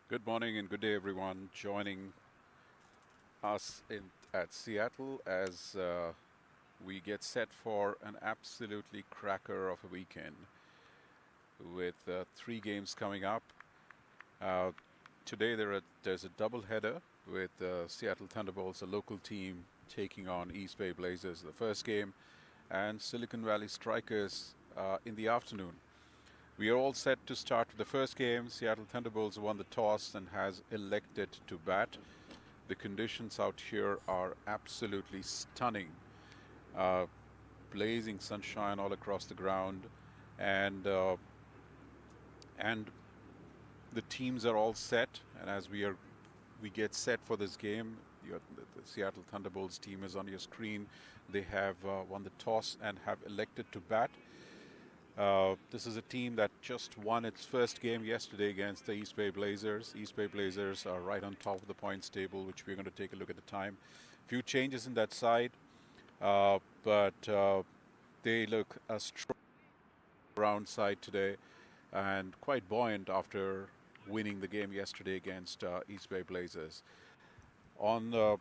Good morning and good day, everyone, joining us at Seattle as we get set for an absolutely cracker of a weekend with three games coming up. Uh, Today there's a doubleheader with Seattle Thunderbolts, a local team, taking on East Bay Blazers, the first game, and Silicon Valley Strikers in the afternoon. We are all set to start with the first game. Seattle Thunderbolts won the toss and has elected to bat. The conditions out here are absolutely stunning. Uh, Blazing sunshine all across the ground, and uh, and the teams are all set. And as we get set for this game, the Seattle Thunderbolts team is on your screen. They have won the toss and have elected to bat. This is a team that just won its first game yesterday against the East Bay Blazers. East Bay Blazers are right on top of the points table, which we're going to take a look at the time. Few changes in that side, but they look a strong round side today and quite buoyant after winning the game yesterday against East Bay Blazers. On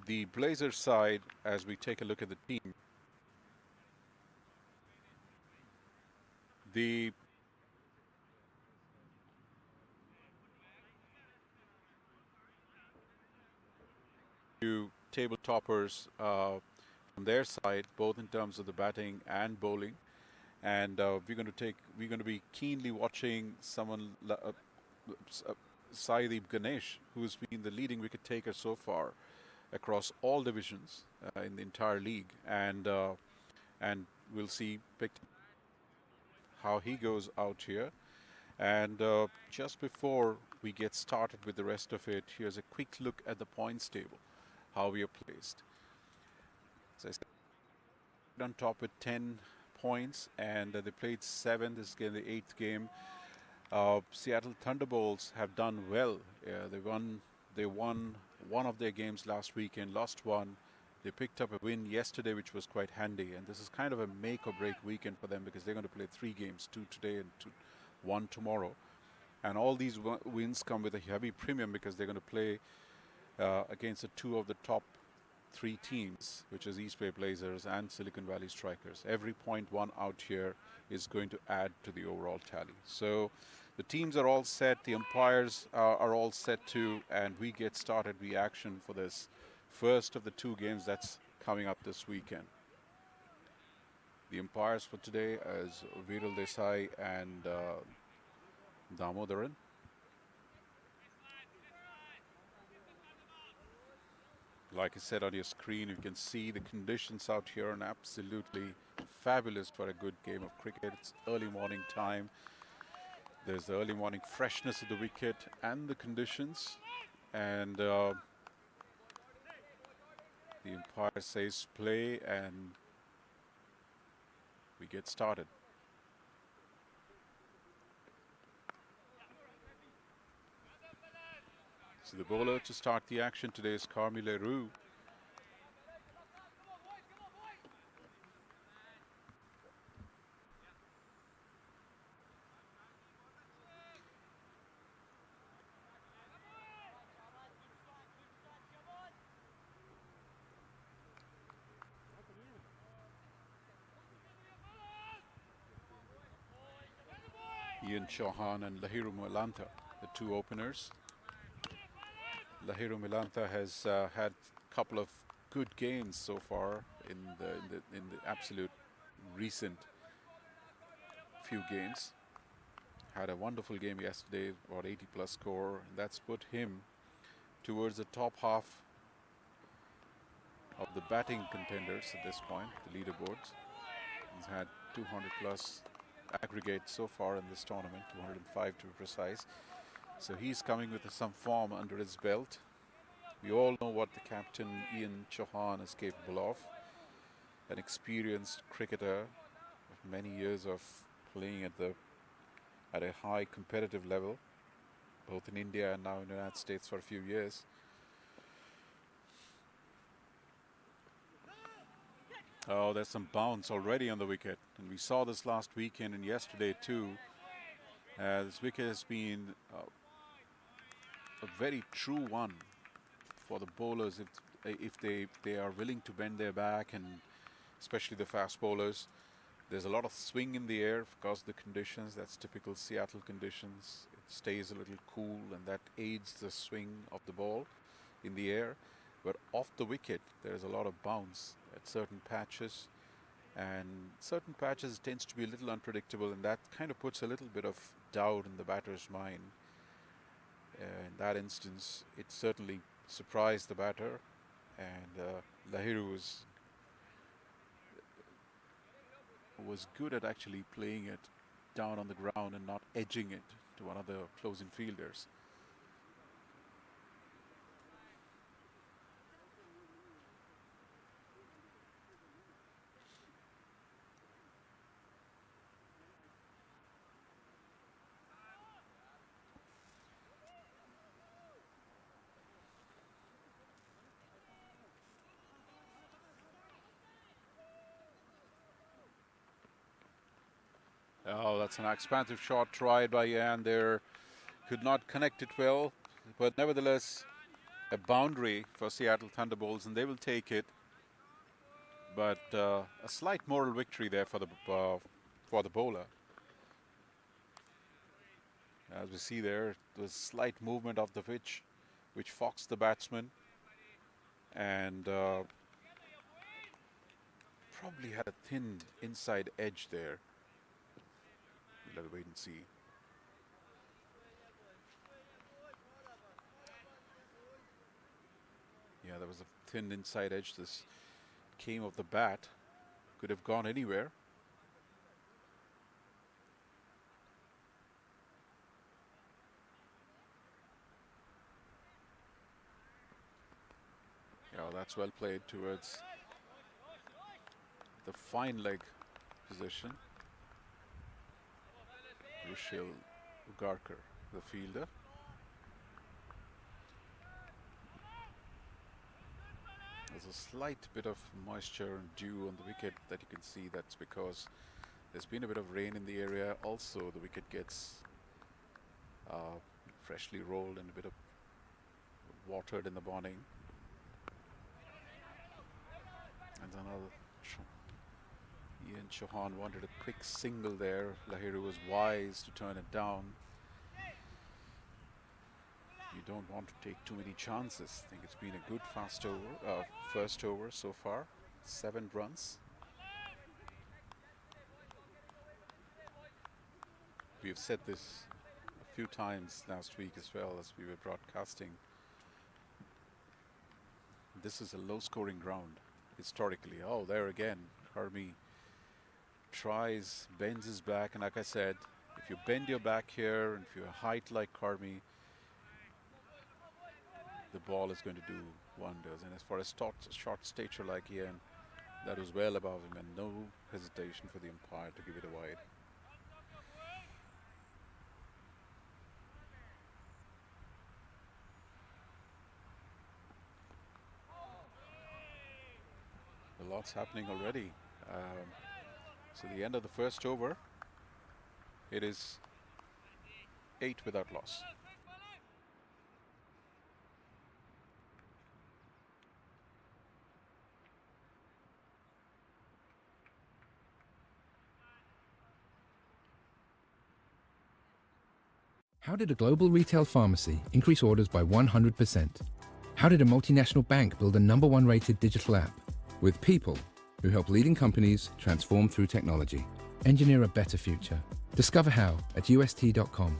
the Blazers side, as we take a look at the team, the two table toppers from their side, both in terms of the batting and bowling. And we're going to be keenly watching Saeed Ganesh, who's been the leading wicket taker so far across all divisions in the entire league, and we'll see how he goes out here. And just before we get started with the rest of it, here's a quick look at the points table, how we are placed. As I said, on top with 10 points, and they played 7. This is the eighth game. Seattle Thunderbolts have done well. They won one of their games last weekend, lost one. They picked up a win yesterday, which was quite handy. And this is kind of a make or break weekend for them because they're going to play 3 games, 2 today and one tomorrow. And all these wins come with a heavy premium because they're going to play against the 2 of the top 3 teams, which is East Bay Blazers and Silicon Valley Strikers. Every point won out here is going to add to the overall tally. So the teams are all set, the umpires are all set too, and we get started the action for this first of the 2 games that's coming up this weekend. The umpires for today is Viral Desai and Damodaran. Like I said on your screen, you can see the conditions out here are absolutely fabulous for a good game of cricket. It's early morning time. There's the early morning freshness of the wicket and the conditions. And the umpire says play, and we get started. So the bowler to start the action today is Carmile Roux. Ian Chauhan and Lahiru Milantha, the 2 openers. Lahiru Milantha has had a couple of good games so far in the absolute recent few games. Had a wonderful game yesterday, about 80 plus score, and that's put him towards the top half of the batting contenders at this point, the leaderboards. He's had 200 plus aggregate so far in this tournament, 205 to be precise. So he's coming with some form under his belt. We all know what the captain Ian Chauhan is capable of. An experienced cricketer with many years of playing at a high competitive level, both in India and now in the United States for a few years. Oh, there's some bounce already on the wicket, and we saw this last weekend and yesterday too. This wicket has been a very true one for the bowlers if they are willing to bend their back, and especially the fast bowlers. There's a lot of swing in the air because of the conditions. That's typical Seattle conditions. It stays a little cool, and that aids the swing of the ball in the air. But off the wicket, there's a lot of bounce at certain patches, and certain patches tends to be a little unpredictable, and that kind of puts a little bit of doubt in the batter's mind. In that instance, it certainly surprised the batter, and Lahiru was good at actually playing it down on the ground and not edging it to one of the closing fielders. Oh, that's an expansive shot tried by Yan there. Could not connect it well, but nevertheless, a boundary for Seattle Thunderbolts, and they will take it. But a slight moral victory there for the bowler. As we see there, the slight movement of the pitch, which foxed the batsman, and probably had a thin inside edge there. We'll have to wait and see. Yeah, there was a thin inside edge. This came off the bat. Could have gone anywhere. Yeah, that's well played towards the fine leg position. Rushil Ugarkar, the fielder. There's a slight bit of moisture and dew on the wicket that you can see. That's because there's been a bit of rain in the area. Also, the wicket gets freshly rolled and a bit of watered in the morning. And another Ian Chauhan wanted a quick single there. Lahiru was wise to turn it down. You don't want to take too many chances. I think it's been a good first over so far. 7 runs. We've said this a few times last week as well as we were broadcasting. This is a low-scoring ground historically. Oh, there again, Karmi bends his back, and like I said, if you bend your back here, and if you're a height like Karmi, the ball is going to do wonders. And as far as short stature like Ian, that was well above him, and no hesitation for the umpire to give it a wide. A lot's happening already. So the end of the first over, it is 8 without loss. How did a global retail pharmacy increase orders by 100%? How did a multinational bank build a #1 rated digital app? With people who help leading companies transform through technology. Engineer a better future. Discover how at ust.com.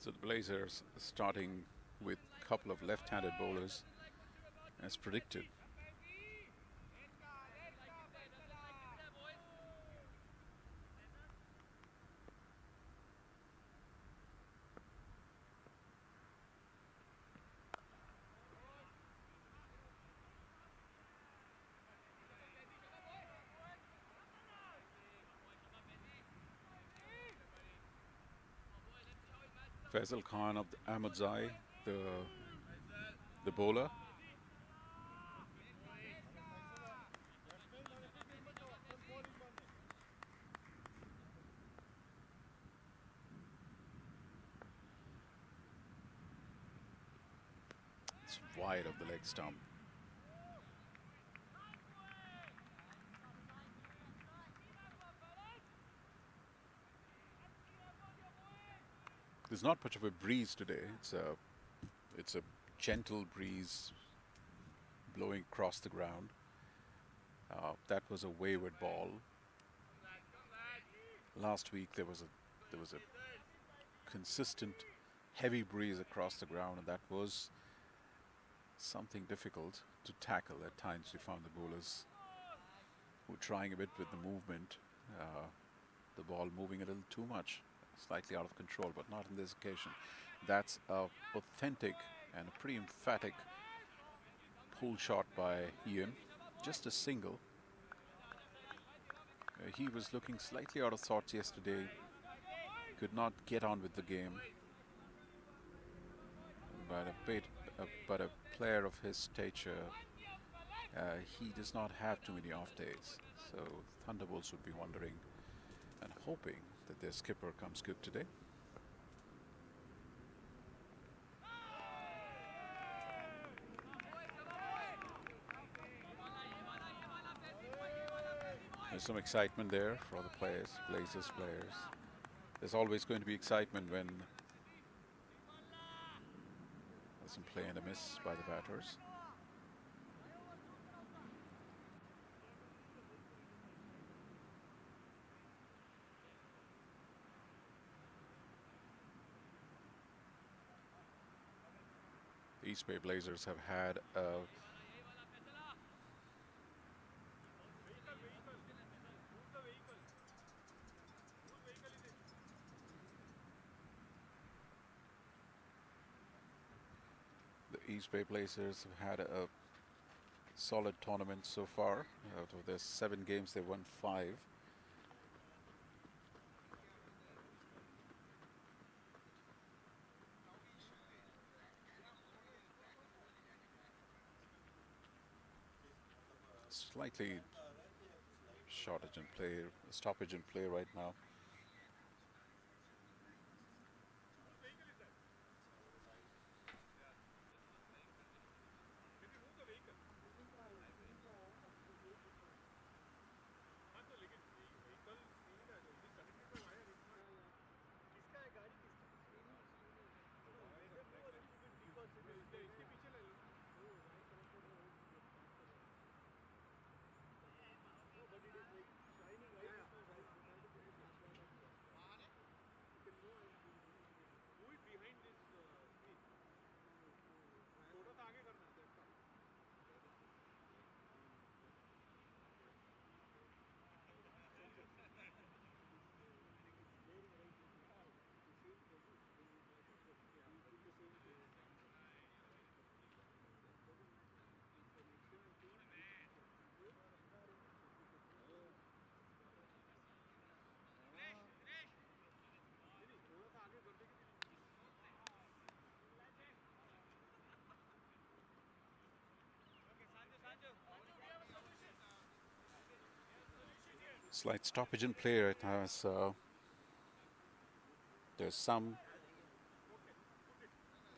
So the Blazers starting with a couple of left-handed bowlers as predicted. Faisal Khan of the Ahmadzai, the bowler. It's wide of the leg stump. There's not much of a breeze today. It's a gentle breeze blowing across the ground. That was a wayward ball. Last week there was a consistent heavy breeze across the ground, and that was something difficult to tackle. At times we found the bowlers were trying a bit with the movement, the ball moving a little too much, slightly out of control, but not in this occasion. That's a authentic and a pretty emphatic pull shot by Ian. Just a single. He was looking slightly out of sorts yesterday, could not get on with the game. But a player of his stature, he does not have too many off days. So Thunderbolts would be wondering and hoping that their skipper comes good today. There's some excitement there for the players, Blazers players. There's always going to be excitement when there's some play and a miss by the batters. The East Bay Blazers have had a East Bay Blazers have had a solid tournament so far. Out of their 7 games, they've won 5. Slightly shortage in play, stoppage in play right now. Slight stoppage in play right now as there's some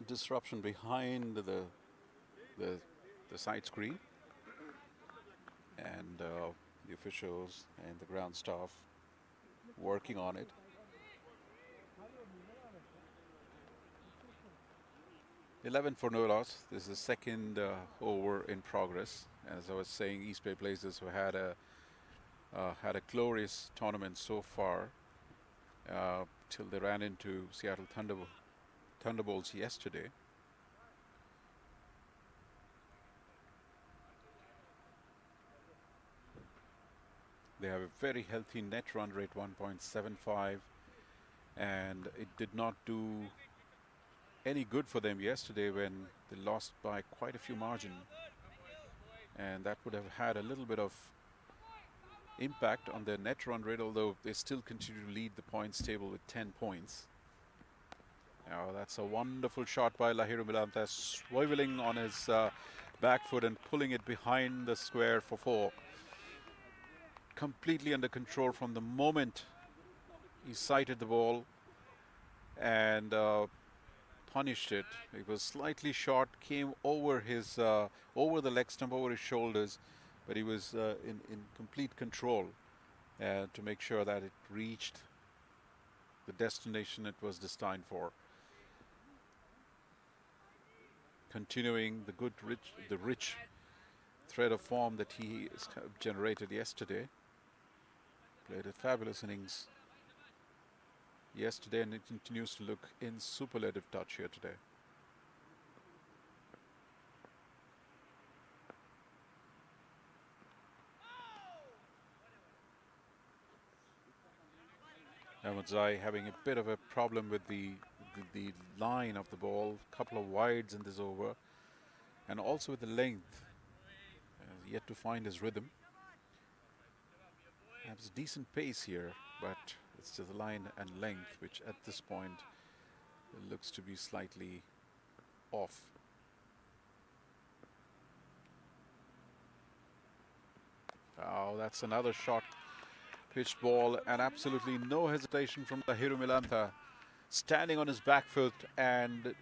disruption behind the side screen, and the officials and the ground staff working on it. "11 for no loss." This is the second over in progress. As I was saying, East Bay Blazers have had a glorious tournament so far, till they ran into Seattle Thunderbolts yesterday. They have a very healthy net run rate, 1.75, and it did not do any good for them yesterday when they lost by quite a few margin, and that would have had a little bit of impact on their net run rate, although they still continue to lead the points table with 10 points. Oh, that's a wonderful shot by Lahiru Milanta, swiveling on his back foot and pulling it behind the square for four. Completely under control from the moment he sighted the ball and punished it. It was slightly short, came over his over the leg stump, over his shoulders, but he was in complete control to make sure that it reached the destination it was destined for. Continuing the rich thread of form that he generated yesterday. Played a fabulous innings yesterday, and it continues to look in superlative touch here today. Ahmed Zai having a bit of a problem with the line of the ball, couple of wides in this over, and also with the length. Yet to find his rhythm. Has decent pace here, but it's just the line and length, which at this point looks to be slightly off. Oh, that's another shot. Pitched ball, and absolutely no hesitation from Lahiru Milanta, standing on his back foot and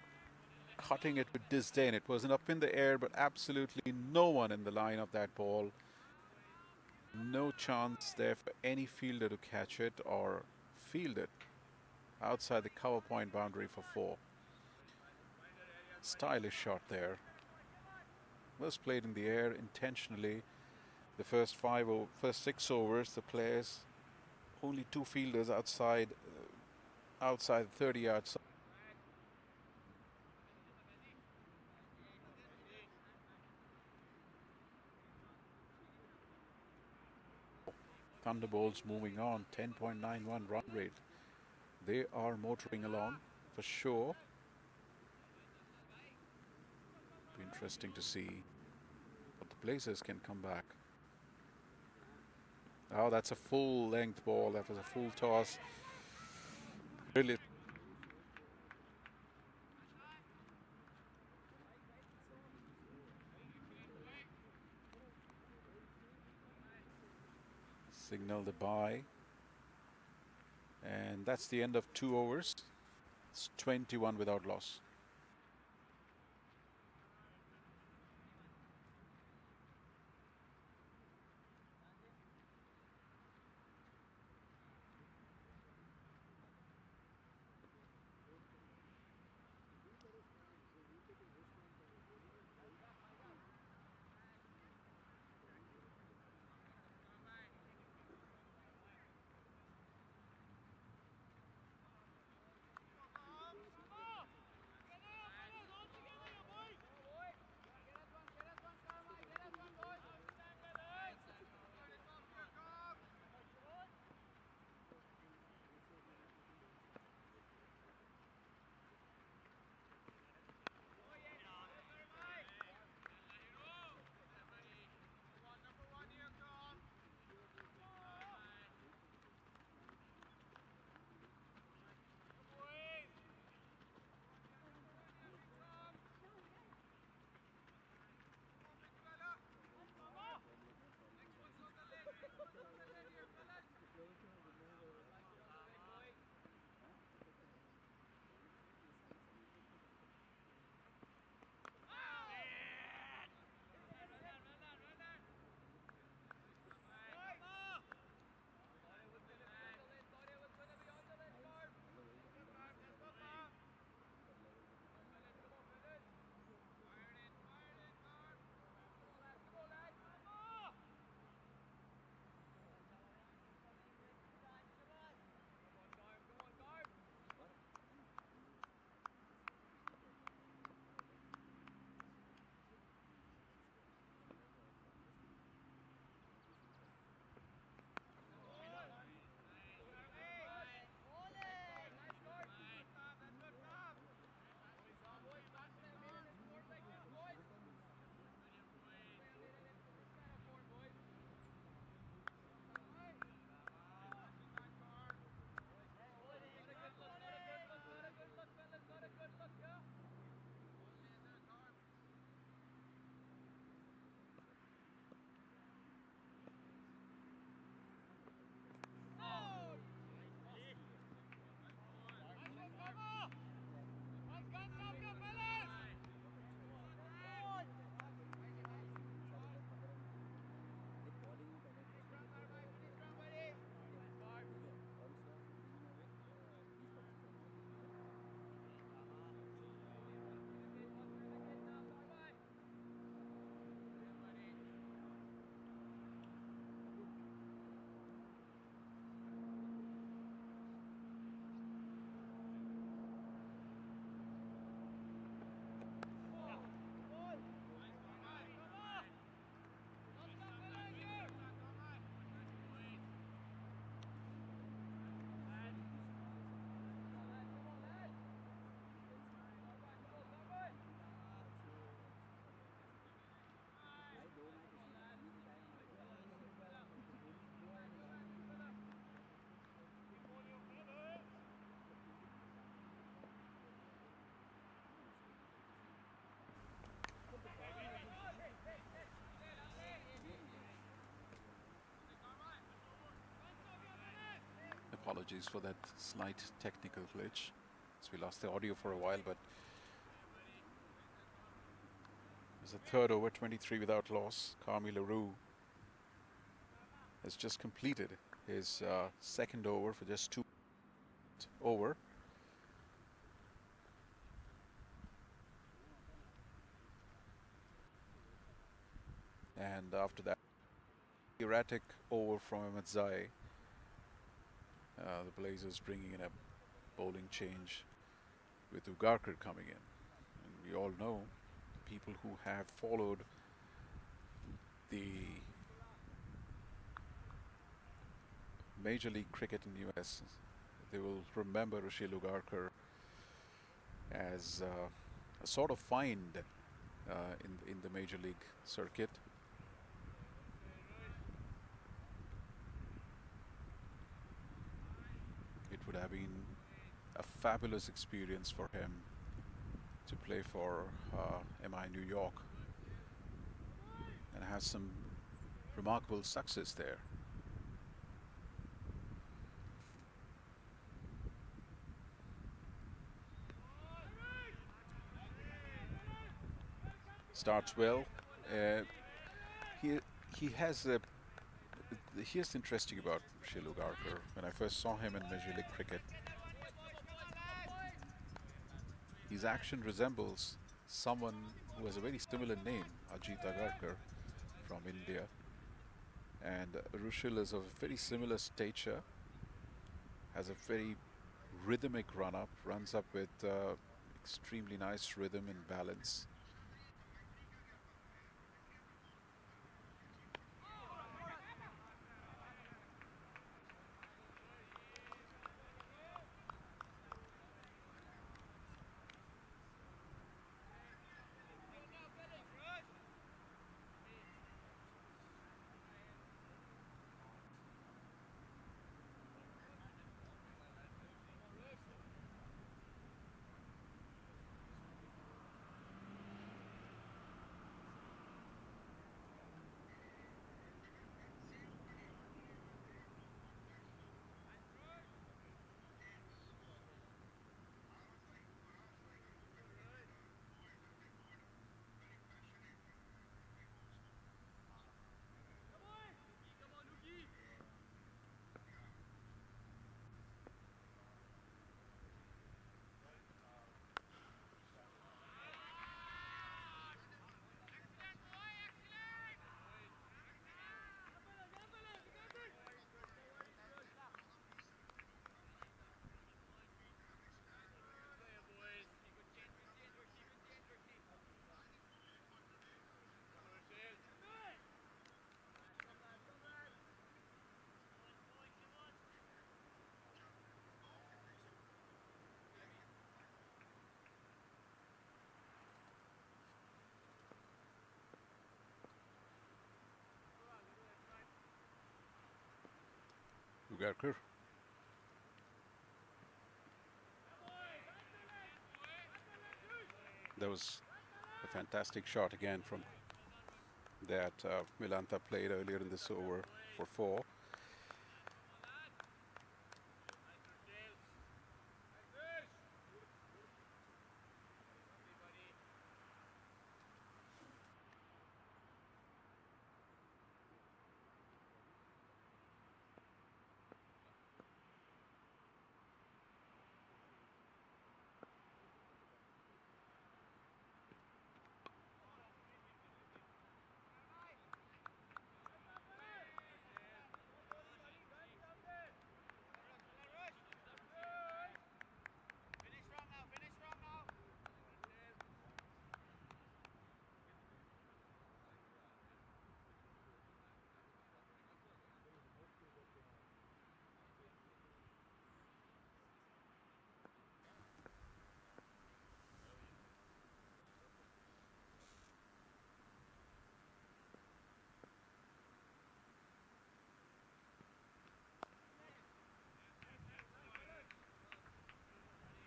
cutting it with disdain. It wasn't up in the air, but absolutely no one in the line of that ball. No chance there for any fielder to catch it or field it outside the cover point boundary for four. Stylish shot there. Was played in the air intentionally. The first six overs, the players, only two fielders outside the 30 yards. Thunderbolts moving on, 10.91 run rate. They are motoring along for sure. Be interesting to see what the Blazers can come back. Oh, that's a full length ball. That was a full toss. Really. Signal the bye. And that's the end of 2 overs. It's 21 without loss. Apologies for that slight technical glitch. So we lost the audio for a while, but it's a third over, 23 without loss. Carmi LaRue has just completed his second over for just 2 over. And after that, erratic over from Ahmed Zai. The Blazers bringing in a bowling change with Ugarkar coming in. And we all know, people who have followed the Major League Cricket in the US, they will remember Rushil Ugarkar as a sort of find in the Major League circuit. It would have been a fabulous experience for him to play for MI New York and have some remarkable success there. Starts well. He he has a. Here's interesting about Rushil Ugarkar. When I first saw him in Major League Cricket, his action resembles someone who has a very similar name, Ajit Agarkar from India. And Rushil is of very similar stature, has a very rhythmic run-up, runs up with extremely nice rhythm and balance. Ugarkar. That was a fantastic shot again from that Milanta played earlier in this over for 4.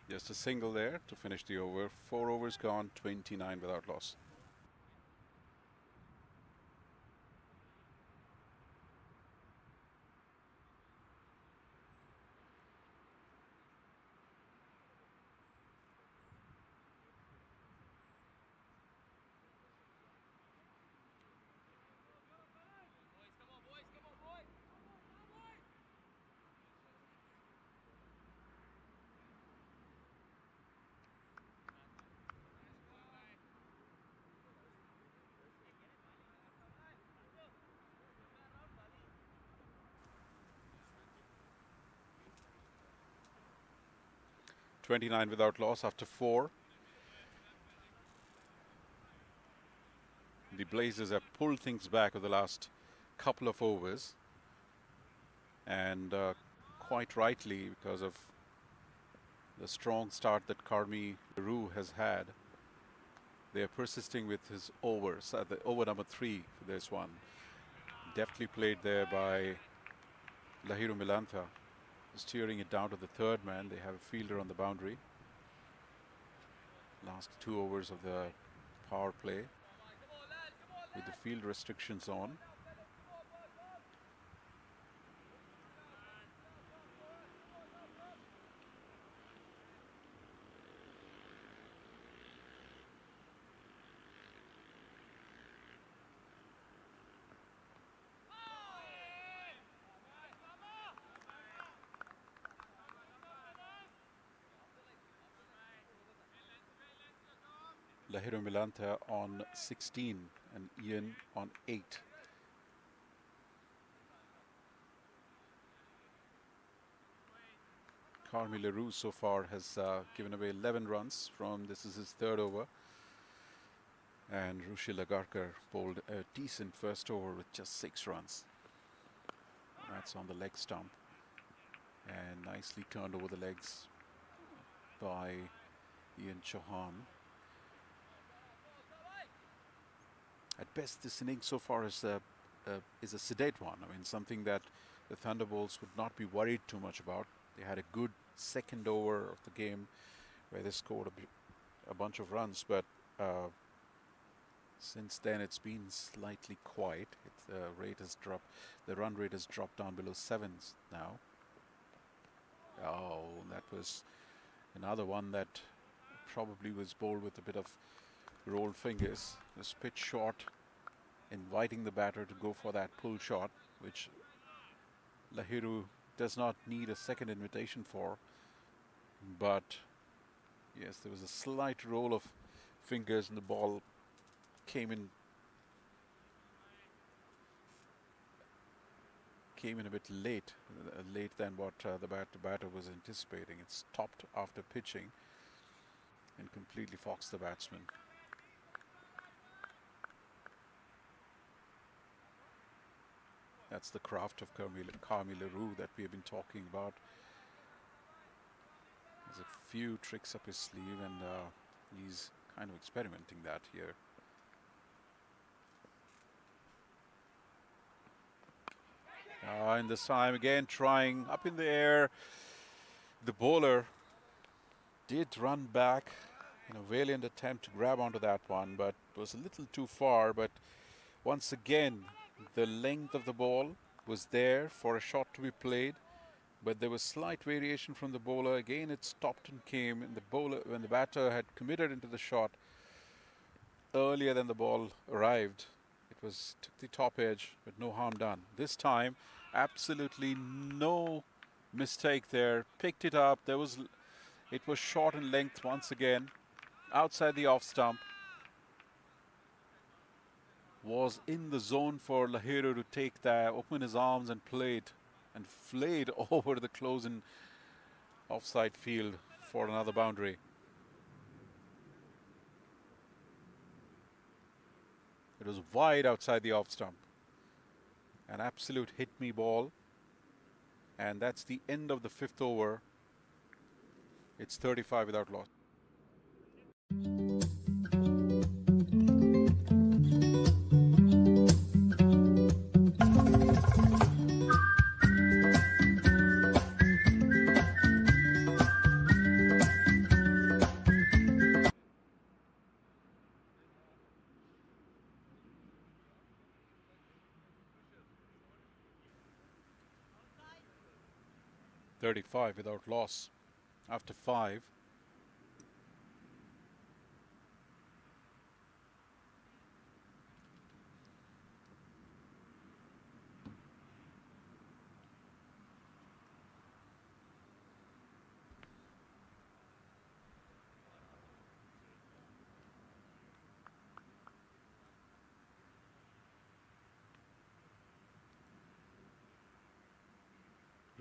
Just a single there to finish the over. 4 overs gone, 29 without loss. 29 without loss after 4. The Blazers have pulled things back over the last couple of overs, and quite rightly, because of the strong start that Carmi Leroux has had. They are persisting with his overs. The over number 3 for this one. Deftly played there by Lahiru Milantha, steering it down to the third man. They have a fielder on the boundary. Last 2 overs of the power play with the field restrictions on. Lahiru Milantha on 16 and Ian on 8. Carmi Leroux so far has given away 11 runs from this is his third over. And Rushi Lagarkar bowled a decent first over with just 6 runs. That's on the leg stump. And nicely turned over the legs by Ian Chauhan. At best, this innings so far is a sedate one. I mean, something that the Thunderbolts would not be worried too much about. They had a good second over of the game where they scored a bunch of runs, but since then it's been slightly quiet. The run rate has dropped down below 7s now. Oh, that was another one that probably was bowled with a bit of rolled fingers. This pitch short, inviting the batter to go for that pull shot, which Lahiru does not need a second invitation for. But yes, there was a slight roll of fingers and the ball came in a bit late than what the batter was anticipating. It stopped after pitching and completely foxed the batsman. That's the craft of Carmi Leroux that we have been talking about. There's a few tricks up his sleeve, and he's kind of experimenting that here. And this time again trying up in the air. The bowler did run back in a valiant attempt to grab onto that one, but was a little too far. But once again, the length of the ball was there for a shot to be played, but there was slight variation from the bowler. Again, it stopped and came, and when the batter had committed into the shot earlier than the ball arrived, took the top edge, but no harm done. This time, absolutely no mistake there. Picked it up. It was short in length once again, outside the off stump. Was in the zone for Lahiru to take that, open his arms and play it, and flayed over the close and offside field for another boundary. It was wide outside the off stump. An absolute hit-me ball. And that's the end of the 5th over. It's 35 without loss. .35 without loss after 5.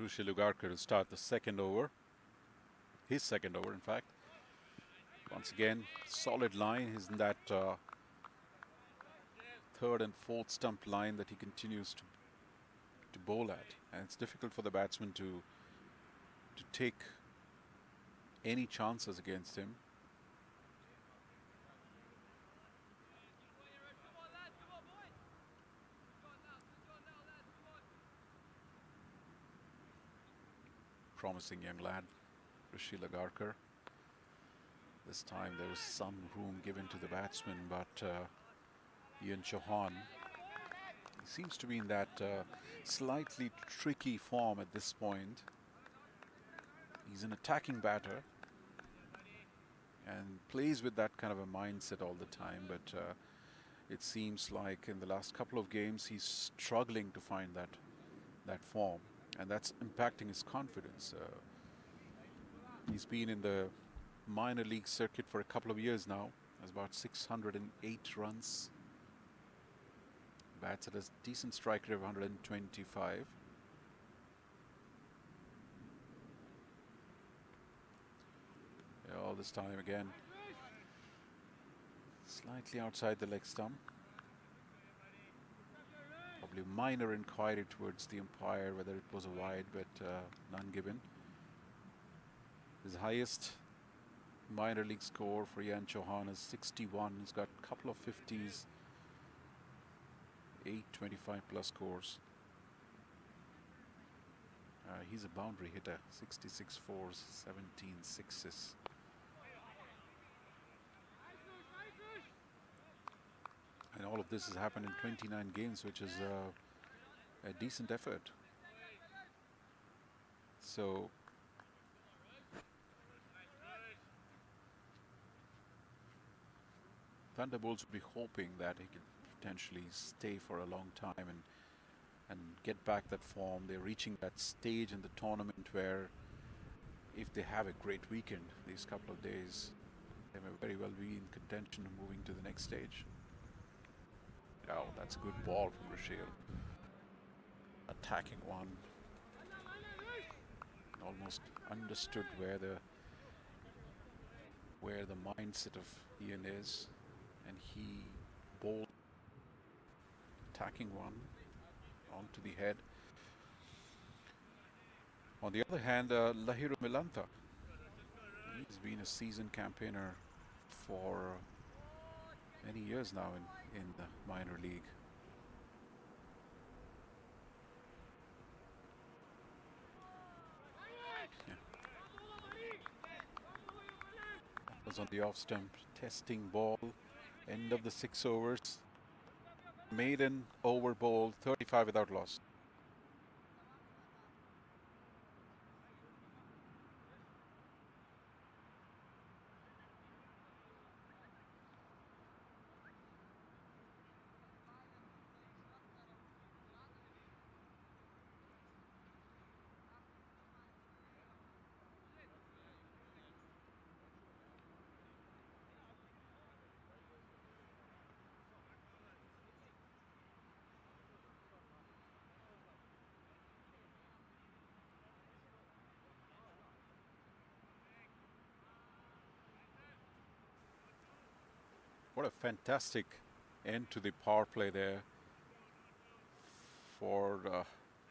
Rushi Lagarkar to start the 2nd over. his second over, in fact. Once again, solid line. He's in that third and fourth stump line that he continues to bowl at. And it's difficult for the batsman to take any chances against him. Promising young lad, Rishi Lagarkar. This time there was some room given to the batsman, but Ian Chauhan, he seems to be in that slightly tricky form at this point. He's an attacking batter and plays with that kind of a mindset all the time, but it seems like in the last couple of games he's struggling to find that form, and that's impacting his confidence. He's been in the minor league circuit for a couple of years now. Has about 608 runs. Bats at a decent strike rate of 125. Yeah, all this time again, slightly outside the leg stump. Probably minor inquiry towards the umpire whether it was a wide, but none given. His highest minor league score for Ian Chauhan is 61. He's got a couple of 50s, 8 25+ scores. He's a boundary hitter, 66 fours, 17 sixes. And all of this has happened in 29 games, which is a decent effort. So Thunderbolts would be hoping that he could potentially stay for a long time and get back that form. They're reaching that stage in the tournament where if they have a great weekend these couple of days, they may very well be in contention of moving to the next stage. Oh, that's a good ball from Rashil. Attacking one. Almost understood where the mindset of Ian is, and he bowled attacking one onto the head. On the other hand, Lahiru Milantha, he's been a seasoned campaigner for many years now in the minor league. Yeah. That was on the off stump, testing ball, end of the 6 overs. Maiden over bowl, 35 without loss. What a fantastic end to the power play there for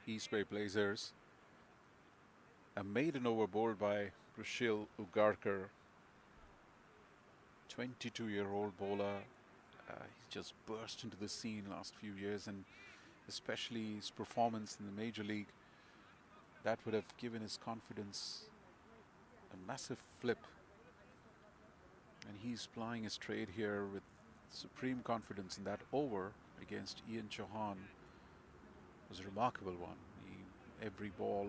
East Bay Blazers. A maiden over bowled by Rushil Ugarkar, 22-year-old bowler. He's just burst into the scene last few years, and especially his performance in the major league, that would have given his confidence a massive flip. And he's plying his trade here with supreme confidence, in that over against Ian Chauhan was a remarkable one. Every ball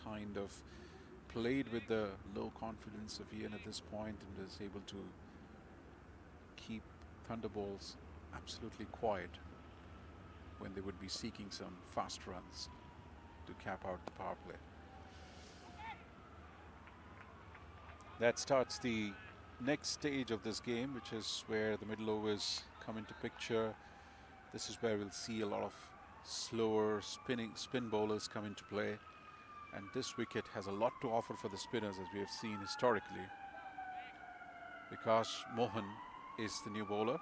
kind of played with the low confidence of Ian at this point, and was able to keep Thunderbolts absolutely quiet when they would be seeking some fast runs to cap out the power play. That starts the next stage of this game, which is where the middle overs come into picture. This is where we'll see a lot of slower spin bowlers come into play. And this wicket has a lot to offer for the spinners, as we have seen historically. Vikas Mohan is the new bowler.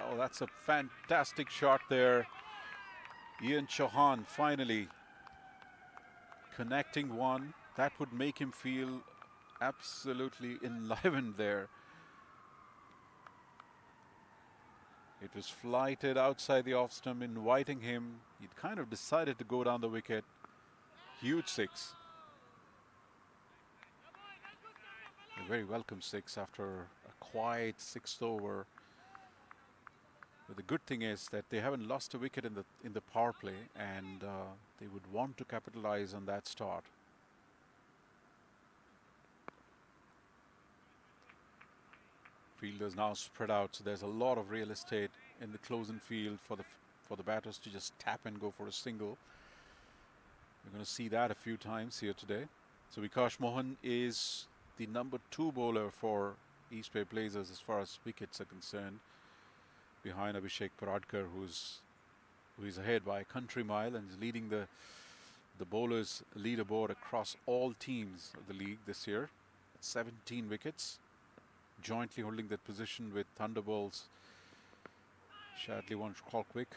Oh, that's a fantastic shot there. Ian Chauhan finally connecting one. That would make him feel absolutely enlivened there. It was flighted outside the off stump, inviting him. He'd kind of decided to go down the wicket. Huge six. A very welcome six after a quiet sixth over. But the good thing is that they haven't lost a wicket in the power play, and they would want to capitalize on that start. Fielders now spread out, so there's a lot of real estate in the closing field for the batters to just tap and go for a single. We're going to see that a few times here today. So Vikas Mohan is the number 2 bowler for East Bay Blazers as far as wickets are concerned, behind Abhishek Paradkar, who is ahead by a country mile and is leading the bowlers leaderboard across all teams of the league this year. 17 wickets, jointly holding that position with Thunderbolts. Shadley Colquick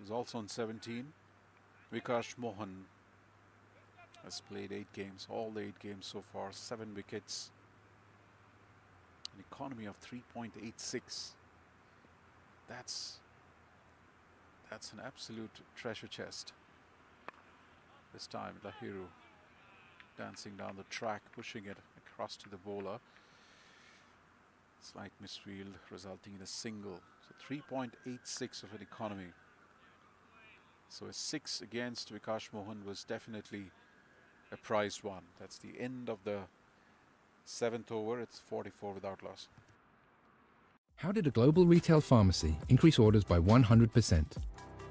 is also on 17. Vikas Mohan has played 8 games, all the 8 games so far, 7 wickets, an economy of 3.86. That's an absolute treasure chest. This time Lahiru dancing down the track, pushing it across to the bowler. Slight misfield resulting in a single. So 3.86 of an economy. So a 6 against Vikas Mohan was definitely a prized one. That's the end of the 7th over. It's 44 without loss. How did a global retail pharmacy increase orders by 100%?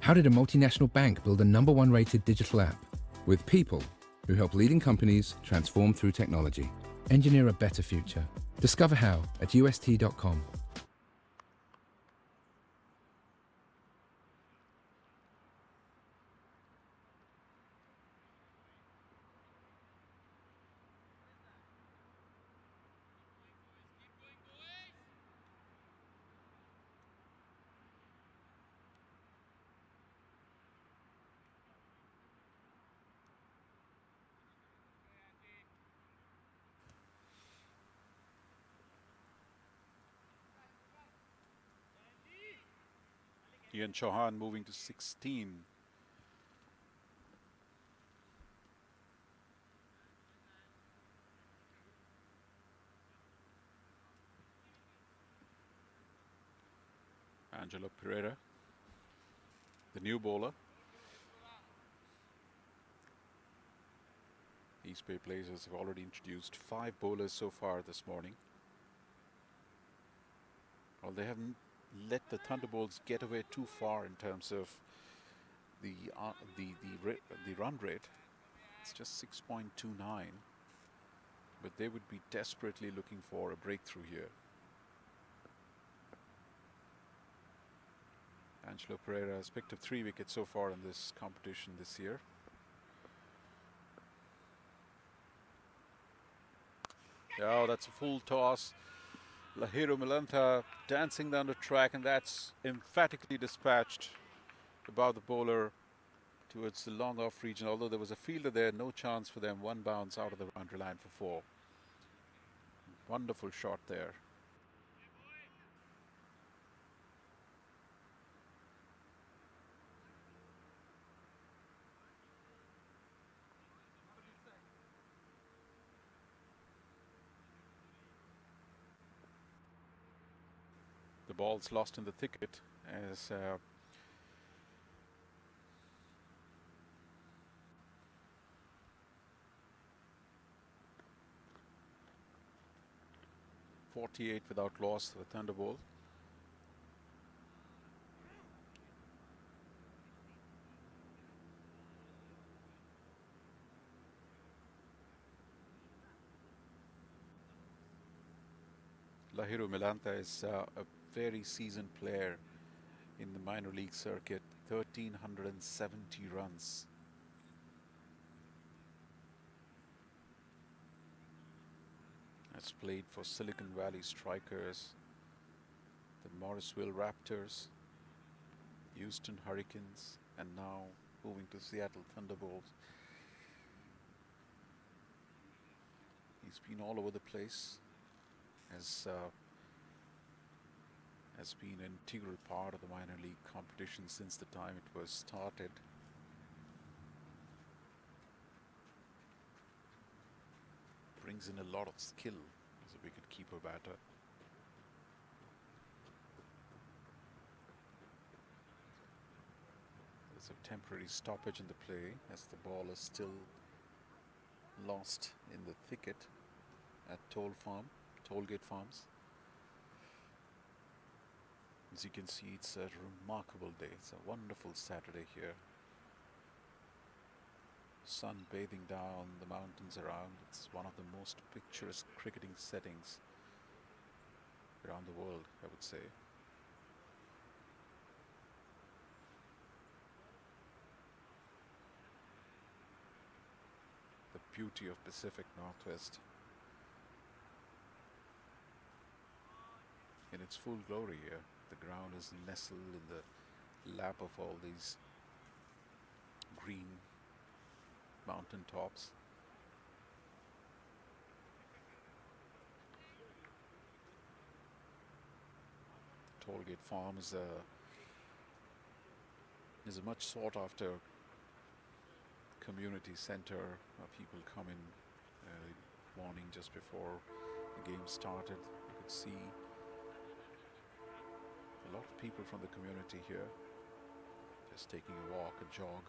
How did a multinational bank build a #1 rated digital app? With people who help leading companies transform through technology. Engineer a better future. Discover how at ust.com. Ian Chauhan moving to 16. Angelo Pereira, the new bowler. East Bay Blazers have already introduced 5 bowlers so far this morning. Well, they haven't let the Thunderbolts get away too far in terms of the run rate. It's just 6.29, but they would be desperately looking for a breakthrough here. Angelo Pereira has picked up 3 wickets so far in this competition this year. Oh, that's a full toss. Lahiru Milantha dancing down the track, and that's emphatically dispatched above the bowler towards the long off region. Although there was a fielder there, no chance for them. 1 bounce out of the boundary line for 4. Wonderful shot there. The ball's lost in the thicket as uh, 48 without loss for the Thunderbolt. Lahiru Milantha is a very seasoned player in the minor league circuit. 1,370 runs. Has played for Silicon Valley Strikers, the Morrisville Raptors, Houston Hurricanes, and now moving to Seattle Thunderbolts. He's been all over the place. Has been an integral part of the minor league competition since the time it was started. Brings in a lot of skill as a wicket-keeper batter. There's a temporary stoppage in the play as the ball is still lost in the thicket at Tollgate Farms. As you can see, it's a remarkable day. It's a wonderful Saturday here. Sun bathing down the mountains around. It's one of the most picturesque cricketing settings around the world, I would say. The beauty of Pacific Northwest in its full glory here. The ground is nestled in the lap of all these green mountain tops. Tollgate Farm is a much sought after community center. People come in early morning just before the game started. You could see a lot of people from the community here just taking a walk, a jog.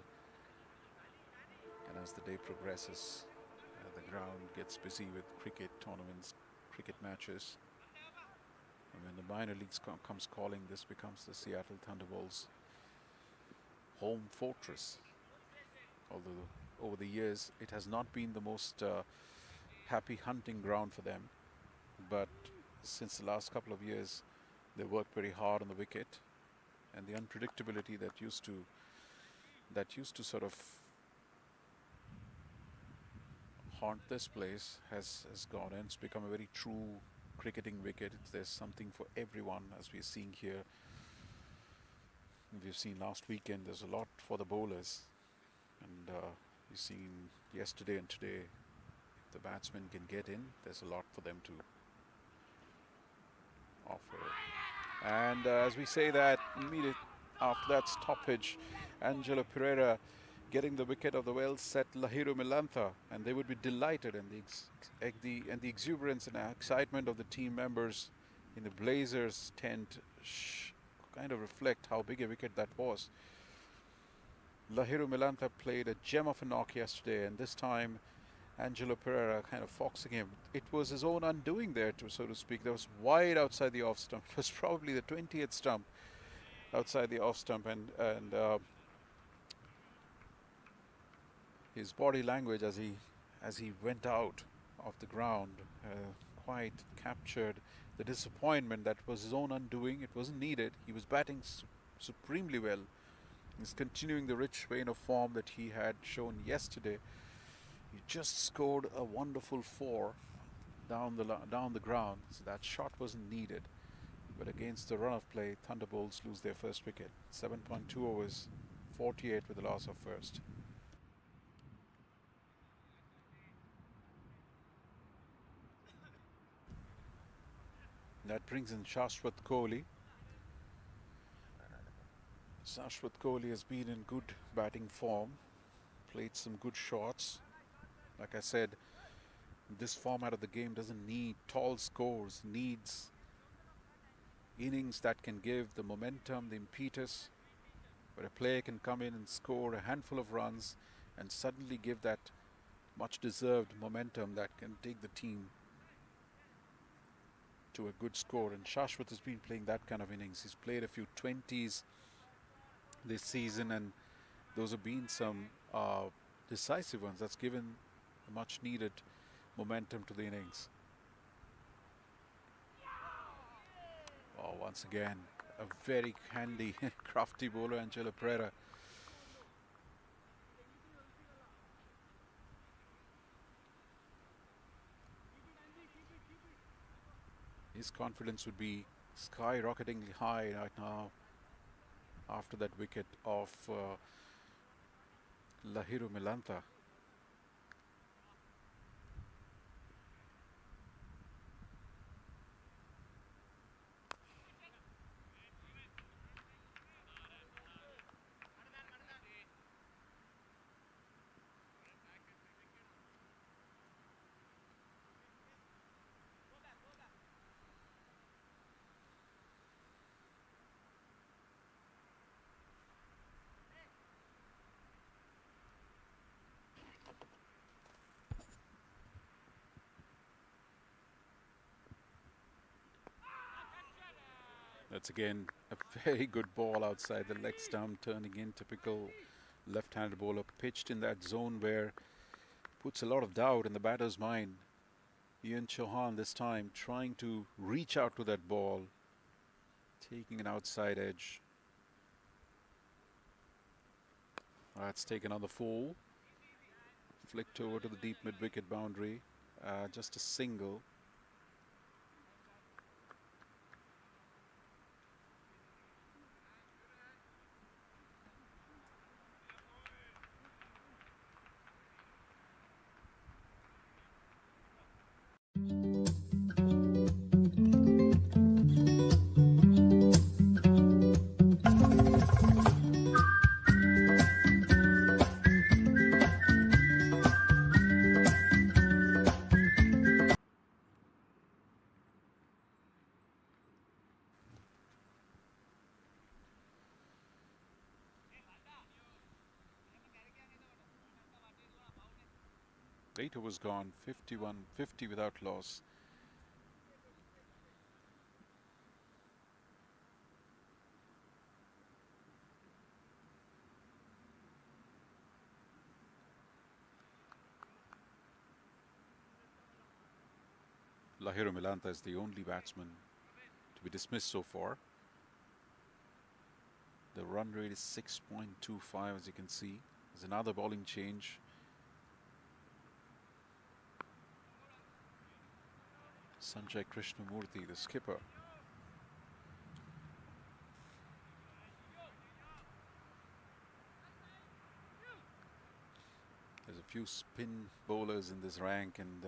And as the day progresses, the ground gets busy with cricket tournaments, cricket matches. And when the minor leagues comes calling, this becomes the Seattle Thunderbolts' home fortress. Although over the years, it has not been the most happy hunting ground for them. But since the last couple of years, they worked very hard on the wicket, and the unpredictability that used to sort of haunt this place has gone, and it's become a very true cricketing wicket. There's something for everyone, as we're seeing here. We've seen last weekend, there's a lot for the bowlers, and we've seen yesterday and today, if the batsmen can get in, there's a lot for them to offer. And as we say that, immediately after that stoppage, Angelo Pereira getting the wicket of the well-set Lahiru Milantha, and they would be delighted, and the exuberance and excitement of the team members in the Blazers tent kind of reflect how big a wicket that was. Lahiru Milantha played a gem of a knock yesterday, and this time Angelo Pereira kind of foxing him. It was his own undoing there, so to speak. That was wide outside the off stump. It was probably the 20th stump outside the off stump, and his body language as he went out of the ground quite captured the disappointment that was his own undoing. It wasn't needed. He was batting supremely well. He's continuing the rich vein of form that he had shown yesterday. He just scored a wonderful 4 down the ground, so that shot wasn't needed. But against the run of play, Thunderbolts lose their first wicket. 7.2 overs, 48 with the loss of first. That brings in Shashwat Kohli. Shashwat Kohli has been in good batting form, played some good shots. Like I said, this format of the game doesn't need tall scores, needs innings that can give the momentum, the impetus, where a player can come in and score a handful of runs and suddenly give that much deserved momentum that can take the team to a good score. And Shashwat has been playing that kind of innings. He's played a few 20s this season, and those have been some decisive ones. That's given a much needed momentum to the innings. Oh, once again, a very handy, crafty bowler, Angelo Pereira. His confidence would be skyrocketingly high right now after that wicket of Lahiru Milantha. That's again a very good ball outside the leg stump, turning in typical left-handed bowler, pitched in that zone where puts a lot of doubt in the batter's mind. Ian Chauhan this time trying to reach out to that ball, taking an outside edge. That's taken on the full, flicked over to the deep mid-wicket boundary, just a single. Eight overs gone, 51-50 without loss. Lahiru Milantha is the only batsman to be dismissed so far. The run rate is 6.25, as you can see. There's another bowling change. Sanjay Krishnamurthy, the skipper. There's a few spin bowlers in this rank, and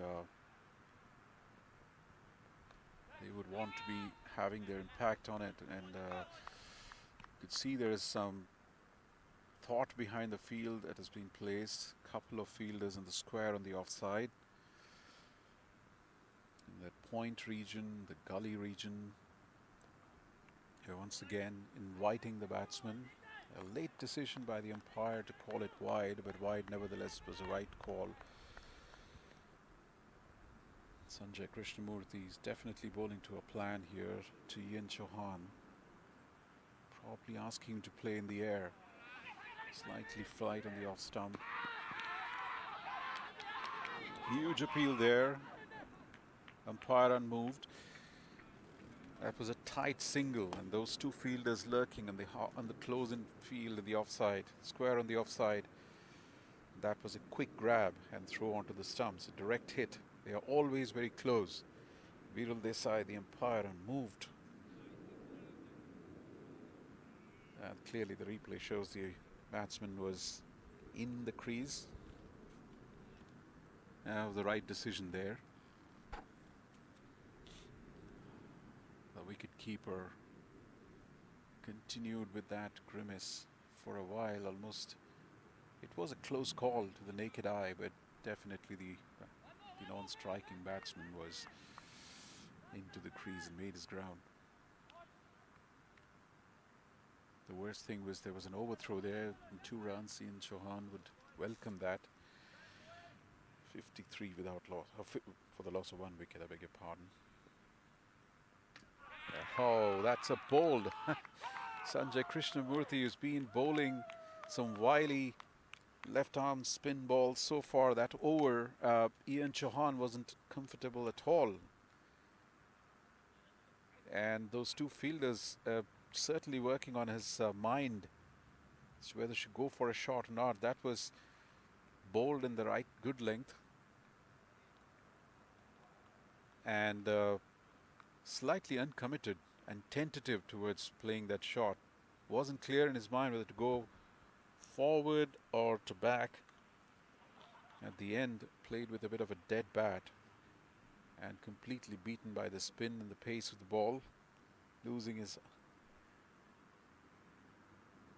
they would want to be having their impact on it. And you could see there is some thought behind the field that has been placed. A couple of fielders in the square on the offside. In that point region, the gully region. Here once again inviting the batsman. A late decision by the umpire to call it wide, but wide nevertheless was a right call. Sanjay Krishnamurthy is definitely bowling to a plan here to Ian Chauhan. Probably asking him to play in the air. Slightly flight on the off stump. Huge appeal there. Umpire unmoved. That was a tight single, and those two fielders lurking on the close-in field in the offside, square on the offside. That was a quick grab and throw onto the stumps, a direct hit. They are always very close. Viral Desai, the umpire, unmoved. And clearly the replay shows the batsman was in the crease. The right decision there. The wicket-keeper continued with that grimace for a while almost. It was a close call to the naked eye, but definitely the non-striking batsman was into the crease and made his ground. The worst thing was there was an overthrow there and 2 runs. Ian Chauhan would welcome that. 53 without loss, for the loss of 1 wicket, I beg your pardon. Oh, that's a bold. Sanjay Krishnamurthy has been bowling some wily left-arm spin balls so far. That over, Ian Chauhan wasn't comfortable at all. And those two fielders certainly working on his mind as to whether should go for a shot or not. That was bowled in the right good length, and slightly uncommitted and tentative towards playing that shot. Wasn't clear in his mind whether to go forward or to back. At the end, played with a bit of a dead bat and completely beaten by the spin and the pace of the ball, losing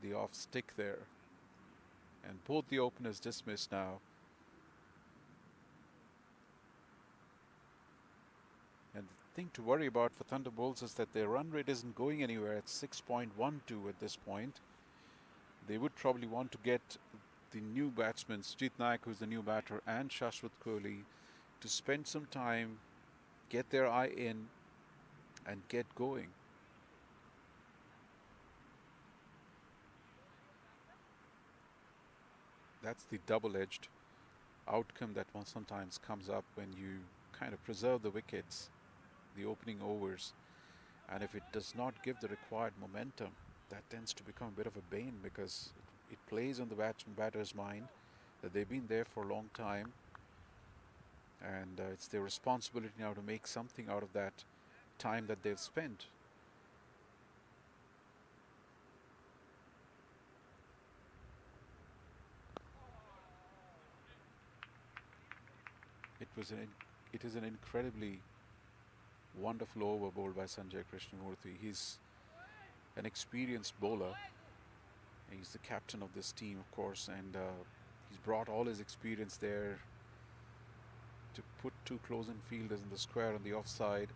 the off stick there. And both the openers dismissed now. And the thing to worry about for Thunderbolts is that their run rate isn't going anywhere at 6.12 at this point. They would probably want to get the new batsmen, Sujit Naik, who's the new batter, and Shashwat Kohli, to spend some time, get their eye in, and get going. That's the double-edged outcome that one sometimes comes up when you kind of preserve the wickets, the opening overs, and if it does not give the required momentum, that tends to become a bit of a bane, because it plays on the batter's mind that they've been there for a long time, and it's their responsibility now to make something out of that time that they've spent. It is an incredibly wonderful over bowled by Sanjay Krishnamurthy. He's an experienced bowler. He's the captain of this team, of course, and he's brought all his experience there to put two close-in fielders in the square on the offside.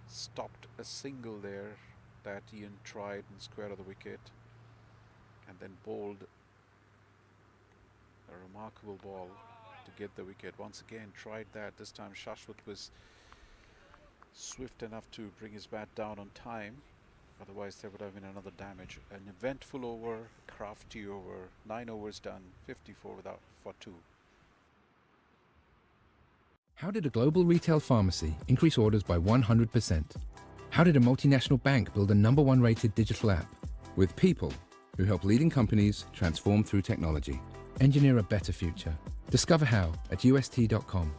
Stopped a single there that Ian tried in the square of the wicket, and then bowled a remarkable ball to get the wicket. Once again tried that. This time Shashwat was swift enough to bring his bat down on time. Otherwise there would have been another damage. An eventful over, crafty over, 9 overs done, 54 for 2. How did a global retail pharmacy increase orders by 100%? How did a multinational bank build a #1 rated digital app? With people who help leading companies transform through technology. Engineer a better future. Discover how at ust.com.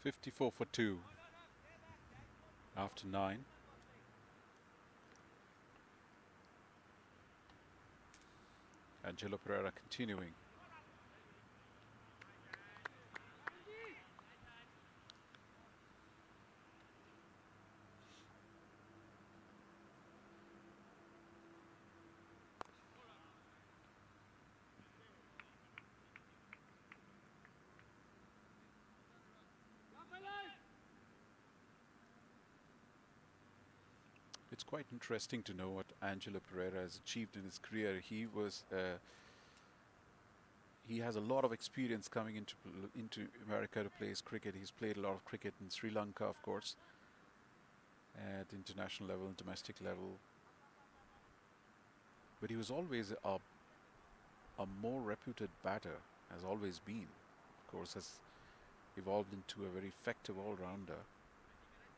$54 for 2 after 9. Angelo Pereira continuing. It's quite interesting to know what Angelo Pereira has achieved in his career. He has a lot of experience coming into America to play his cricket. He's played a lot of cricket in Sri Lanka, of course, at international level and domestic level. But he was always a more reputed batter, has always been. Of course, has evolved into a very effective all-rounder.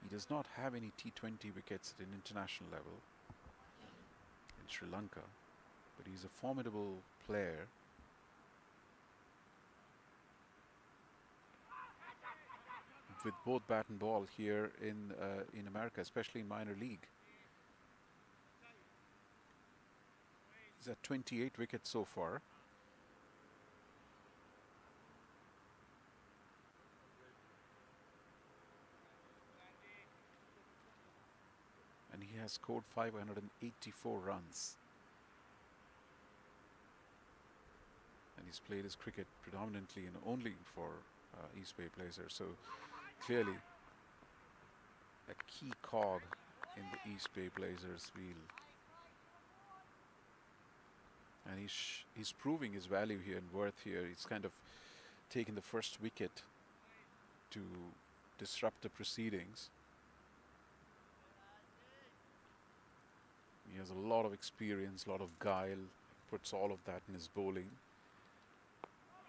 He does not have any T20 wickets at an international level in Sri Lanka, but he's a formidable player. With both bat and ball here in America, especially in minor league. He's at 28 wickets so far. And he has scored 584 runs. And he's played his cricket predominantly and only for East Bay Blazers. So clearly a key cog in the East Bay Blazers wheel. And he's proving his value here and worth here. He's kind of taken the first wicket to disrupt the proceedings. He has a lot of experience, a lot of guile, puts all of that in his bowling.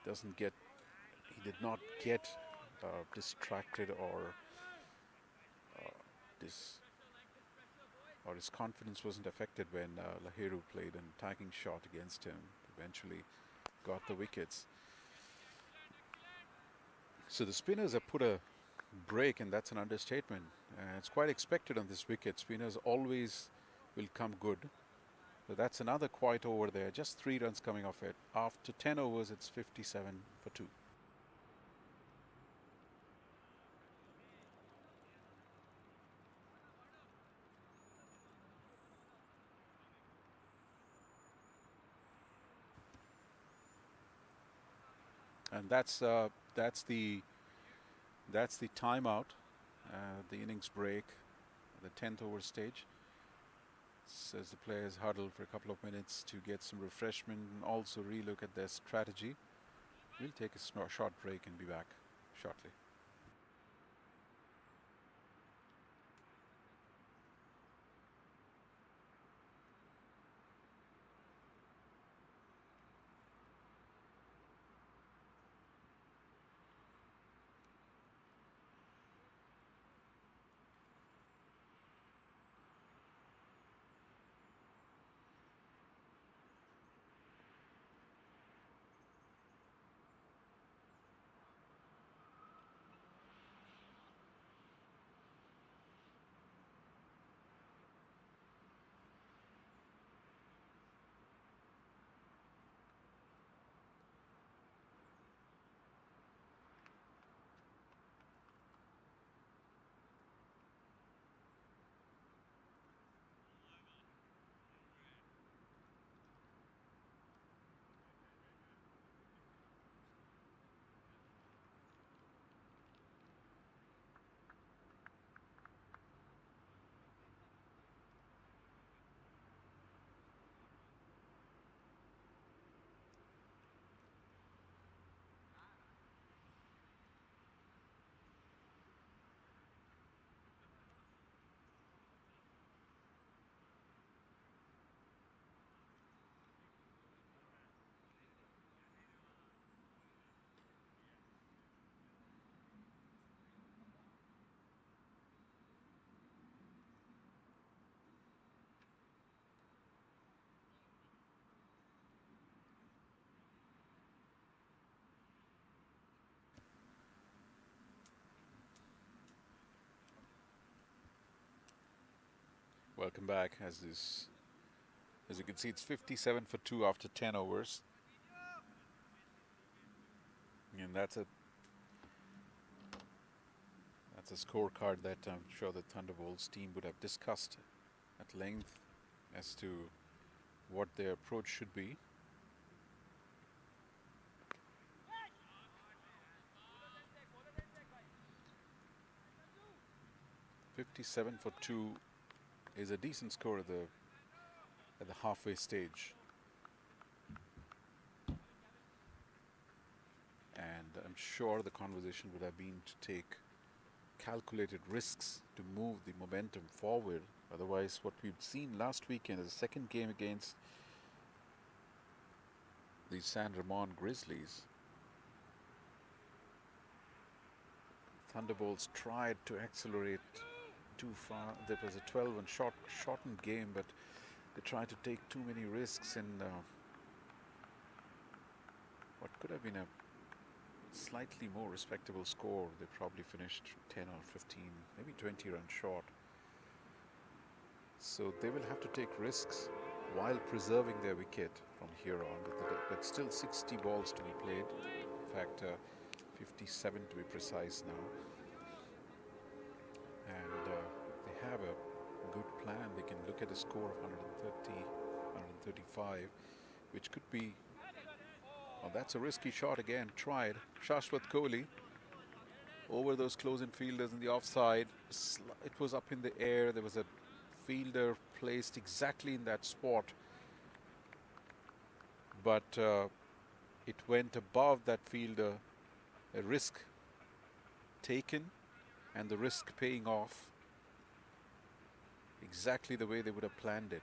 He did not get distracted uh, dis, or his confidence wasn't affected when Lahiru played an attacking shot against him. Eventually got the wickets. So the spinners have put a break, and that's an understatement. It's quite expected on this wicket. Spinners always will come good. So that's another quiet over there. Just 3 runs coming off it. After 10 overs, it's 57 for 2. And that's the timeout, the innings break, the 10th over stage. Says the players huddle for a couple of minutes to get some refreshment and also relook at their strategy. We'll take a short break and be back shortly. Welcome back. As you can see, it's 57 for 2 after 10 overs. And that's a scorecard that I'm sure the Thunderbolts team would have discussed at length as to what their approach should be. "57 for 2" is a decent score at the halfway stage. And I'm sure the conversation would have been to take calculated risks to move the momentum forward. Otherwise, what we've seen last weekend is the second game against the San Ramon Grizzlies. Thunderbolts tried to accelerate too far. There was a 12 and shortened game, but they tried to take too many risks in what could have been a slightly more respectable score. They probably finished 10 or 15, maybe 20 runs short. So they will have to take risks while preserving their wicket from here on. But still 60 balls to be played. In fact, 57 to be precise now. And they have a good plan. They can look at a score of 130, 135, which could be. Oh, that's a risky shot again. Tried. Shashwat Kohli over those close-in fielders in the offside. It was up in the air. There was a fielder placed exactly in that spot, but it went above that fielder, a risk taken and the risk paying off exactly the way they would have planned it.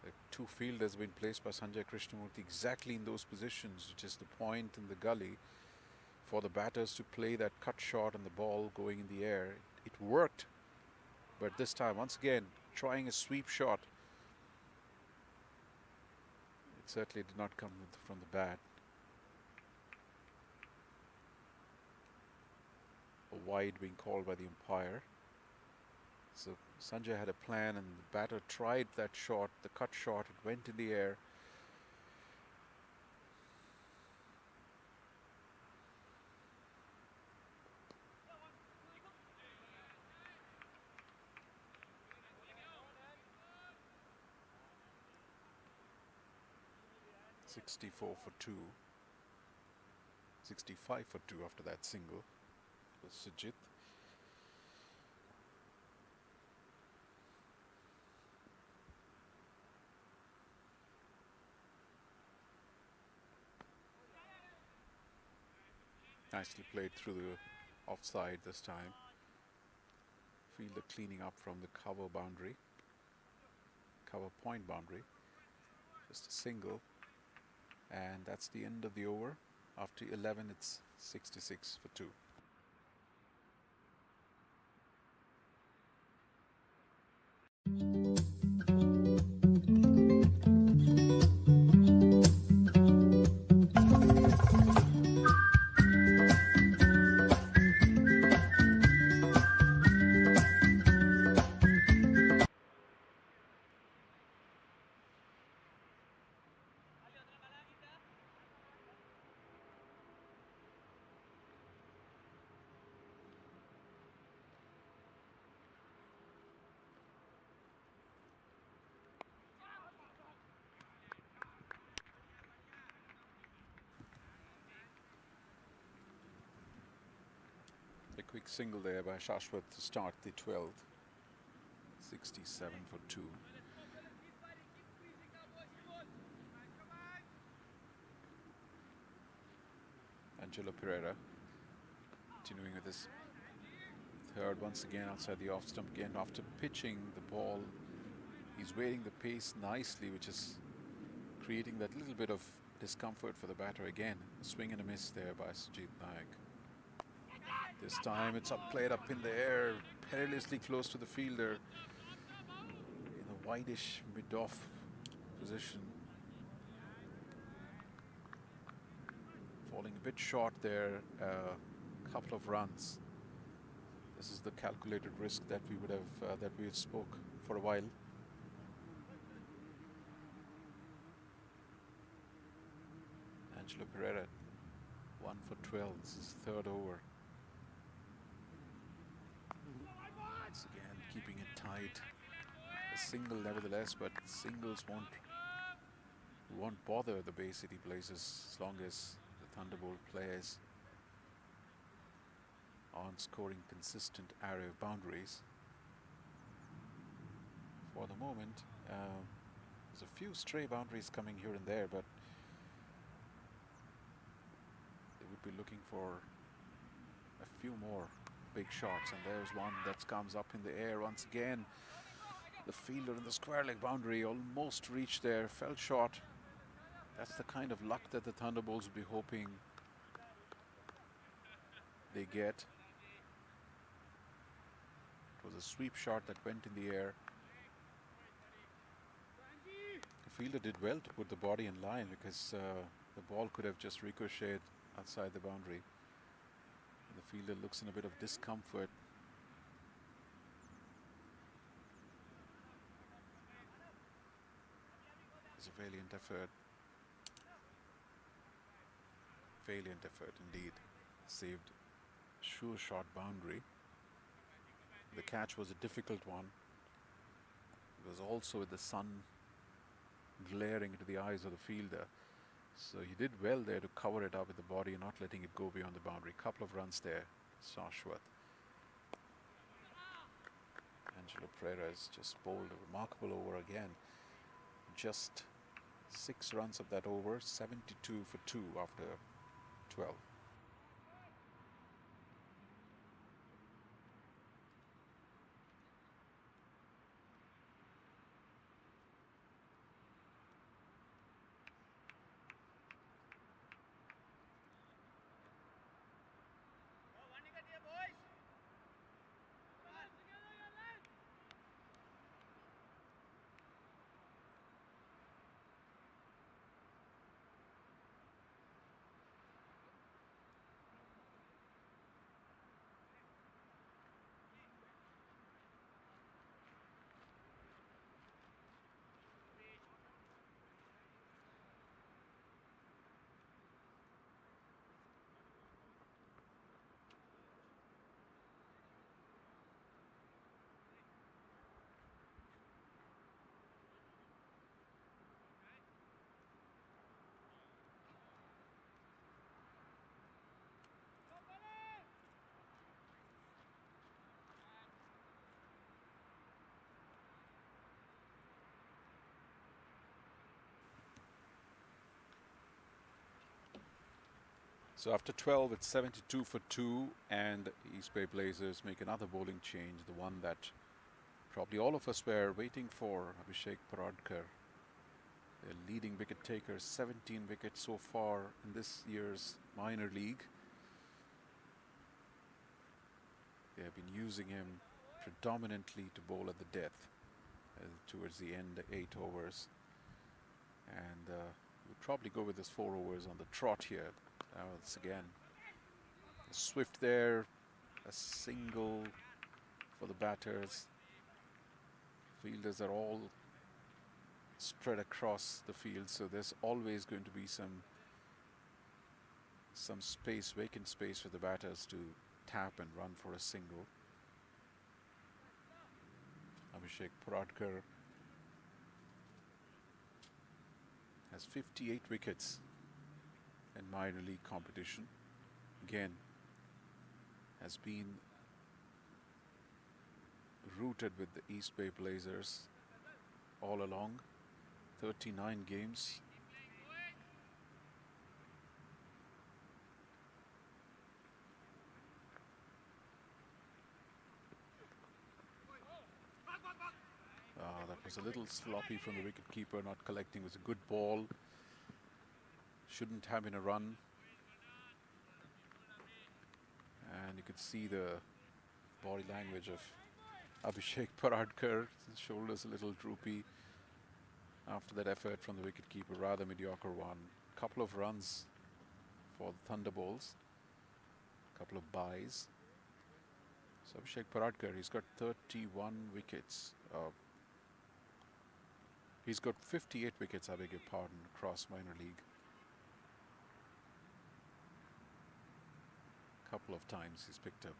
The two fielders have been placed by Sanjay Krishnamurthy exactly in those positions, which is the point in the gully, for the batters to play that cut shot and the ball going in the air. It worked, but this time, once again, trying a sweep shot, it certainly did not come from the bat. A wide being called by the umpire. So Sanjay had a plan and the batter tried that shot, the cut shot, it went in the air. .64 for 2. 65 for 2 after that single was Sujit. Nicely played through the offside this time. Fielder cleaning up from the cover boundary, cover point boundary. Just a single, and that's the end of the over. After 11, it's 66 for 2. A quick single there by Shashwat to start the 12th. 67 for 2. Angelo Pereira continuing with his third once again outside the off stump again after pitching the ball. He's weighting the pace nicely, which is creating that little bit of discomfort for the batter again. A swing and a miss there by Sujit Nayak. This time it's played up in the air, perilously close to the fielder in a wideish mid-off position. Falling a bit short there, a couple of runs. This is the calculated risk that we would have, that we spoke for a while. Angelo Pereira, 1 for 12. This is his third over. Once again, keeping it tight. A single, nevertheless, but singles won't bother the Bay City Blazers as long as the Thunderbolt players aren't scoring consistent array of boundaries. For the moment, there's a few stray boundaries coming here and there, but they would be looking for a few more big shots, and there's one that comes up in the air once again. The fielder in the square leg boundary almost reached there, fell short. That's the kind of luck that the Thunderbolts will be hoping they get. It was a sweep shot that went in the air. The fielder did well to put the body in line because the ball could have just ricocheted outside the boundary. And the fielder looks in a bit of discomfort. It's a valiant effort. Valiant effort indeed. Saved sure shot boundary. The catch was a difficult one. It was also with the sun glaring into the eyes of the fielder. So he did well there to cover it up with the body and not letting it go beyond the boundary. Couple of runs there, Shashwat. Angelo Perez just bowled a remarkable over again. Just 6 runs of that over, 72 for 2 after 12. So after 12, it's 72 for 2, and East Bay Blazers make another bowling change, the one that probably all of us were waiting for. Abhishek Paradkar, their leading wicket taker, 17 wickets so far in this year's minor league. They have been using him predominantly to bowl at the death towards the end, 8 overs. And we'll probably go with this 4 overs on the trot here. It's again swift there, a single for the batters. Fielders are all spread across the field, so there's always going to be some space, vacant space for the batters to tap and run for a single. Abhishek Paradkar has 58 wickets in minor league competition. Again, has been rooted with the East Bay Blazers all along. 39 games. That was a little sloppy from the wicketkeeper, not collecting. It was a good ball. Shouldn't have been a run. And you could see the body language of Abhishek Paradkar. His shoulders a little droopy after that effort from the wicketkeeper. Rather mediocre one. Couple of runs for the Thunderbolts. Couple of byes. So Abhishek Paradkar, he's got 31 wickets. He's got 58 wickets, I beg your pardon, across minor league. Couple of times he's picked up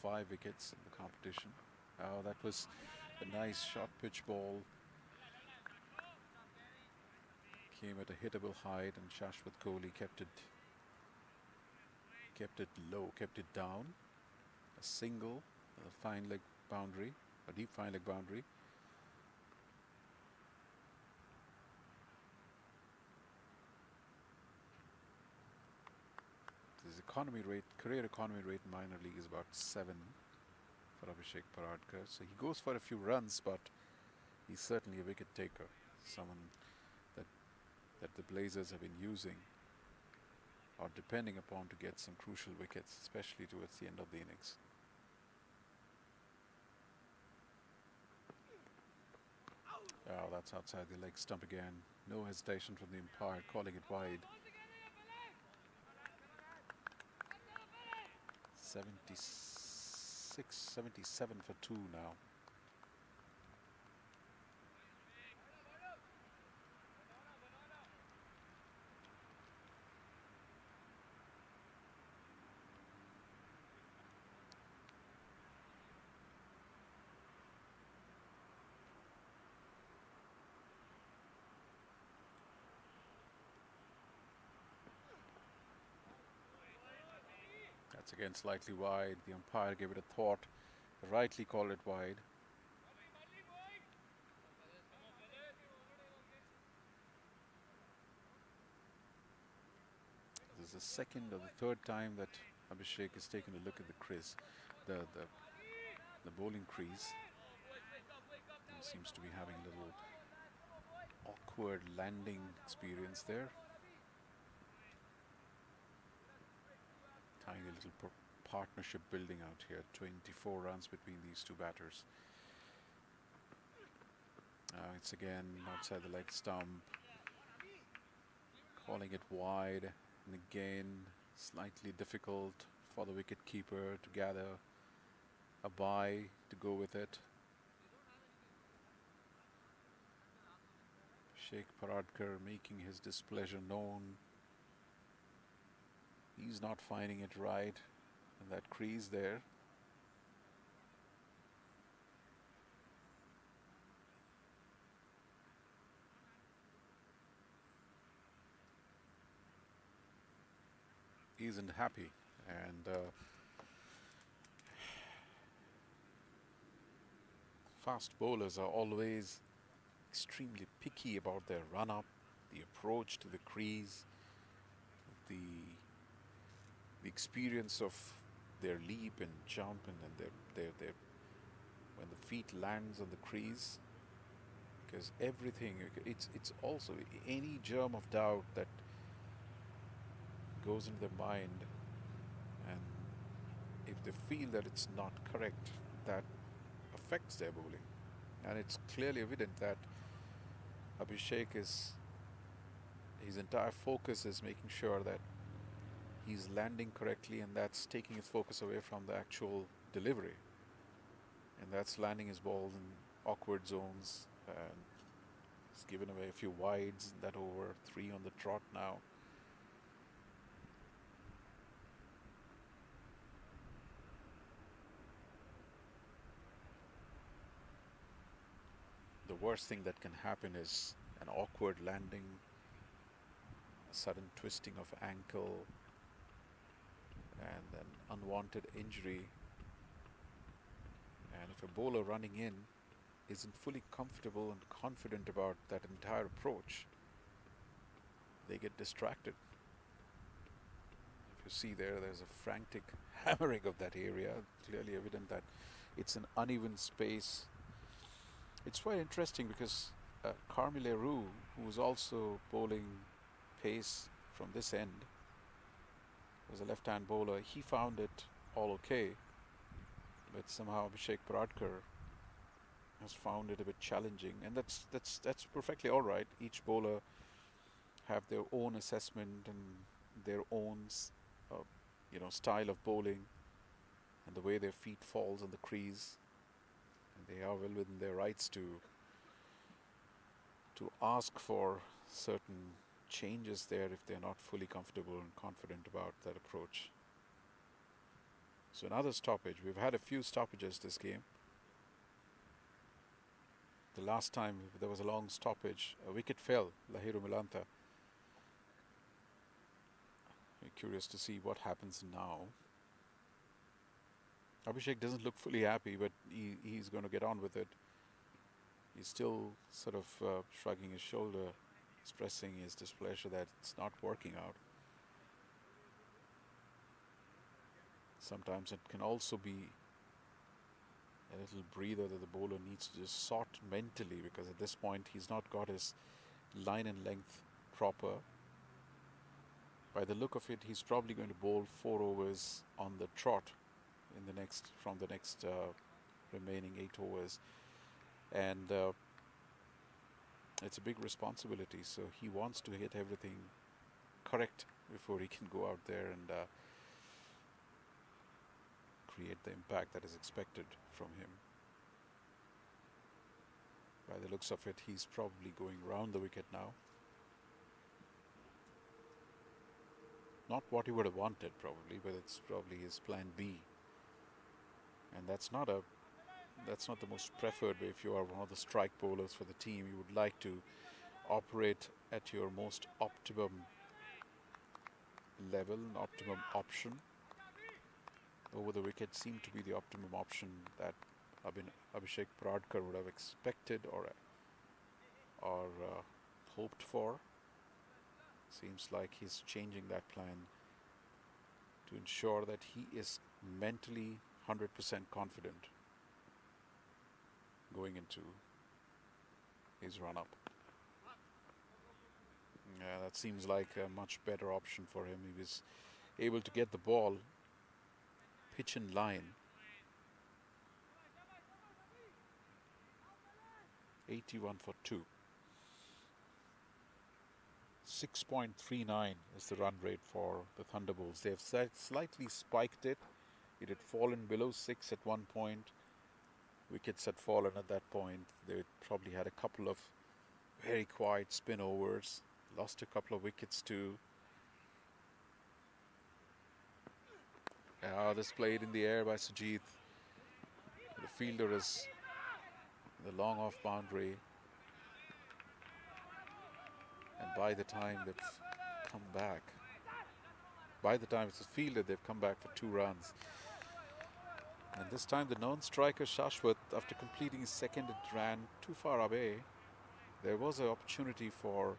5 wickets in the competition. Oh, that was a nice short pitch ball. Came at a hittable height, and Shashwat Kohli kept it low, kept it down. A single, a fine leg boundary, a deep fine leg boundary. His career economy rate in minor league is about 7 for Abhishek Paradkar. So he goes for a few runs, but he's certainly a wicket taker. Someone that the Blazers have been using or depending upon to get some crucial wickets, especially towards the end of the innings. Oh, that's outside the leg stump again. No hesitation from the umpire, calling it wide. 76, 77 for 2 now. That's again slightly wide. The umpire gave it a thought. rightly called it wide. This is the second or the third time that Abhishek has taken a look at the the bowling crease, and seems to be having a little awkward landing experience there. Tiny little partnership building out here. 24 runs between these two batters. It's again outside the leg stump, calling it wide, and again slightly difficult for the wicket keeper to gather a bye to go with it. Sheikh Paradkar making his displeasure known. He's not finding it right in that crease there. He isn't happy, and fast bowlers are always extremely picky about their run-up, the approach to the crease, the the experience of their leap and jump, and then their when the feet lands on the crease, because everything, it's also any germ of doubt that goes into their mind, and if they feel that it's not correct, that affects their bowling. And it's clearly evident that Abhishek is, his entire focus is making sure that he's landing correctly, and that's taking his focus away from the actual delivery. And that's landing his balls in awkward zones. And he's given away a few wides, that over 3 on the trot now. The worst thing that can happen is an awkward landing, a sudden twisting of ankle, and an unwanted injury. And if a bowler running in isn't fully comfortable and confident about that entire approach, they get distracted. If you see there's a frantic hammering of that area, clearly evident that it's an uneven space. It's quite interesting because Carmile Roux, who was also bowling pace from this end, was a left-hand bowler. He found it all okay, but somehow Abhishek Paradkar has found it a bit challenging, and that's perfectly all right. Each bowler have their own assessment and their own, style of bowling, and the way their feet falls on the crease, and they are well within their rights to ask for certain changes there if they're not fully comfortable and confident about that approach. So another stoppage. We've had a few stoppages this game. The last time there was a long stoppage, a wicket fell, Lahiru Milantha. We're curious to see what happens now. Abhishek doesn't look fully happy, but he's going to get on with it. He's still sort of shrugging his shoulder, expressing his displeasure that it's not working out. Sometimes it can also be a little breather that the bowler needs to just sort mentally, because at this point he's not got his line and length proper. By the look of it, he's probably going to bowl 4 overs on the trot in the next remaining 8 overs, and it's a big responsibility. So he wants to hit everything correct before he can go out there and create the impact that is expected from him. By the looks of it, he's probably going round the wicket now. Not what he would have wanted probably, but it's probably his plan B. And that's not the most preferred way. If you are one of the strike bowlers for the team, you would like to operate at your most optimum level, an optimum option. over the wicket seemed to be the optimum option that Abhishek Paradkar would have expected or hoped for. Seems like he's changing that plan to ensure that he is mentally 100% confident going into his run-up. Yeah, that seems like a much better option for him. He was able to get the ball pitch in line. 81 for 2. 6.39 is the run rate for the Thunderbolts. They have slightly spiked it. It had fallen below 6 at one point. Wickets had fallen at that point. They probably had a couple of very quiet spin overs. Lost a couple of wickets too. This played in the air by Sujit. The fielder is the long off boundary. And by the time they've come back, by the time it's a fielder, they've come back for 2 runs. And this time the non-striker Shashwat, after completing his second, it ran too far away. There was an opportunity for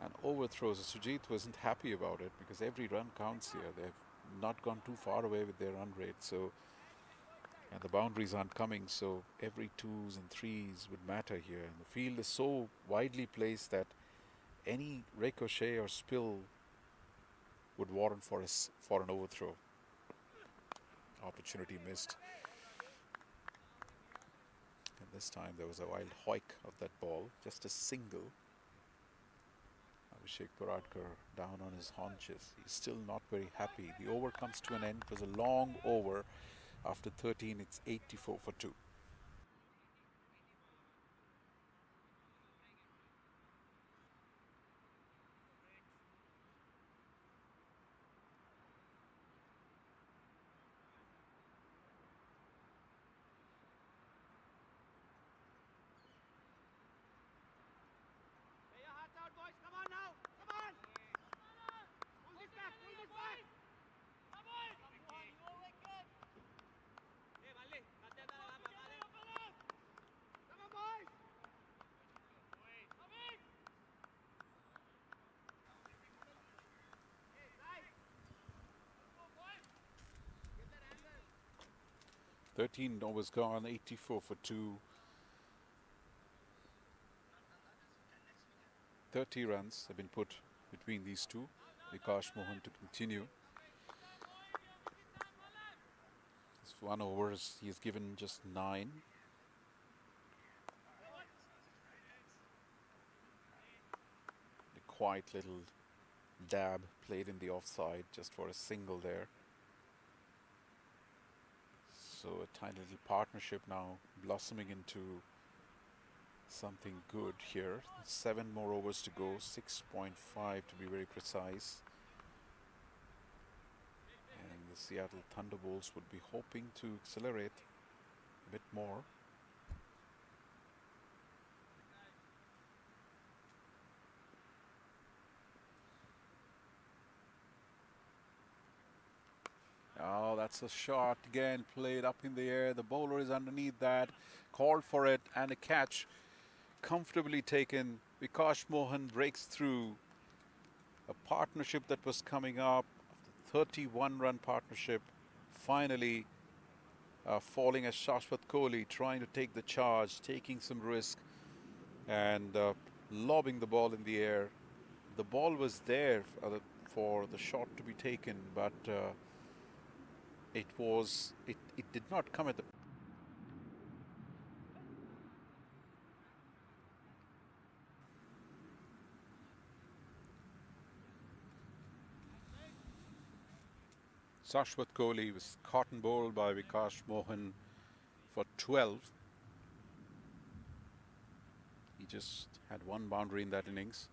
an overthrow. So Sujit wasn't happy about it because every run counts here. They've not gone too far away with their run rate. So, and the boundaries aren't coming, so every 2s and 3s would matter here. And the field is so widely placed that any ricochet or spill would warrant for an overthrow. Opportunity missed. And this time there was a wild hoik of that ball, just a single. Abhishek Paradkar down on his haunches. He's still not very happy. The over comes to an end. It was a long over. After 13, it's 84 for 2. Thirteen overs gone, 84 for 2. 30 runs have been put between these two. Vikash Mohan to continue. This 1 over, he's given just 9. A quiet little dab played in the offside just for a single there. So a tiny little partnership now blossoming into something good here. 7 more overs to go, 6.5 to be very precise. And the Seattle Thunderbolts would be hoping to accelerate a bit more. Oh, that's a shot again, played up in the air. The bowler is underneath that, called for it, and a catch comfortably taken. Vikash Mohan breaks through a partnership that was coming up, 31-run partnership, finally falling as Shashwat Kohli, trying to take the charge, taking some risk, and lobbing the ball in the air. The ball was there for the shot to be taken, but it did not come at the Shashwat Kohli was cotton bowled by Vikash Mohan for 12. He just had 1 boundary in that innings.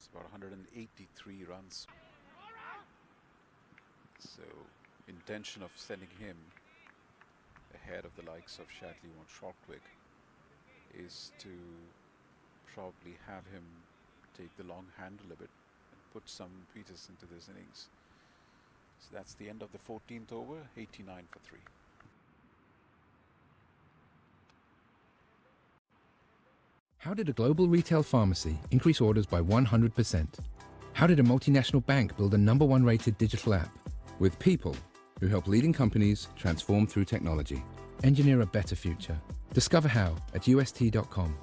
It's about 183 runs. So, intention of sending him ahead of the likes of Shatley or Shortwick is to probably have him take the long handle a bit and put some impetus into this innings. So that's the end of the 14th over, 89 for 3. How did a global retail pharmacy increase orders by 100%? How did a multinational bank build a #1 rated digital app? With people who help leading companies transform through technology. Engineer a better future. Discover how at ust.com.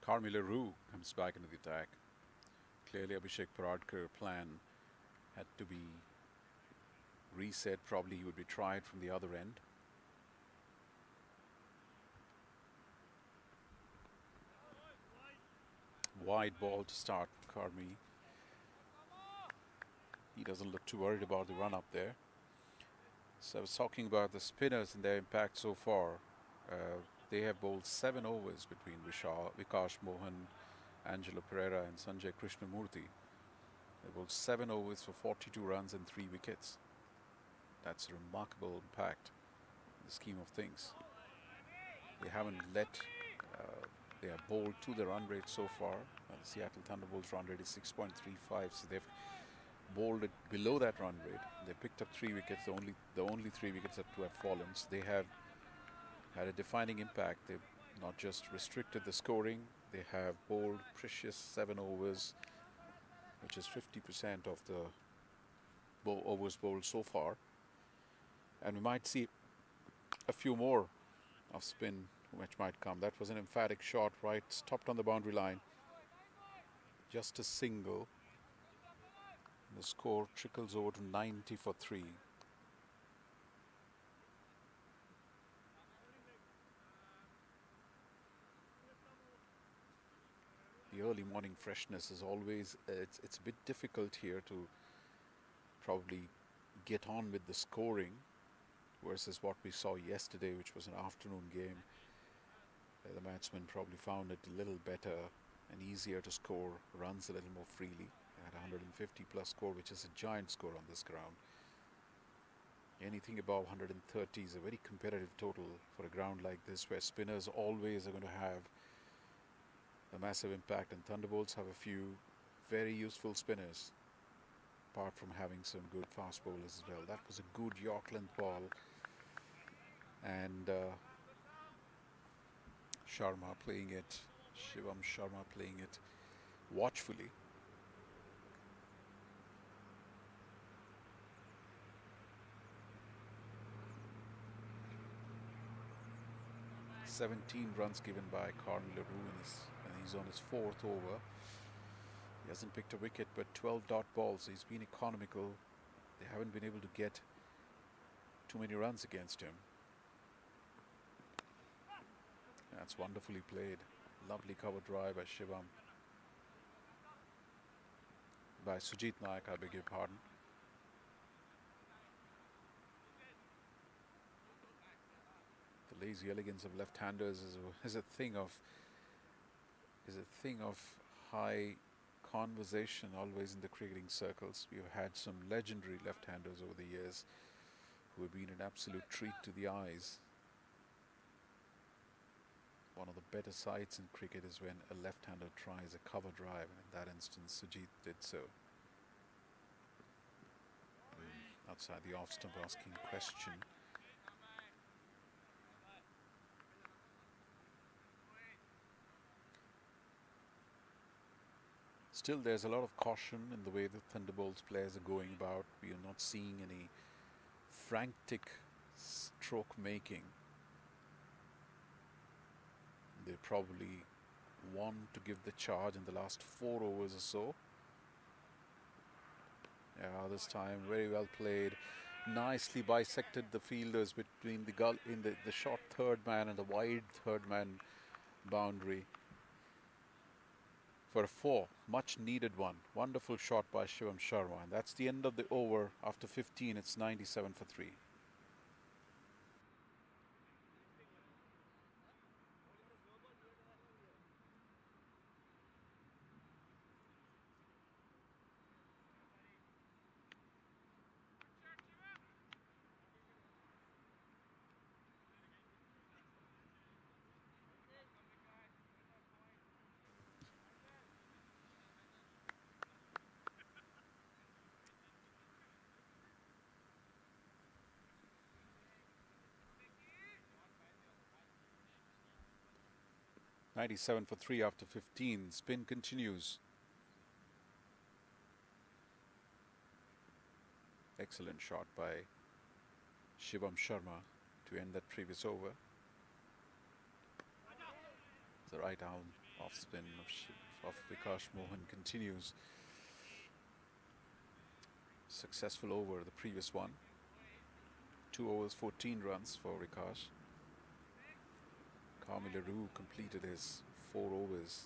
Carmela Rue comes back into the attack. Clearly Abhishek Paradkar plan had to be reset. Probably he would be tried from the other end. Wide ball to start Carmi. He doesn't look too worried about the run up there. So I was talking about the spinners and their impact so far. They have bowled 7 overs between Vikash Mohan, Angelo Pereira and Sanjay Krishnamurthy. They bowled 7 overs for 42 runs and 3 wickets. That's a remarkable impact in the scheme of things. They haven't they have bowled to the run rate so far. The Seattle Thunderbolts run rate is 6.35, so they've bowled it below that run rate. They picked up 3 wickets, the only 3 wickets to have fallen. So they have had a defining impact. They've not just restricted the scoring, they have bowled precious 7 overs, which is 50% of the overs bowled so far. And we might see a few more of spin which might come. That was an emphatic shot, right, stopped on the boundary line. Just a single. The score trickles over to 90 for 3. The early morning freshness is always, it's a bit difficult here to probably get on with the scoring versus what we saw yesterday, which was an afternoon game. The batsmen probably found it a little better and easier to score runs a little more freely. At 150 plus score, which is a giant score on this ground. Anything above 130 is a very competitive total for a ground like this, where spinners always are going to have a massive impact, and Thunderbolts have a few very useful spinners, apart from having some good fast bowlers as well. That was a good York length ball, and Sharma playing it, Shivam Sharma playing it watchfully. 17 runs given by Carmela Rue, and he's on his 4th over. He hasn't picked a wicket, but 12 dot balls. He's been economical. They haven't been able to get too many runs against him. That's wonderfully played. Lovely cover drive by Shivam. By Sujit Naik, I beg your pardon. The lazy elegance of left-handers is a thing of high conversation always in the cricketing circles. We've had some legendary left-handers over the years who have been an absolute treat to the eyes. One of the better sights in cricket is when a left-hander tries a cover drive, and in that instance Sujit did so. Outside the off stump asking a question. Still, there's a lot of caution in the way the Thunderbolts players are going about. We are not seeing any frantic stroke making. They probably want to give the charge in the last 4 overs or so. Yeah, this time very well played. Nicely bisected the fielders between the the short third man and the wide third man boundary for a four. Much needed one. Wonderful shot by Shivam Sharma. And that's the end of the over. After 15, it's 97 for 3. 97 for 3 after 15. Spin continues. Excellent shot by Shivam Sharma to end that previous over. The right arm off spin of Vikash Mohan continues. Successful over the previous one. 2 overs, 14 runs for Vikash. Kamilaroo completed his 4 overs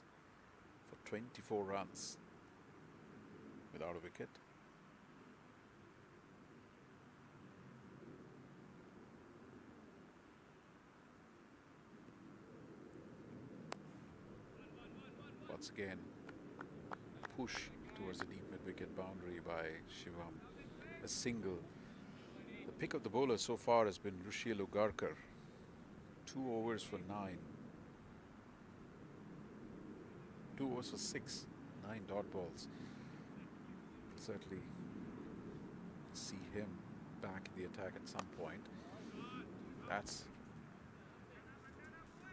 for 24 runs without a wicket. Once again, push towards the deep mid-wicket boundary by Shivam. A single. The pick of the bowler so far has been Rushil Ugarkar. 2 overs for 9. 2 overs for 6. 9 dot balls. Certainly see him back in the attack at some point. That's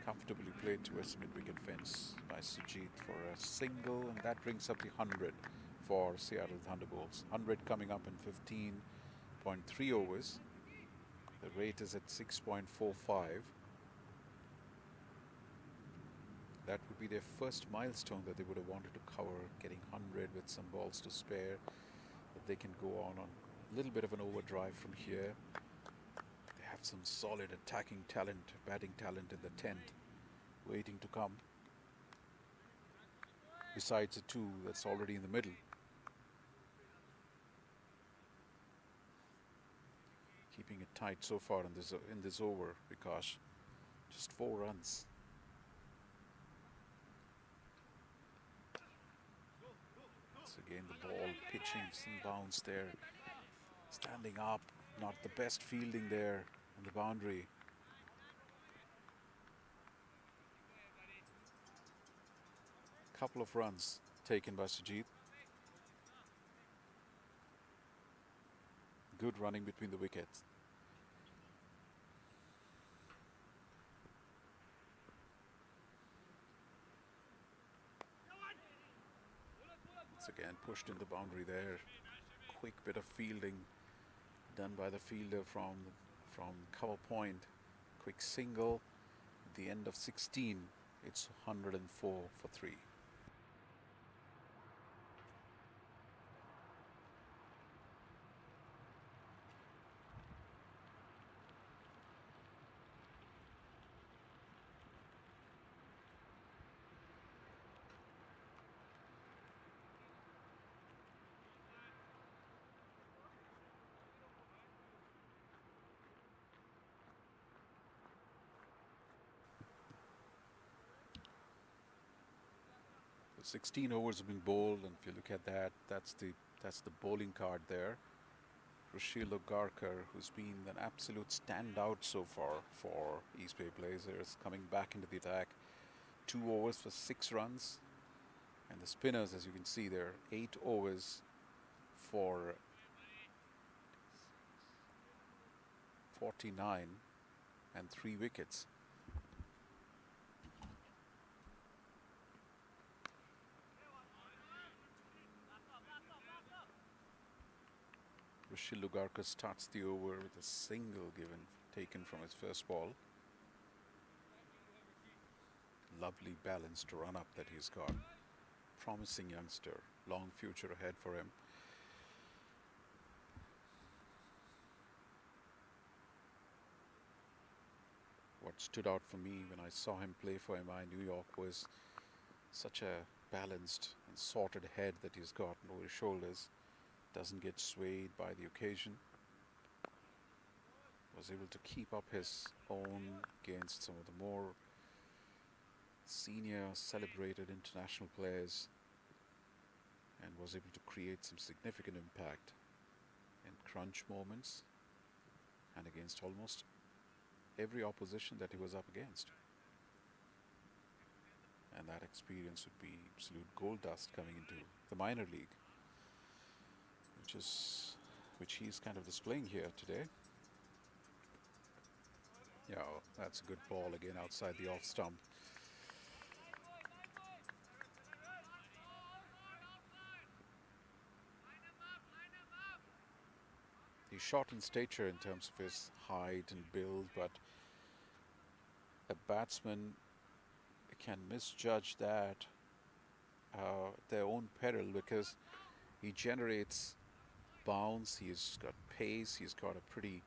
comfortably played towards mid-wicket fence by Sujit for a single, and that brings up the 100 for Seattle Thunderbolts. 100 coming up in 15.3 overs. The rate is at 6.45. That would be their first milestone that they would have wanted to cover, getting 100 with some balls to spare. That they can go on a little bit of an overdrive from here. They have some solid attacking talent, batting talent in the 10th, waiting to come. Besides the 2 that's already in the middle. Keeping it tight so far in this over, because just 4 runs. Once again, the ball pitching some bounce there. Standing up, not the best fielding there on the boundary. Couple of runs taken by Sujit. Good running between the wickets. Once again, pushed in the boundary there. Quick bit of fielding done by the fielder from cover point. Quick single. At the end of 16, it's 104 for 3. So 16 overs have been bowled, and if you look at that, that's the bowling card there. Rushil Ugarkar, who's been an absolute standout so far for East Bay Blazers, coming back into the attack. 2 overs for 6 runs. And the spinners, as you can see there, 8 overs for 49 and 3 wickets. Rushil Ugarkar starts the over with a single taken from his first ball. Lovely balanced run up that he's got. Promising youngster, long future ahead for him. What stood out for me when I saw him play for MI New York was such a balanced and sorted head that he's got over his shoulders. Doesn't get swayed by the occasion. Was able to keep up his own against some of the more senior celebrated international players, and was able to create some significant impact in crunch moments and against almost every opposition that he was up against. And that experience would be absolute gold dust coming into the minor league, which he's kind of displaying here today. Yeah, that's a good ball again outside the off stump. He's short in stature in terms of his height and build, but a batsman can misjudge that their own peril, because he generates bounce, he's got pace, he's got a pretty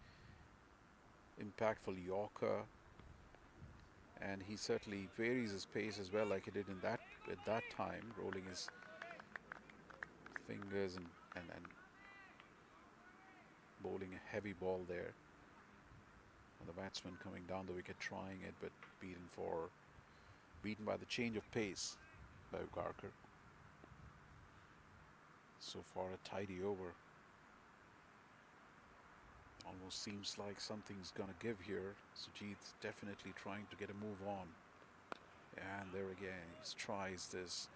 impactful Yorker, and he certainly varies his pace as well, like he did in that at that time, rolling his fingers and bowling a heavy ball there. And the batsman coming down the wicket trying it, but beaten by the change of pace by Ugarkar. So far a tidy over. Almost seems like something's gonna give here. Sujit's definitely trying to get a move on. And there again, he tries this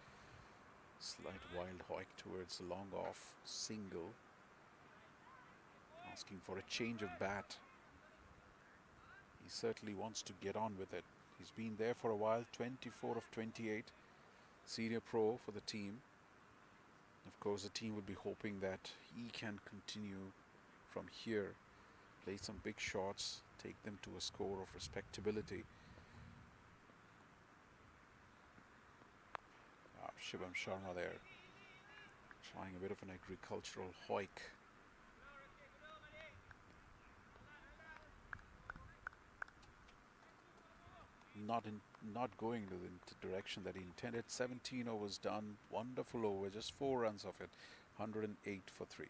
slight wild hike towards the long off single, asking for a change of bat. He certainly wants to get on with it. He's been there for a while, 24 of 28, senior pro for the team. Of course, the team would be hoping that he can continue from here, play some big shots, take them to a score of respectability. Shivam Sharma there, trying a bit of an agricultural hike. Not going to the direction that he intended. 17 overs done, wonderful over, just 4 runs off it, 108 for 3.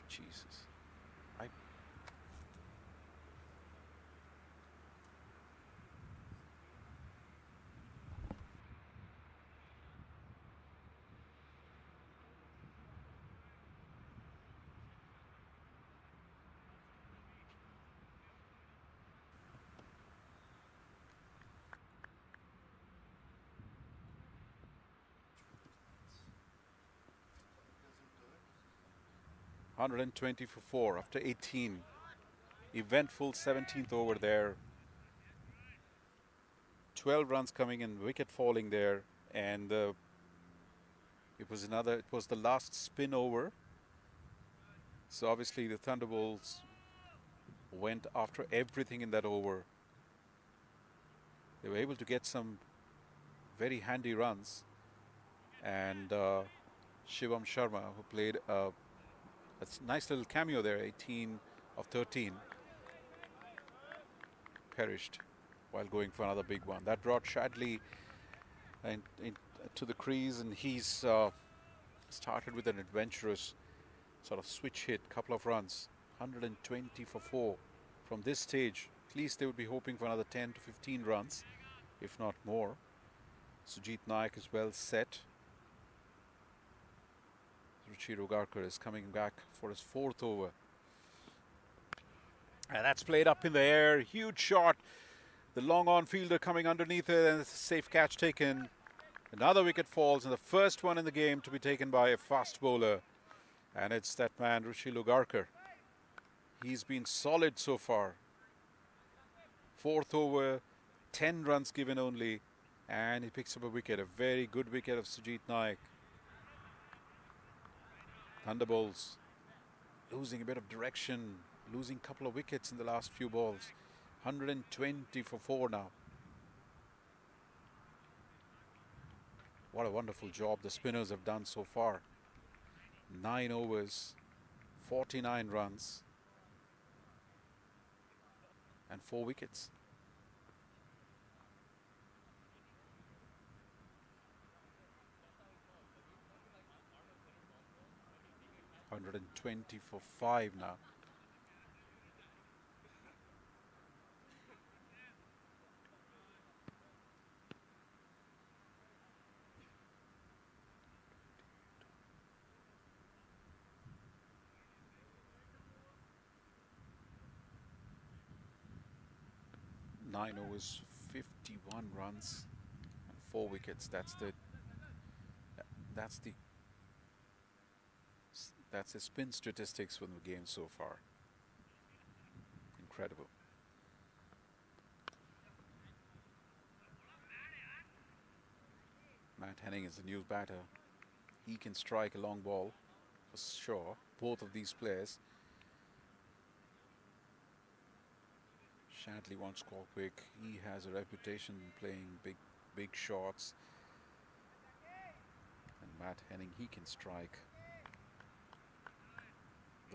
Jesus. I 120 for 4 after 18. Eventful 17th over there. 12 runs coming in, wicket falling there, and it was the last spin over. So obviously the Thunderbolts went after everything in that over. They were able to get some very handy runs, and Shivam Sharma, who played a nice little cameo there, 18 of 13, perished while going for another big one. That brought Shadley to the crease, and he's started with an adventurous sort of switch hit, couple of runs, 120 for 4. From this stage, at least they would be hoping for another 10 to 15 runs, if not more. Sujit Naik is well set. Ruchi Rogarkar is coming back for his 4th over. And that's played up in the air. Huge shot. The long on fielder coming underneath it, and it's a safe catch taken. Another wicket falls, and the first one in the game to be taken by a fast bowler. And it's that man, Ruchi Rogarkar. He's been solid so far. 4th over, 10 runs given only, and he picks up a wicket. A very good wicket of Sujit Naik. Thunderbolts losing a bit of direction, losing a couple of wickets in the last few balls. 120 for 4 now. What a wonderful job the spinners have done so far. 9 overs, 49 runs, and 4 wickets. $120 for 5 now. Nine overs, 51 runs, and 4 wickets. That's the spin statistics from the game so far. Incredible. Matt Henning is the new batter. He can strike a long ball for sure. Both of these players. Shadley won't score quick. He has a reputation playing big shots. And Matt Henning, he can strike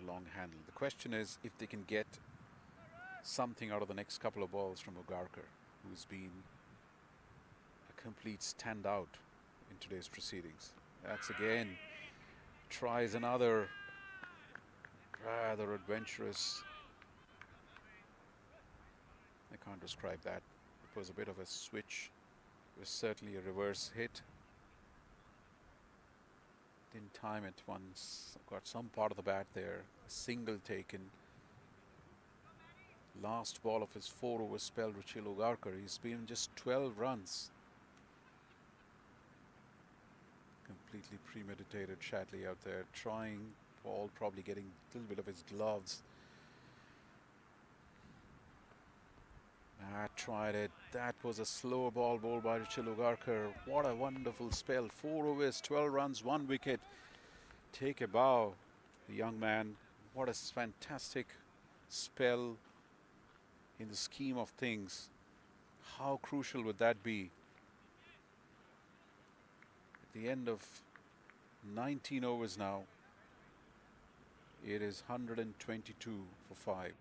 the long handle. The question is if they can get something out of the next couple of balls from Rogarkar, who's been a complete standout in today's proceedings. That's again, tries another rather adventurous. I can't describe that. It was a bit of a switch. It was certainly a reverse hit. Didn't time it once. Got some part of the bat there. A single taken. Last ball of his 4-over spell, Ruchi Rogarkar. He's been just 12 runs. Completely premeditated. Shadley out there trying. Ball probably getting a little bit of his gloves. Matt tried it. That was a slow ball bowled by Ruchi Rogarkar. What a wonderful spell. 4 overs, 12 runs, 1 wicket. Take a bow, the young man. What a fantastic spell in the scheme of things. How crucial would that be? At the end of 19 overs now, it is 122 for 5.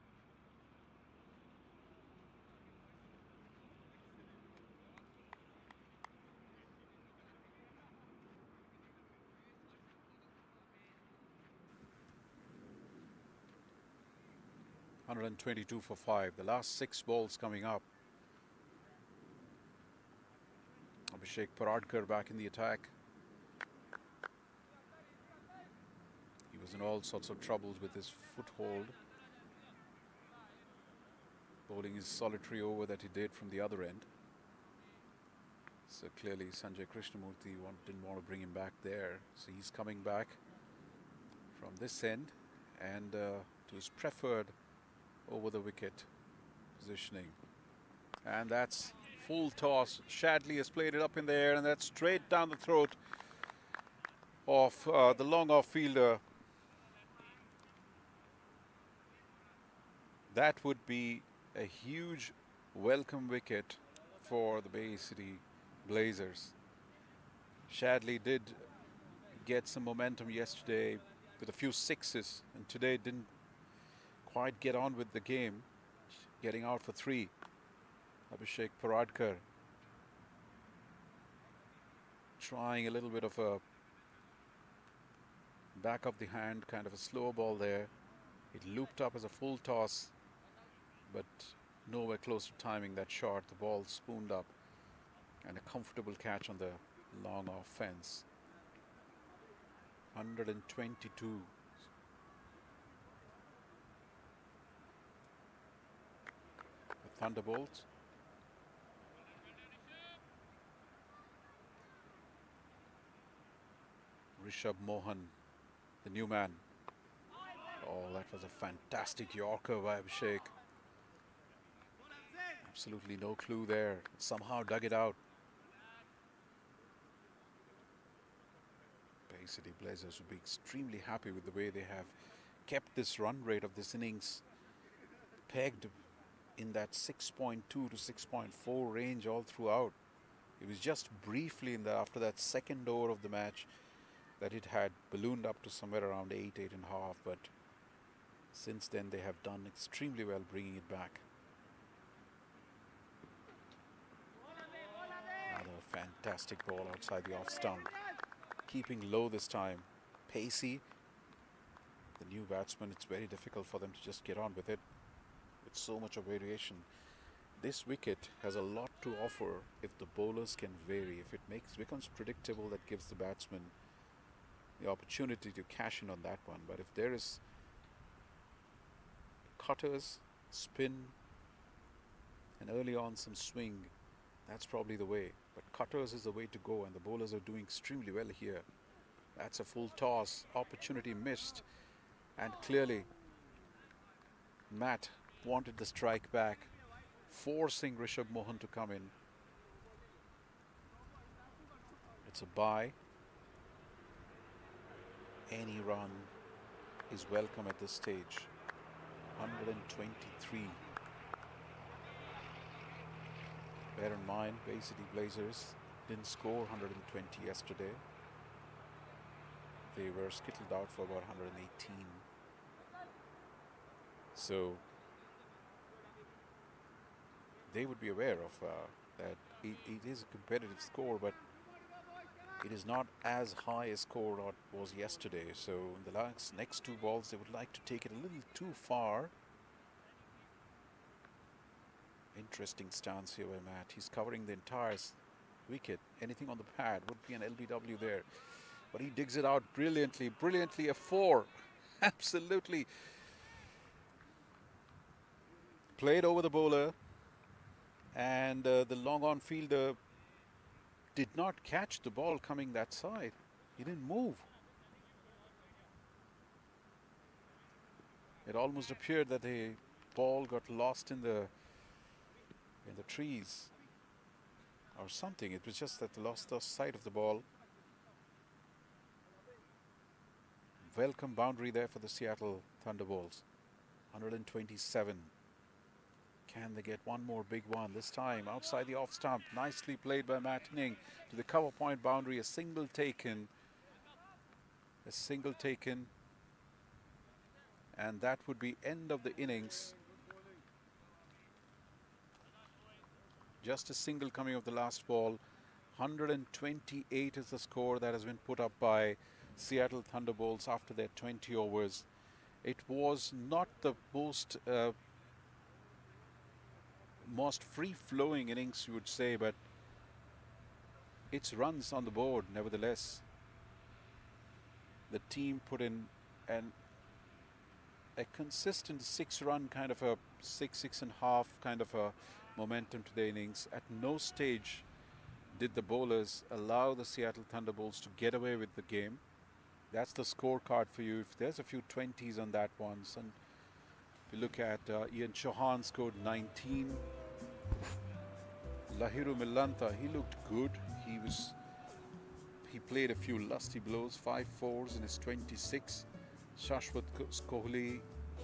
122 for 5. The last 6 balls coming up. Abhishek Paradkar back in the attack. He was in all sorts of troubles with his foothold. Bowling his solitary over that he did from the other end. So clearly Sanjay Krishnamurthy didn't want to bring him back there. So he's coming back from this end and to his preferred over the wicket positioning. And that's full toss. Shadley has played it up in the air, and that's straight down the throat of the long off fielder. That would be a huge welcome wicket for the Bay City Blazers. Shadley did get some momentum yesterday with a few sixes, and today didn't quite get on with the game, getting out for 3. Abhishek Paradkar trying a little bit of a back of the hand kind of a slow ball there. It looped up as a full toss, but nowhere close to timing that shot. The ball spooned up and a comfortable catch on the long off fence. 122. The Thunderbolts. Rishabh Mohan, the new man. Oh, that was a fantastic Yorker by Abhishek. Absolutely no clue there. Somehow dug it out. Bay City Blazers would be extremely happy with the way they have kept this run rate of this innings pegged in that 6.2 to 6.4 range all throughout. It was just briefly in after that second over of the match that it had ballooned up to somewhere around 8, 8.5, but since then they have done extremely well bringing it back. Another fantastic ball outside the off stump. Keeping low this time. Pacey. The new batsman, it's very difficult for them to just get on with it. With so much of variation. This wicket has a lot to offer if the bowlers can vary. If it becomes predictable, that gives the batsman the opportunity to cash in on that one. But if there is cutters, spin, and early on some swing, that's probably the way. But cutters is the way to go, and the bowlers are doing extremely well here. That's a full toss, opportunity missed, and clearly Matt wanted the strike back, forcing Rishabh Mohan to come in. It's a bye. Any run is welcome at this stage. 123. Bear in mind, Bay City Blazers didn't score 120 yesterday. They were skittled out for about 118. So they would be aware of that it is a competitive score, but it is not as high a score as was yesterday. So in the next 2 balls, they would like to take it a little too far. Interesting stance here by Matt. He's covering the entire wicket. Anything on the pad would be an LBW there. But he digs it out brilliantly. Brilliantly, a 4. Absolutely. Played over the bowler. And the long on fielder did not catch the ball coming that side. He didn't move. It almost appeared that the ball got lost in the trees or something. It was just that they lost the sight of the ball. Welcome boundary there for the Seattle Thunderbolts. 127. Can they get one more big one? This time outside the off stump. Nicely played by Matt Inning to the cover point boundary. A single taken. A single taken. And that would be end of the innings. Just a single coming of the last ball. 128 is the score that has been put up by Seattle Thunderbolts after their 20 overs. It was not the most free-flowing innings, you would say, but it's runs on the board. Nevertheless, the team put in an a consistent six-run kind of a six and a half kind of a momentum to the innings. At no stage did the bowlers allow the Seattle Thunderbolts to get away with the game. That's the scorecard for you. If there's a few 20s on that one, and if you look at Ian Chauhan scored 19. Lahiru Millanta, he looked good. He played a few lusty blows, 5 4s in his 26. Shashwat Kohli,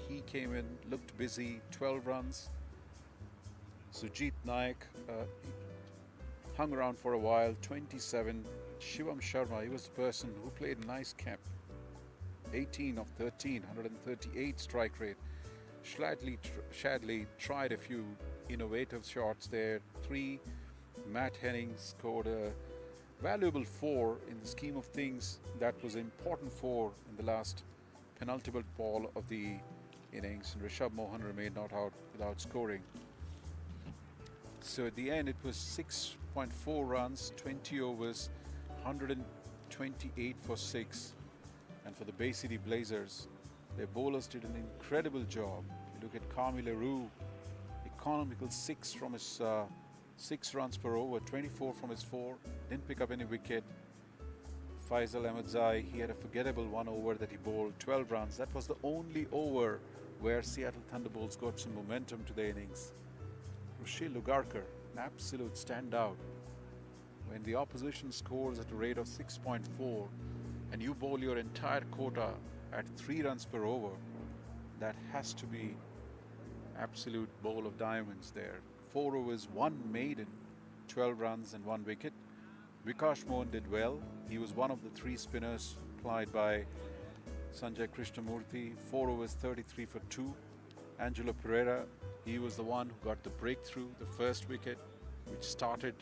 he came in, looked busy, 12 runs. Sujit Naik hung around for a while, 27. Shivam Sharma, he was the person who played a nice cap. 18 of 13, 138 strike rate. Shadley tried a few innovative shots there. 3. Matt Henning scored a valuable 4 in the scheme of things. That was important 4 in the last penultimate ball of the innings. And Rishabh Mohan remained not out without scoring. So at the end, it was 6.4 runs, 20 overs, 128 for 6. And for the Bay City Blazers, their bowlers did an incredible job. You look at Kami Leroux, economical 6 from his 6 runs per over, 24 from his 4, didn't pick up any wicket. Faisal Ahmedzai, he had a forgettable 1 over that he bowled, 12 runs. That was the only over where Seattle Thunderbolts got some momentum to the innings. Rushil Lugarkar, an absolute standout. When the opposition scores at a rate of 6.4 and you bowl your entire quota at 3 runs per over, that has to be absolute bowl of diamonds there. 4 overs, 1 maiden, 12 runs and 1 wicket. Vikash Mohan did well. He was one of the 3 spinners plied by Sanjay Krishnamurthy. 4 overs, 33 for 2. Angelo Pereira, he was the one who got the breakthrough, the first wicket, which started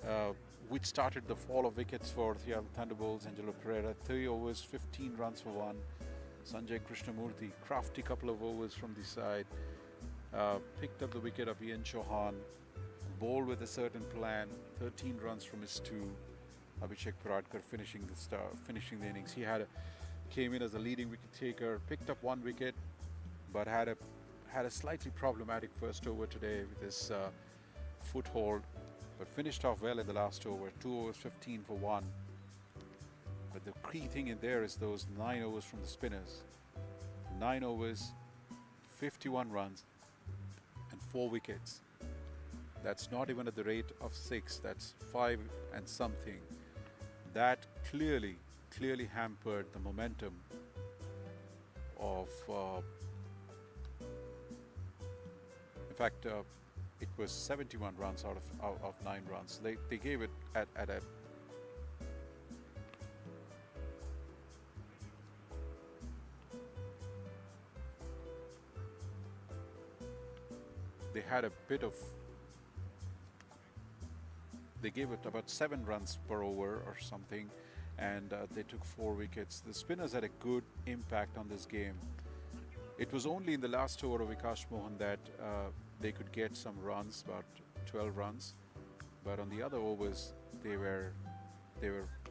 the fall of wickets for the Thunderbolts. Angelo Pereira, 3 overs, 15 runs for 1. Sanjay Krishnamurthy, crafty couple of overs from the side, picked up the wicket of Ian Chauhan, bowled with a certain plan, 13 runs from his 2. Abhishek Paradkar finishing the innings. He came in as a leading wicket taker, picked up 1 wicket, but had a slightly problematic first over today with his foothold, but finished off well in the last over, 2 overs, 15 for 1. But the key thing in there is those 9 overs from the spinners. 9 overs, 51 runs, and 4 wickets. That's not even at the rate of 6, that's 5 and something. That clearly hampered the momentum of, in fact, it was 71 runs out of 9 runs. They gave it at a they gave it about 7 runs per over or something, and they took 4 wickets. The spinners had a good impact on this game. It was only in the last over of Vikash Mohan that they could get some runs, about 12 runs, but on the other overs they were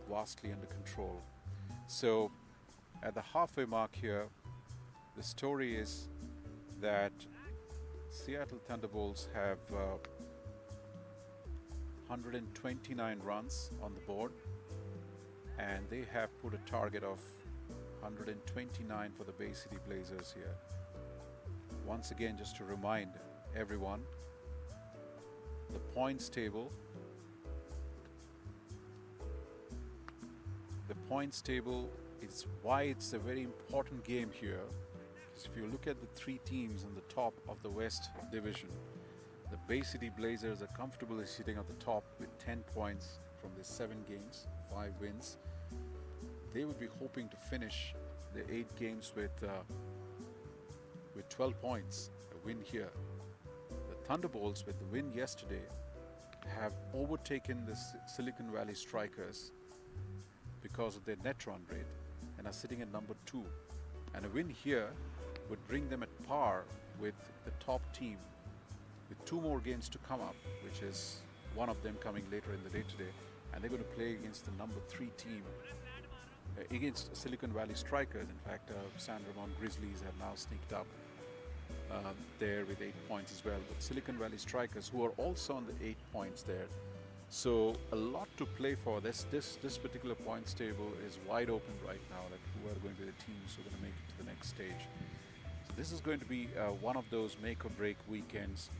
vastly under control. So at the halfway mark here, the story is that Seattle Thunderbolts have 129 runs on the board, and they have put a target of 129 for the Bay City Blazers here. Once again, just to remind everyone, the points table is why it's a very important game here. Because if you look at the 3 teams on the top of the West Division, the Bay City Blazers are comfortably sitting at the top with 10 points from the 7 games, 5 wins. They would be hoping to finish the 8 games with 12 points, a win here. The Thunderbolts, with the win yesterday, have overtaken the Silicon Valley Strikers because of their net run rate and are sitting at number 2. And a win here would bring them at par with the top team, with two more games to come up, which is one of them coming later in the day today. And they're going to play against the number 3 team, against Silicon Valley Strikers. In fact, San Ramon Grizzlies have now sneaked up there with 8 points as well. But Silicon Valley Strikers, who are also on the 8 points there. So a lot to play for. This particular points table is wide open right now, that who are going to be the teams who are going to make it to the next stage. So this is going to be one of those make or break weekends,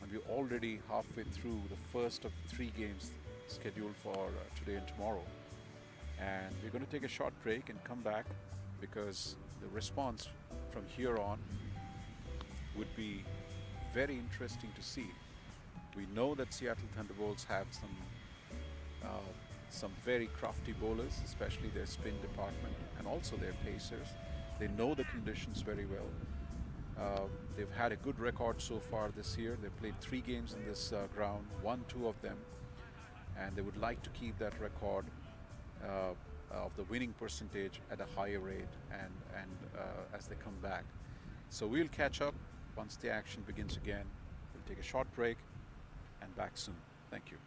and we're already halfway through the first of 3 games scheduled for today and tomorrow. And we're going to take a short break and come back, because the response from here on would be very interesting to see. We know that Seattle Thunderbolts have some very crafty bowlers, especially their spin department and also their pacers. They know the conditions very well. They've had a good record so far this year. They've played 3 games in this ground, won 2 of them, and they would like to keep that record of the winning percentage at a higher rate and as they come back. So we'll catch up once the action begins again. We'll take a short break and back soon. Thank you.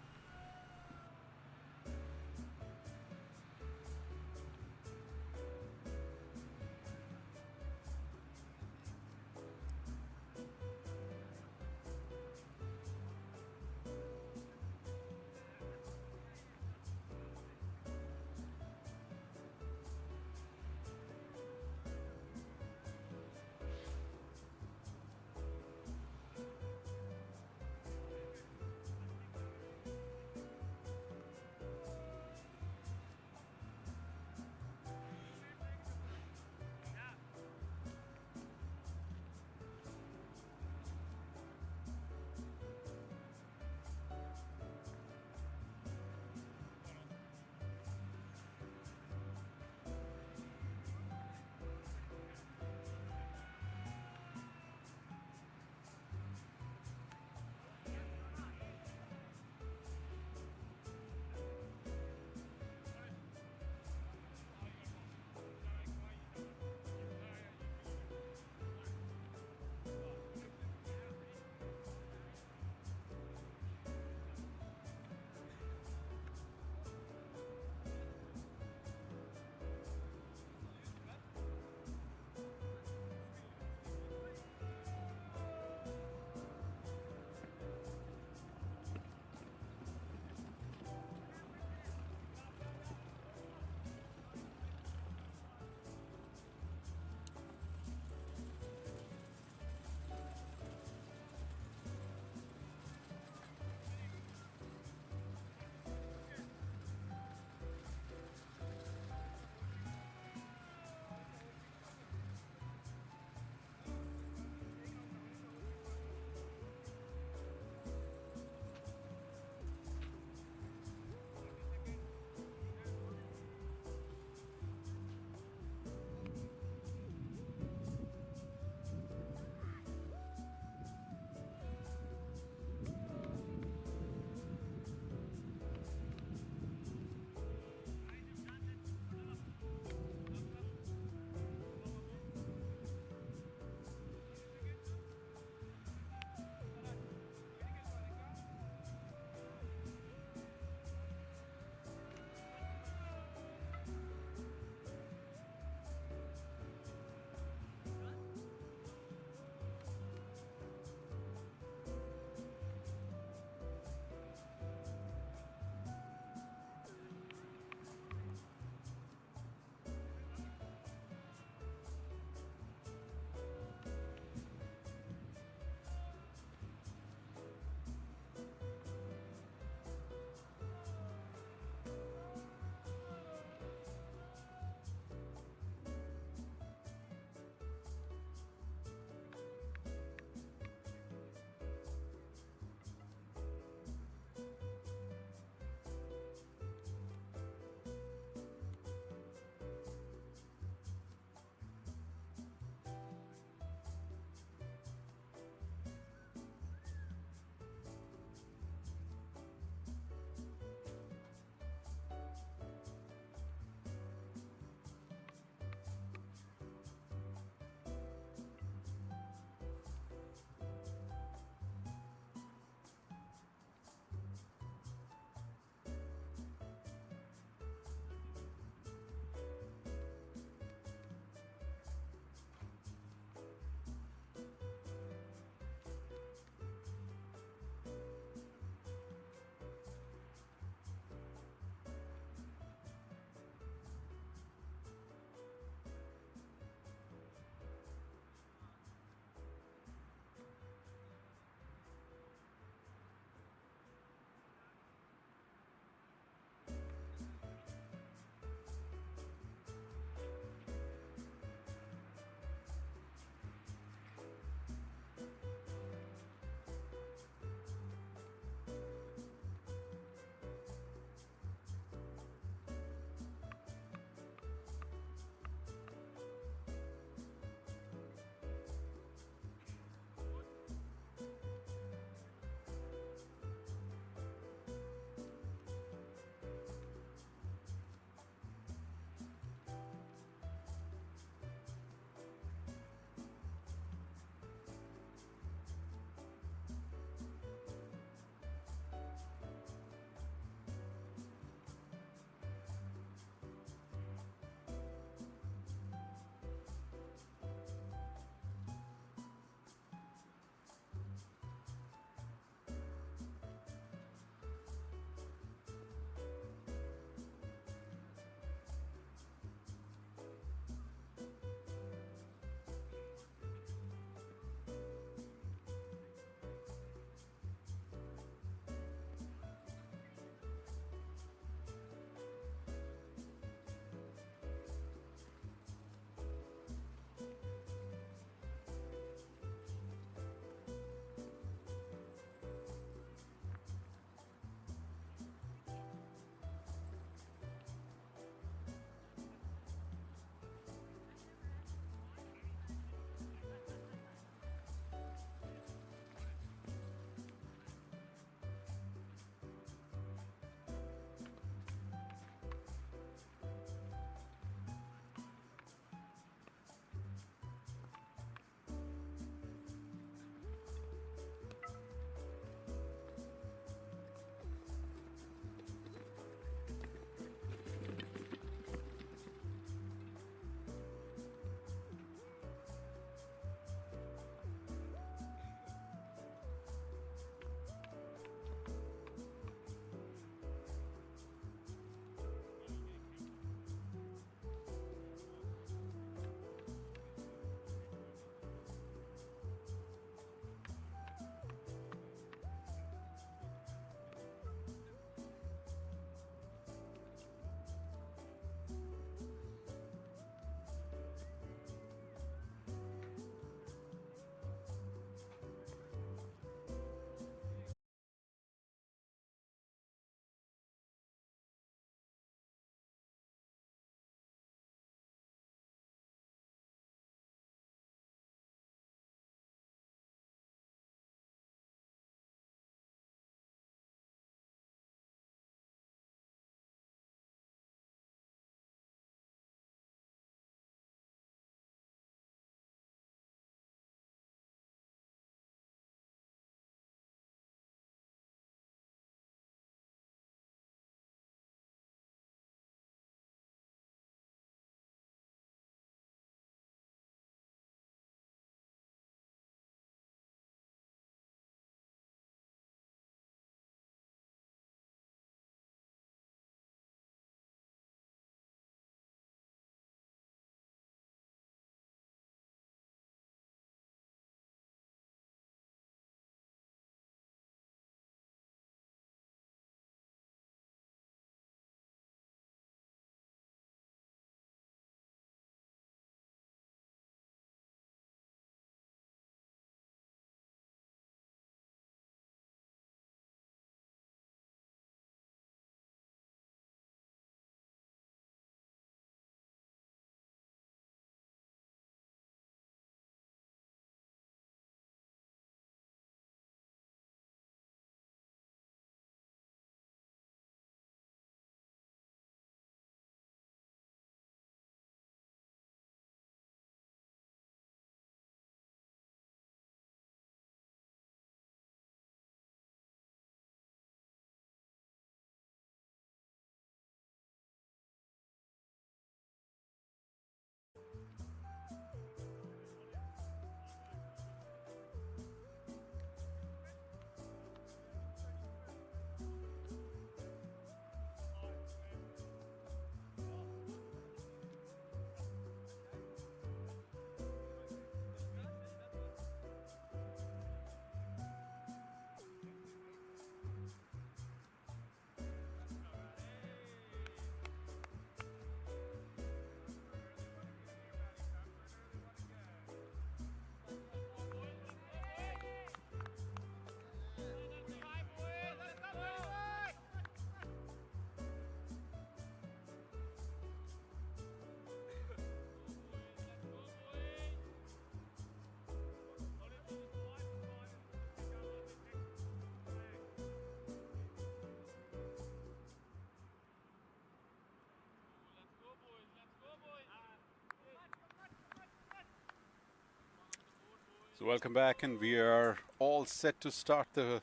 So welcome back, and we are all set to start the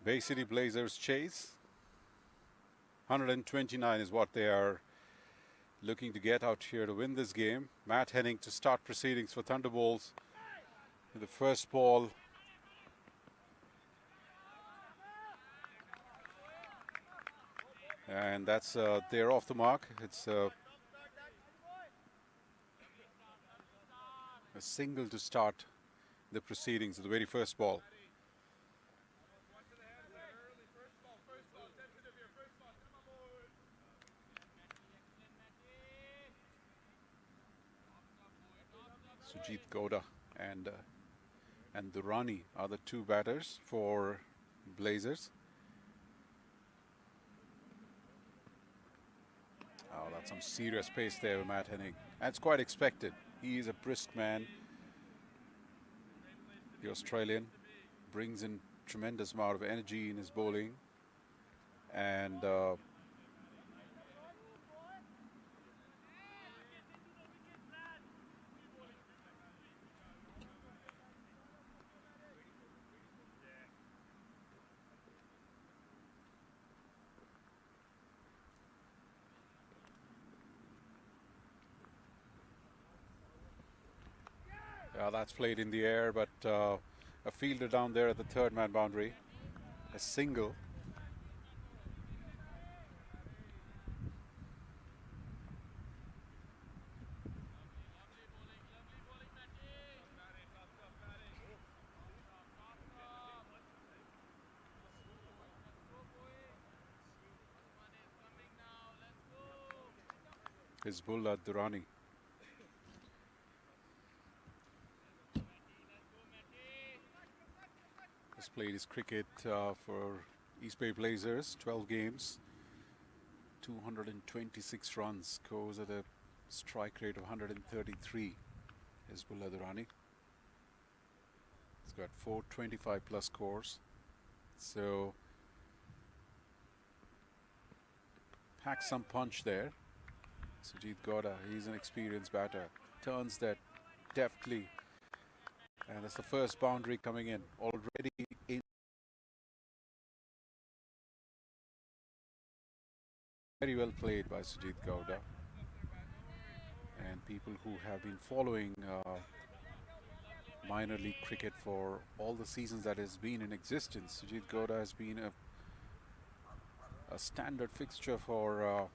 Bay City Blazers chase. 129 is what they are looking to get out here to win this game. Matt Henning to start proceedings for Thunderbolts. The first ball. And that's they're off the mark. It's a single to start the proceedings of the very first ball. Sujit Goda and Durrani are the two batters for Blazers. Oh, that's some serious pace there with Matt Henning. That's quite expected. He is a brisk man. The Australian brings in tremendous amount of energy in his bowling. And that's played in the air, but a fielder down there at the third man boundary. A single. Hizbullah Durrani. Has played his cricket for East Bay Blazers, 12 games, 226 runs, scores at a strike rate of 133. Hizbullah Durrani. He's got 425 plus scores. So packs some punch there. Sujit Goda, he's an experienced batter. Turns that deftly. And that's the first boundary coming in. Already in. Very well played by Sujit Goda. And people who have been following minor league cricket for all the seasons that has been in existence, Sujit Goda has been a standard fixture for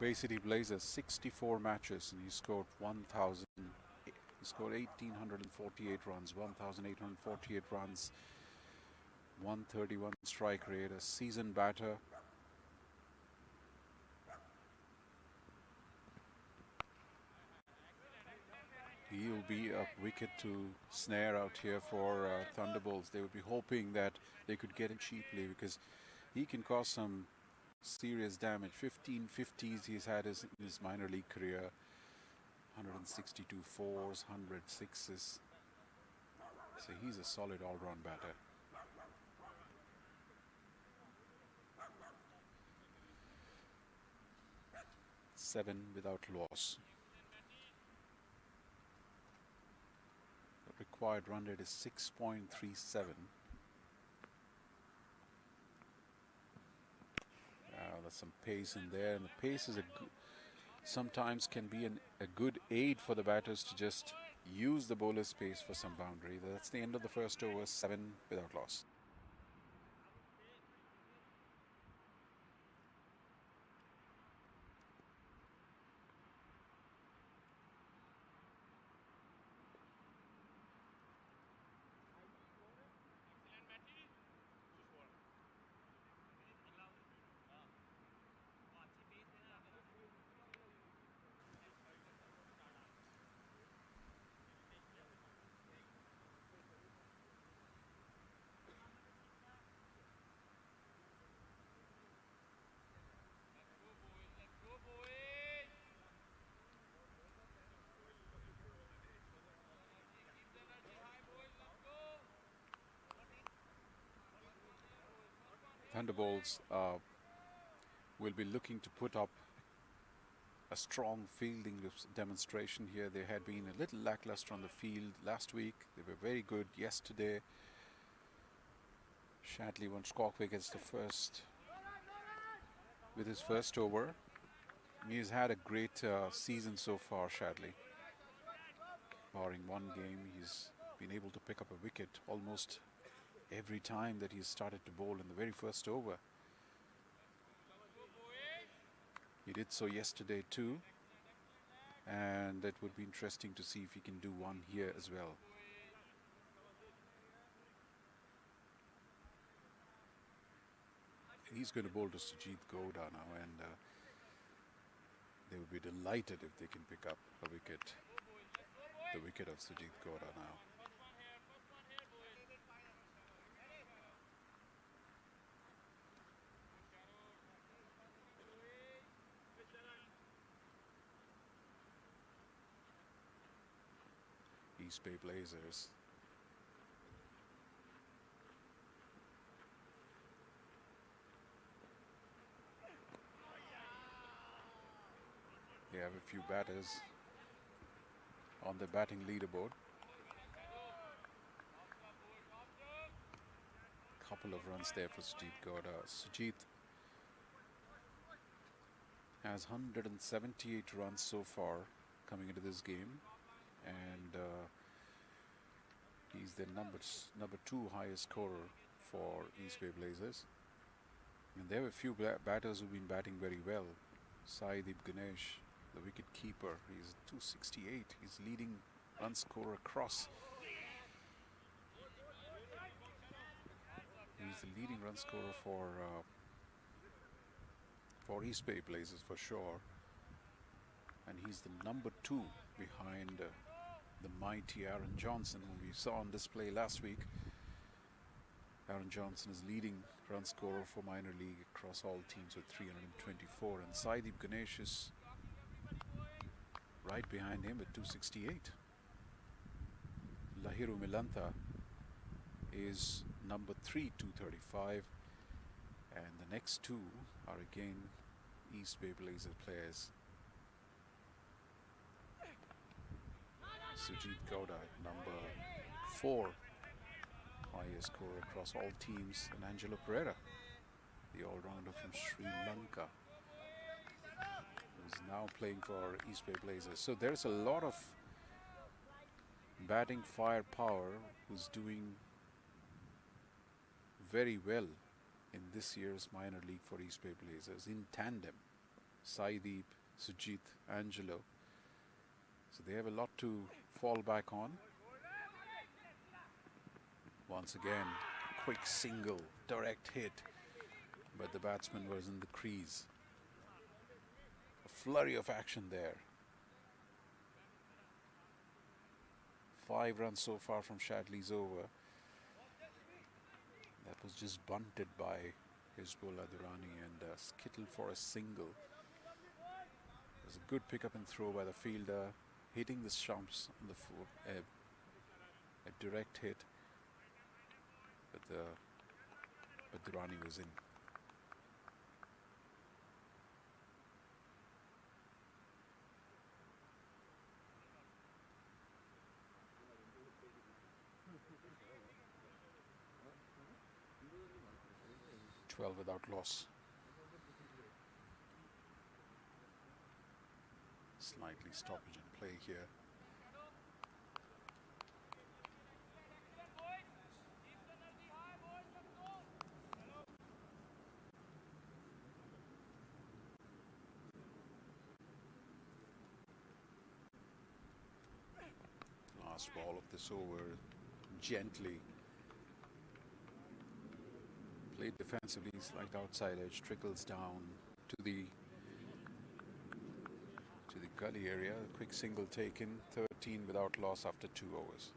Bay City Blazers. 64 matches, and he scored 1,000. He scored 1,848 runs, 1,848 runs, 131 strike rate. A seasoned batter. He'll be a wicket to snare out here for Thunderbolts. They would be hoping that they could get him cheaply, because he can cause some serious damage. 15 50s he's had in his minor league career. 162 fours, 100 sixes. So he's a solid all-round batter. Seven without loss. The required run rate is 6.37. There's some pace in there, and the pace is sometimes can be a good aid for the batters to just use the bowler's pace for some boundary. That's the end of the first over, 7 without loss. Thunderbolts will be looking to put up a strong fielding demonstration here. They had been a little lackluster on the field last week. They were very good yesterday. Shadley won Squawk gets the first with his first over. He's had a great season so far, Shadley. Barring one game, he's been able to pick up a wicket almost every time that he's started to bowl in the very first over. He did so yesterday too, and it would be interesting to see if he can do one here as well. He's going to bowl to Sujit Gowda now, and they would be delighted if they can pick up a wicket, the wicket of Sujit Gowda now. East Bay Blazers. They have a few batters on the batting leaderboard. Couple of runs there for Sujit Gowda. Sujit has 178 runs so far coming into this game, and he's the number 2 highest scorer for East Bay Blazers. And there are a few batters who've been batting very well. Saideep Ganesh, the wicket keeper, he's 268. He's leading run scorer across. He's the leading run scorer for East Bay Blazers for sure. And he's the number 2 behind the mighty Aaron Johnson, who we saw on display last week. Aaron Johnson is leading run scorer for minor league across all teams with 324, and Saideep Ganesh is right behind him with 268. Lahiru Milantha is number 3, 235, and the next 2 are again East Bay Blazers players. Sujit Gowda, number 4 highest scorer across all teams, and Angelo Pereira, the all-rounder from Sri Lanka, who's now playing for East Bay Blazers. So there's a lot of batting firepower who's doing very well in this year's minor league for East Bay Blazers in tandem. Saideep, Sujit, Angelo. So they have a lot to fall back on. Once again, quick single, direct hit, but the batsman was in the crease. A flurry of action there. 5 runs so far from Shadley's over. That was just bunted by Hizbullah Durrani and skittled for a single. It was a good pickup and throw by the fielder, hitting the stumps on the foot, a direct hit. But Durrani was in. Twelve without loss. Slightly stoppage in play here. Last ball of this over, gently played defensively, slight outside edge, trickles down to the gully area. A quick single taken, 13 without loss after 2 overs.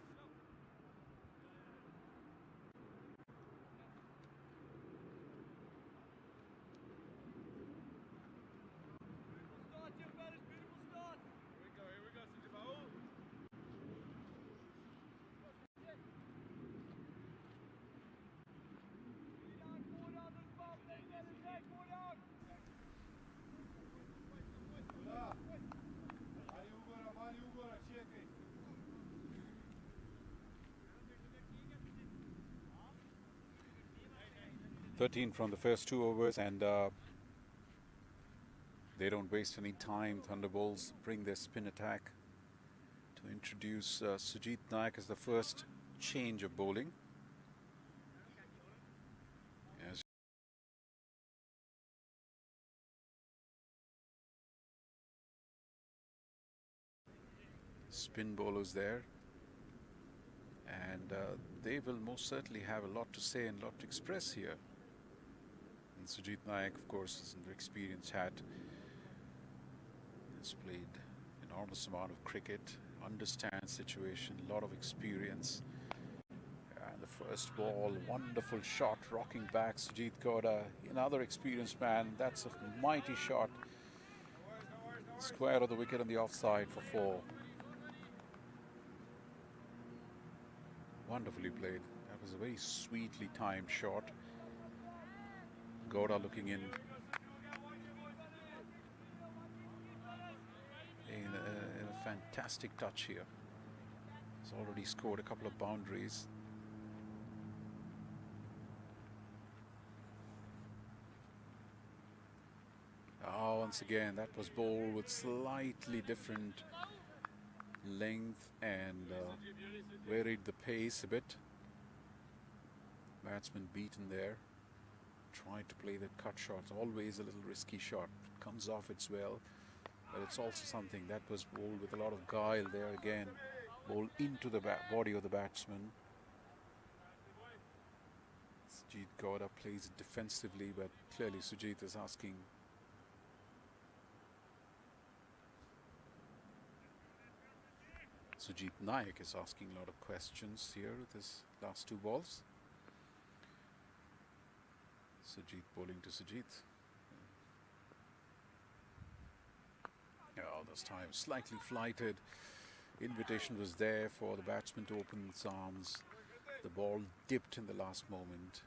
13 from the first 2 overs, and they don't waste any time. Thunderbolts bring their spin attack to introduce Sujit Naik as the first change of bowling. As spin bowlers there, and they will most certainly have a lot to say and a lot to express here. And Sujit Naik, of course, is an experienced hat. Has played enormous amount of cricket, understands situation, a lot of experience. And the first ball, wonderful shot, rocking back Sujit Gowda, another experienced man. That's a mighty shot. Square of the wicket on the offside for 4. Wonderfully played. That was a very sweetly timed shot. Gowda looking in a fantastic touch here. He's already scored a couple of boundaries. Oh, once again, that was bowled with slightly different length and varied the pace a bit. Batsman beaten there. Tried to play that cut shot. Always a little risky shot. It comes off its well, but it's also something that was bowled with a lot of guile there again. Bowled into the body of the batsman. Sujit Gowda plays it defensively, but clearly Sujit is asking. Sujit Naik is asking a lot of questions here with his last 2 balls. Sujit bowling to Sujit. Oh, this time slightly flighted. Invitation was there for the batsman to open his arms. The ball dipped in the last moment.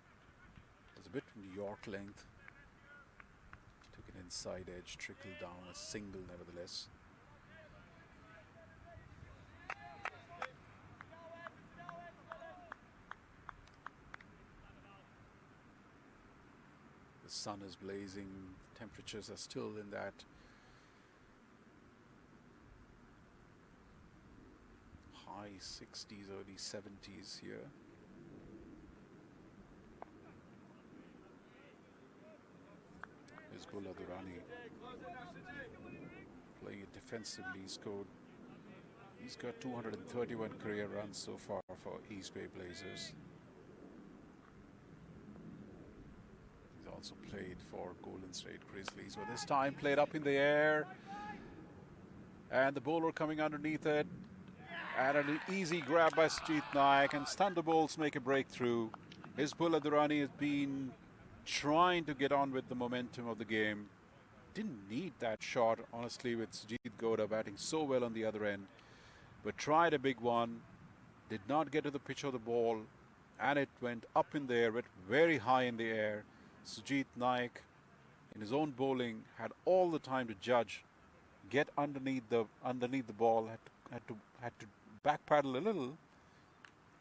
It was a bit from York length. Took an inside edge, trickled down, a single nevertheless. The sun is blazing, temperatures are still in that high 60s, early 70s here. Here's Bulla Durrani playing it defensively. He's got 231 career runs so far for East Bay Blazers. He's also played for Golden State Grizzlies. So this time played up in the air, and the bowler coming underneath it. And an easy grab by Sujit Naik, and Thunderbolts make a breakthrough. His Bulla Durrani has been trying to get on with the momentum of the game. Didn't need that shot, honestly, with Sujit Gowda batting so well on the other end. But tried a big one, did not get to the pitch of the ball, and it went up in the air, went very high in the air. Sujit Naik, in his own bowling, had all the time to judge, get underneath the ball, had to back paddle a little,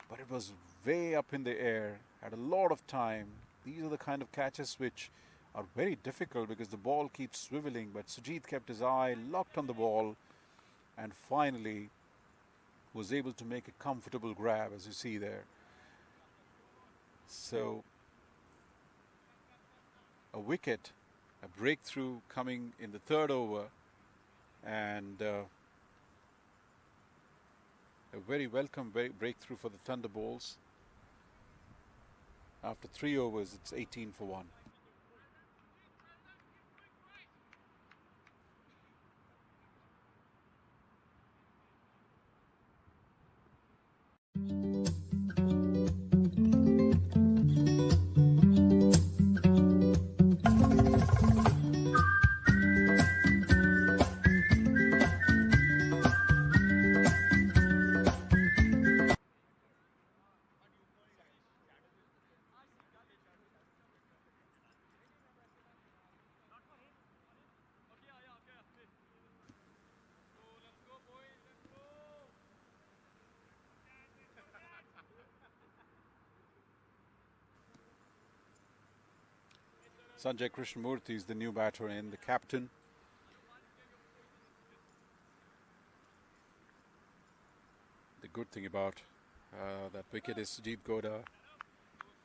but it was way up in the air, had a lot of time. These are the kind of catches which are very difficult because the ball keeps swiveling, but Sujit kept his eye locked on the ball and finally was able to make a comfortable grab, as you see there. So a wicket, a breakthrough coming in the 3rd over, and a very welcome breakthrough for the Thunderbolts. After 3 overs, it's 18 for 1. Sanjay Krishnamurthy is the new batter and the captain. The good thing about that wicket is Sujit Goda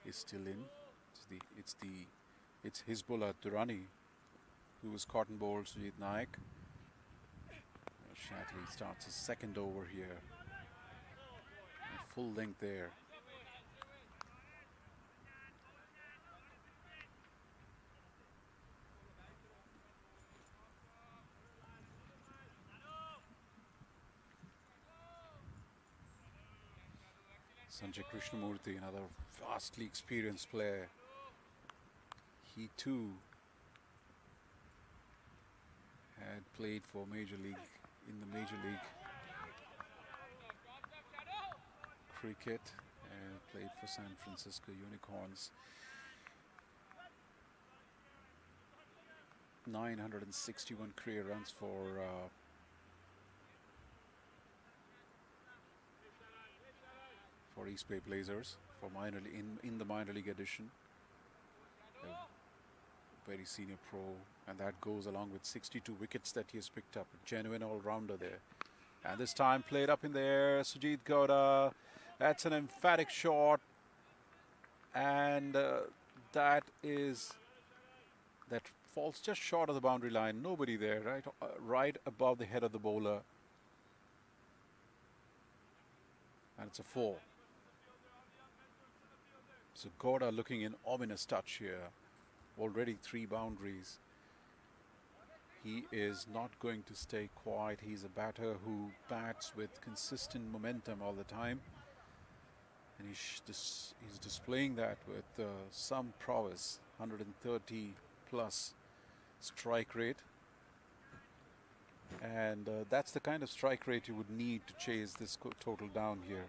is still in. It's Hizbullah Durrani who was cotton bowled Sujit Naik. Shatley starts his second over here. And full length there. Sanjay Krishnamurthy, another vastly experienced player. He too had played for Major League, in the Major League cricket, and played for San Francisco Unicorns. 961 career runs for East Bay Blazers for in the minor league edition. A very senior pro, and that goes along with 62 wickets that he has picked up. A genuine all-rounder there. And this time played up in the air, Sujit Goda. That's an emphatic shot, and that falls just short of the boundary line. Nobody there, right above the head of the bowler. And it's a 4. So Goda looking in ominous touch here. Already 3 boundaries. He is not going to stay quiet. He's a batter who bats with consistent momentum all the time. And he's displaying that with some prowess. 130 plus strike rate. And that's the kind of strike rate you would need to chase this total down here.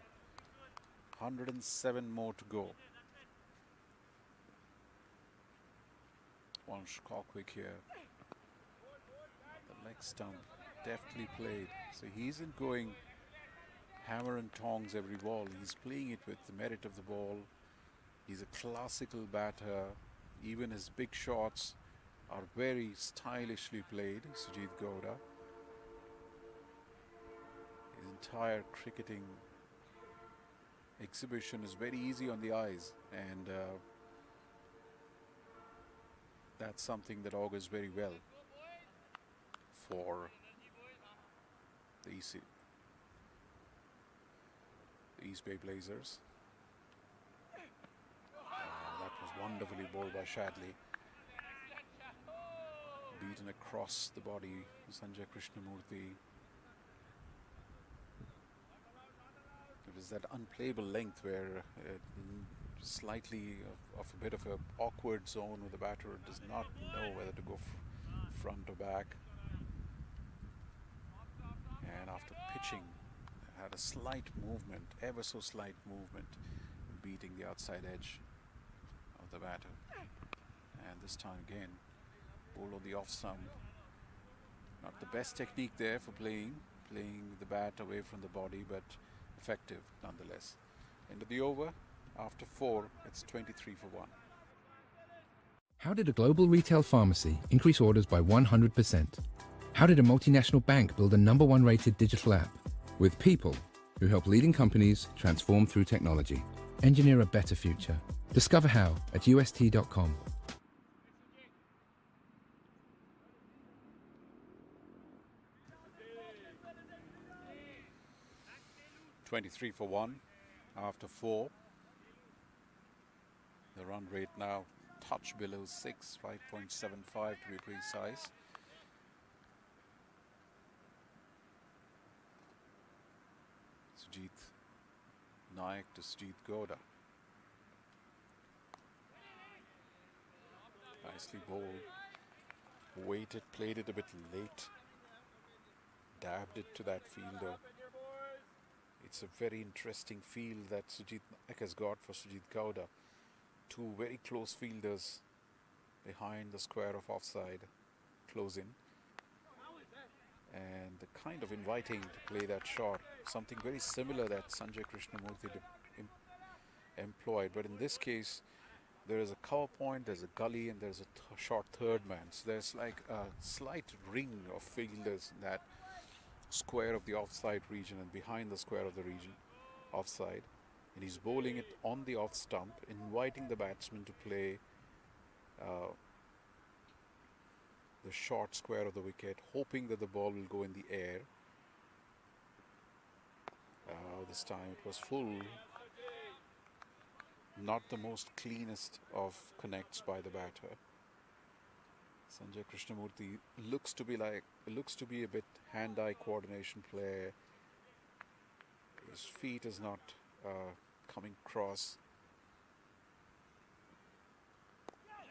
107 more to go. One Cockwick here. The leg stump deftly played. So he isn't going hammer and tongs every ball. He's playing it with the merit of the ball. He's a classical batter. Even his big shots are very stylishly played, Sujit Goda. His entire cricketing exhibition is very easy on the eyes, and that's something that augurs very well for the East Bay Blazers. That was wonderfully bowled by Shadley. Beaten across the body, Sanjay Krishnamurthy. It is that unplayable length where slightly of a bit of an awkward zone where the batter does not know whether to go front or back. And after pitching, had a slight movement, ever so slight movement, beating the outside edge of the batter. And this time again, ball on the off stump. Not the best technique there for playing the bat away from the body, but effective nonetheless. End of the over. After 4, it's 23 for 1. How did a global retail pharmacy increase orders by 100%? How did a multinational bank build a #1 rated digital app? With people who help leading companies transform through technology. Engineer a better future. Discover how at ust.com. $23 for 1 after 4. The run rate now touch below 6, 5.75 to be precise. Sujit Naik to Sujit Goda. Nicely bowled. Waited, played it a bit late. Dabbed it to that fielder. It's a very interesting field that Sujit Naik has got for Sujit Goda. 2 very close fielders behind the square of offside, close in. And kind of inviting to play that shot. Something very similar that Sanjay Krishnamurthy employed. But in this case, There is a cover point, there's a gully, and there's a short third man. So there's like a slight ring of fielders in that square of the offside region and behind the square of the region offside. And he's bowling it on the off stump, inviting the batsman to play uh, the short square of the wicket, hoping that the ball will go in the air. This time it was full. Not the most cleanest of connects by the batter. Sanjay Krishnamurthy looks to be a bit hand-eye coordination player. His feet is not coming cross.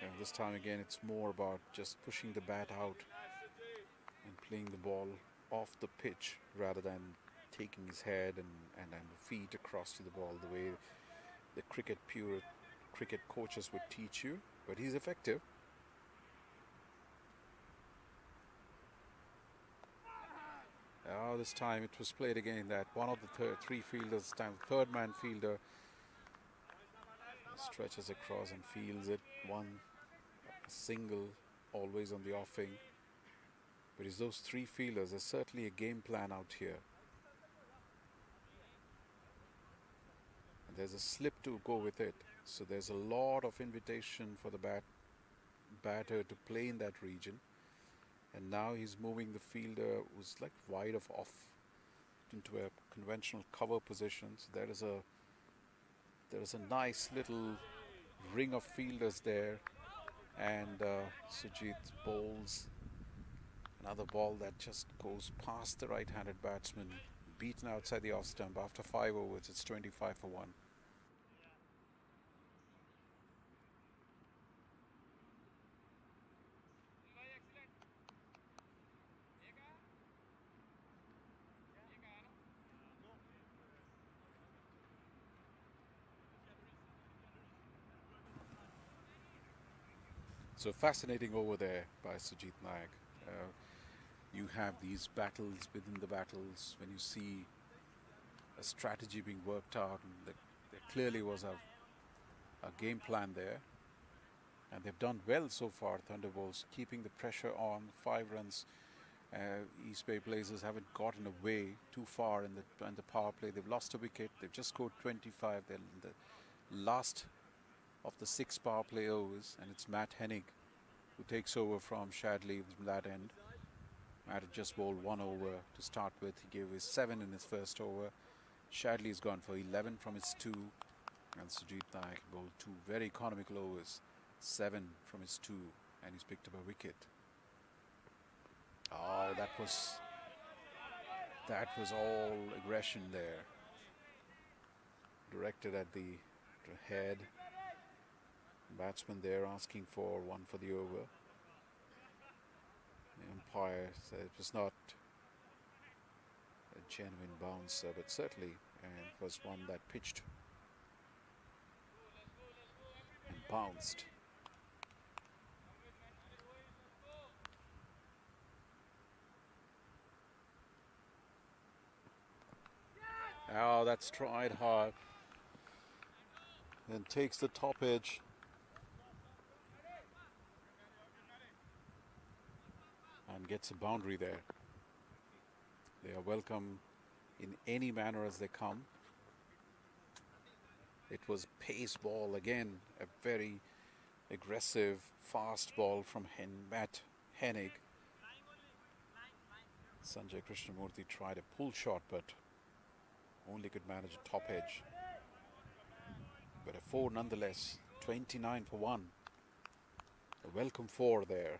And this time again, it's more about just pushing the bat out and playing the ball off the pitch rather than taking his head and feet across to the ball the way the cricket coaches would teach you. But he's effective. This time it was played again that one of the three fielders, this time the third man fielder, stretches across and fields it. One single, always on the offing. But it's those three fielders. There's certainly a game plan out here. And there's a slip to go with it. So there's a lot of invitation for the batter to play in that region. And now he's moving the fielder who's like wide of off into a conventional cover position. So there is a nice little ring of fielders there. And Sujit bowls another ball that just goes past the right-handed batsman, beaten outside the off stump. After 5 overs, it's 25 for 1. So fascinating over there by Sujit Nayak. You have these battles within the battles when you see a strategy being worked out, and there clearly was a game plan there. And they've done well so far, Thunderbolts, keeping the pressure on. 5 runs. East Bay Blazers haven't gotten away too far in the power play. They've lost a wicket. They've just scored 25. They're in the last of the 6 power play overs, and it's Matt Hennig who takes over from Shadley from that end. Matt had just bowled 1 over to start with. He gave his 7 in his first over. Shadley's gone for 11 from his 2, and Sujit Nayak bowled 2 very economical overs, 7 from his 2, and he's picked up a wicket. Oh, that was all aggression there, directed at the head. Batsman there asking for 1 for the over. The umpire said it was not a genuine bounce, but certainly it was one that pitched and bounced. Oh, that's tried hard. Then takes the top edge. And gets a boundary there. They are welcome in any manner as they come. It was pace ball again, a very aggressive, fast ball from Matt Hennig. Sanjay Krishnamurthy tried a pull shot, but only could manage a top edge. But a 4 nonetheless, 29 for 1. A welcome 4 there.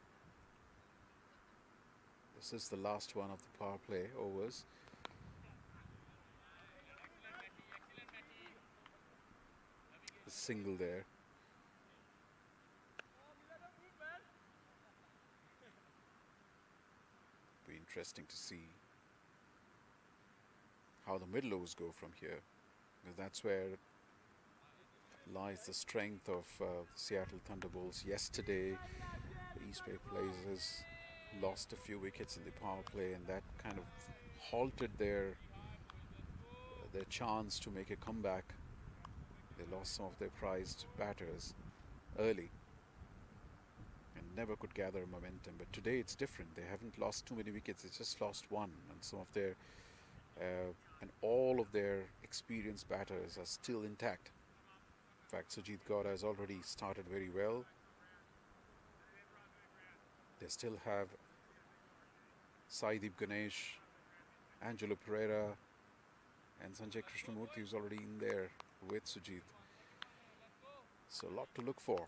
This is the last one of the power play overs. A single there. Be interesting to see how the middle overs go from here, because that's where lies the strength of the Seattle Thunderbolts. Yesterday, the East Bay Blazers lost a few wickets in the power play, and that kind of halted their chance to make a comeback. They lost some of their prized batters, early and never could gather momentum. But today it's different. They haven't lost too many wickets. They just lost one, and some of their and all of their experienced batters are still intact. In fact, Sujit Gowda has already started very well. They still have Saideep Ganesh, Angelo Pereira, and Sanjay Krishnamurthy, who's already in there with Sujit. So a lot to look for.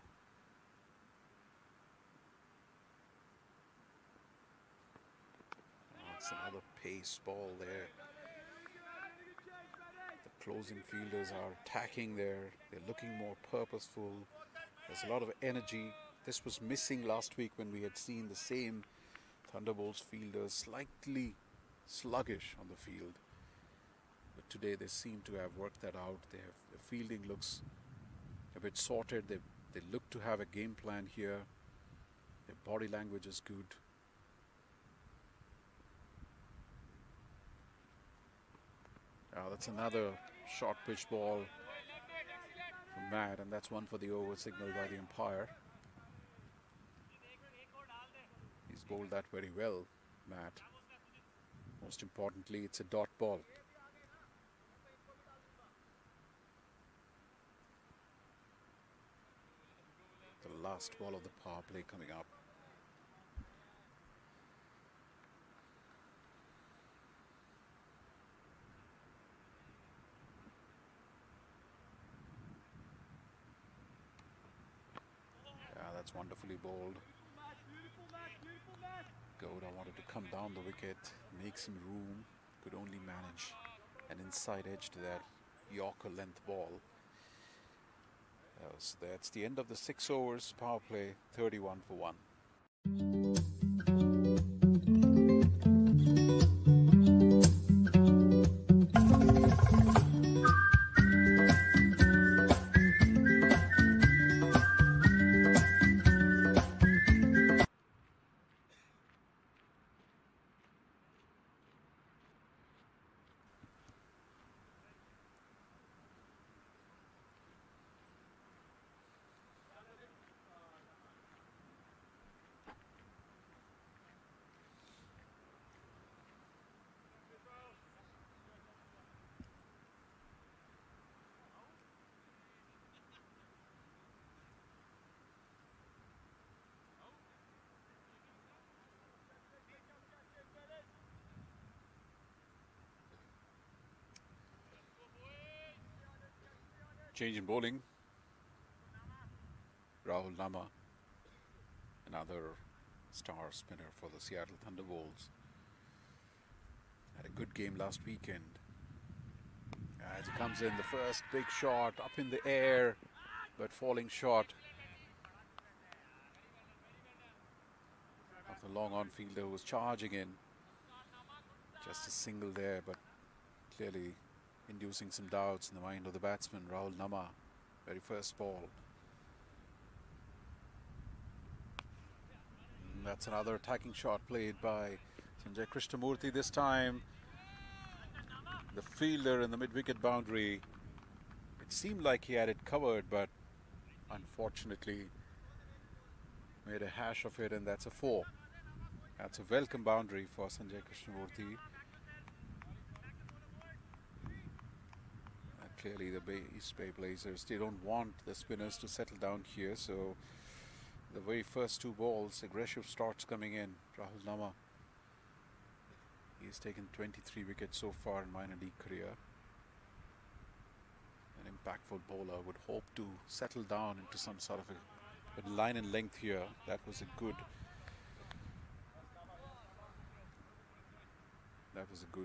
It's another pace ball there. The closing fielders are attacking there. They're looking more purposeful. There's a lot of energy. This was missing last week when we had seen the same Thunderbolts fielders slightly sluggish on the field. But today they seem to have worked that out. The fielding looks a bit sorted. They look to have a game plan here. Their body language is good. That's another short pitch ball from Matt, and that's one for the over signal by the umpire. He's bowled that very well, Matt. Most importantly, it's a dot ball. The last ball of the power play coming up. That's wonderfully bowled. Gowda wanted to come down the wicket, make some room, could only manage an inside edge to that Yorker length ball. So that's the end of the 6 overs power play, 31 for 1. Change in bowling. Rahul Nama, another star spinner for the Seattle Thunderbolts. Had a good game last weekend. As he comes in, the first big shot up in the air, but falling short of the long on fielder who was charging in. Just a single there, but clearly inducing some doubts in the mind of the batsman, Rahul Nama. Very first ball. And that's another attacking shot played by Sanjay Krishnamurthy. This time, the fielder in the mid-wicket boundary. It seemed like he had it covered, but unfortunately made a hash of it, and that's a 4. That's a welcome boundary for Sanjay Krishnamurthy. Clearly the East Bay Blazers, they don't want the spinners to settle down here, so the very first 2 balls, aggressive starts coming in. Rahul Nama, he's taken 23 wickets so far in minor league career. An impactful bowler, would hope to settle down into some sort of a line and length here. That was a good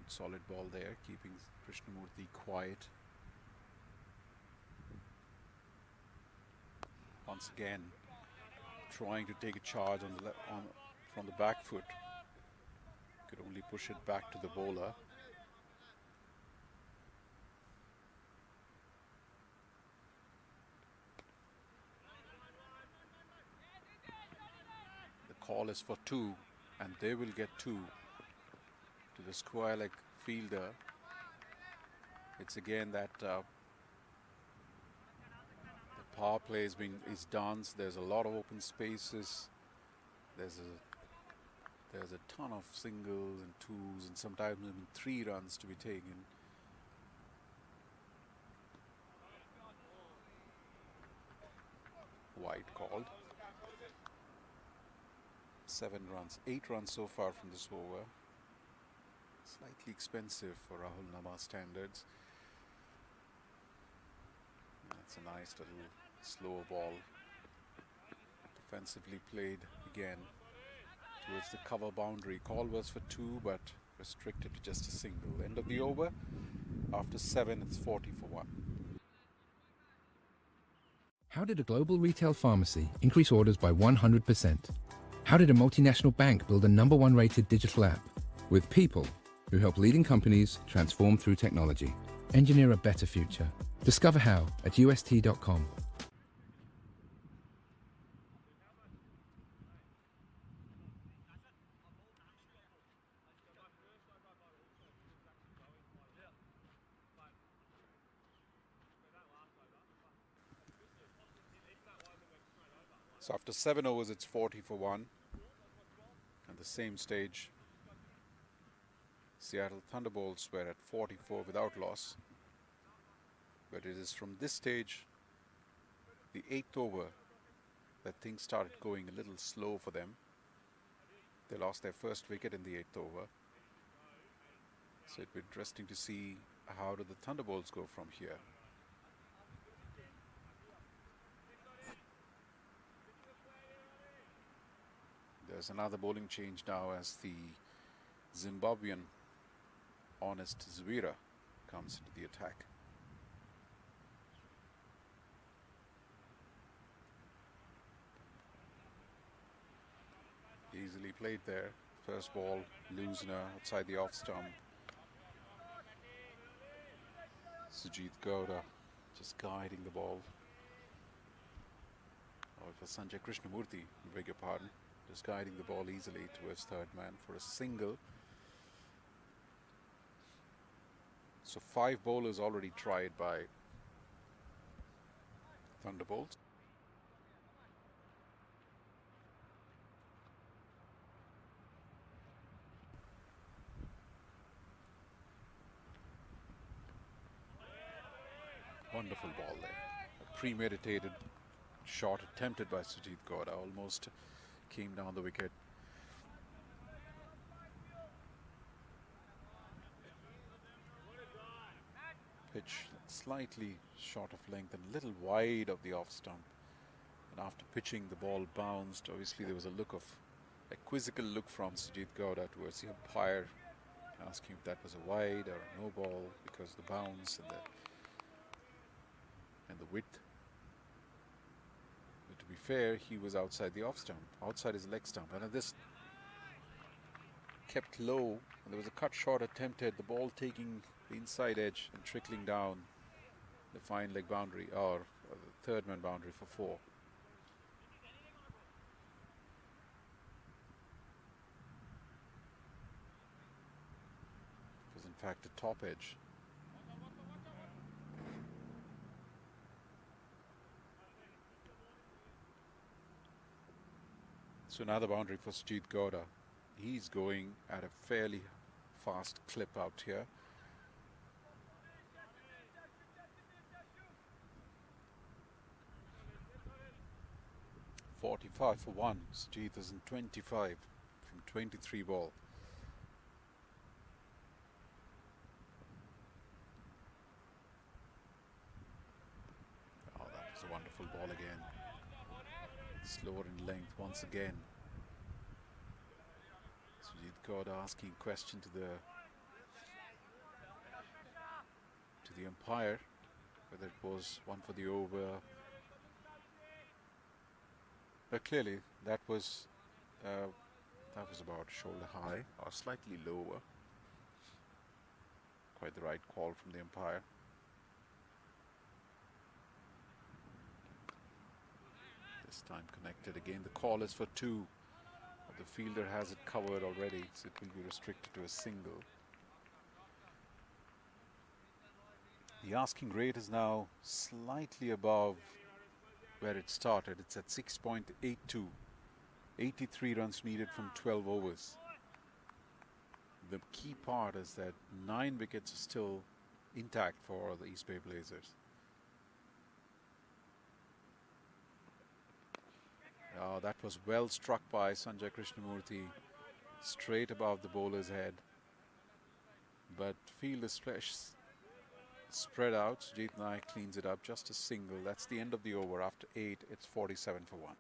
solid ball there, keeping Krishnamurthy quiet. Once again, trying to take a charge from the back foot. Could only push it back to the bowler. The call is for 2, and they will get 2 to the square leg fielder. It's again that the power play is danced. There's a lot of open spaces. There's a ton of singles and twos and sometimes even 3 runs to be taken. Wide called. 7 runs, 8 runs so far from this over. Slightly expensive for Rahul Nama standards. That's a nice little slow ball. Defensively played again towards the cover boundary. Call was for 2 but restricted to just a single. End of the over. After 7 it's 40 for 1. How did a global retail pharmacy increase orders by 100%? How did a multinational bank build a #1 rated digital app? With people who help leading companies transform through technology. Engineer a better future. Discover how at ust.com. So after 7 overs it's 40 for 1. At the same stage, Seattle Thunderbolts were at 44 without loss. But it is from this stage, the 8th over, that things started going a little slow for them. They lost their first wicket in the 8th over. So it'd be interesting to see how do the Thunderbolts go from here. There's another bowling change now as the Zimbabwean Honest Zwira comes into the attack. Easily played there. First ball, loosener outside the off stump. Sujit Gowda just guiding the ball. Oh, it was Sanjay Krishnamurthy, I beg your pardon. Just guiding the ball easily towards third man for a single. So 5 bowlers already tried by Thunderbolts. Wonderful ball there. A premeditated shot attempted by Sujit Gowda, almost came down the wicket. Pitch slightly short of length and a little wide of the off stump. And after pitching, the ball bounced. Obviously, there was a quizzical look from Sujit Gowda towards the umpire, asking if that was a wide or a no ball because of the bounce and the width. But to be fair, he was outside the off stump, outside his leg stump, and this kept low. And there was a cut shot attempted, the ball taking the inside edge and trickling down the fine leg boundary or the third man boundary for 4. It was in fact a top edge. So another boundary for Sujit Gowda. He's going at a fairly fast clip out here. .45 for 1. Sujit is in 25 from 23 ball. Oh, that was a wonderful ball again. Slower in length once again. Sujit Gowda asking question to the umpire whether it was one for the over. But clearly that was about shoulder high or slightly lower. Quite the right call from the umpire. This time connected again. The call is for 2. But the fielder has it covered already, so it will be restricted to a single. The asking rate is now slightly above where it started. It's at 6.82. 83 runs needed from 12 overs. The key part is that 9 wickets are still intact for the East Bay Blazers. Oh, that was well struck by Sanjay Krishnamurthy, straight above the bowler's head. But field is spread out. Sujit Naik cleans it up, just a single. That's the end of the over. After 8, it's 47 for 1.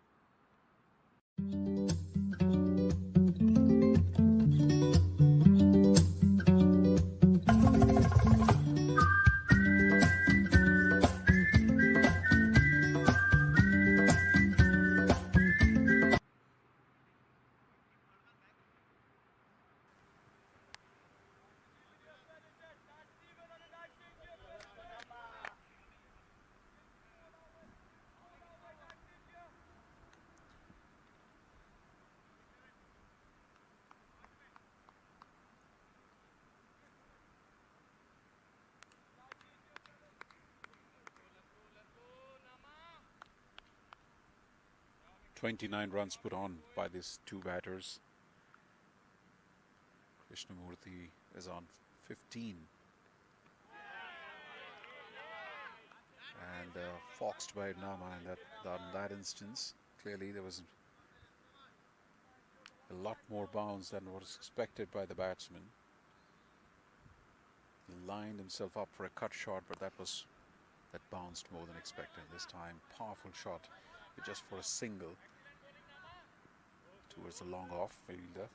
29 runs put on by these two batters. Krishnamurthy is on 15. And foxed by Nama in that instance. Clearly there was a lot more bounce than was expected by the batsman. He lined himself up for a cut shot, but that bounced more than expected this time. Powerful shot, but just for a single towards the long off fielder.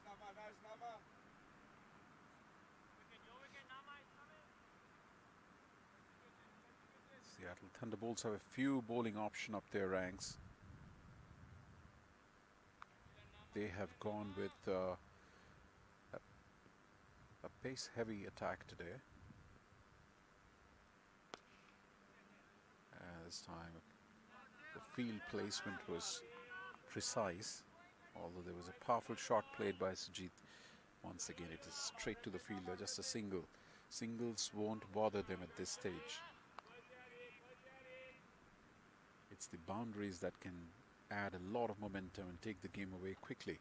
Seattle Thunderbolts have a few bowling option up their ranks. They have gone with a pace-heavy attack today. This time the field placement was precise, although there was a powerful shot played by Sujit. Once again, it is straight to the fielder, just a single. Singles won't bother them at this stage. It's the boundaries that can add a lot of momentum and take the game away quickly.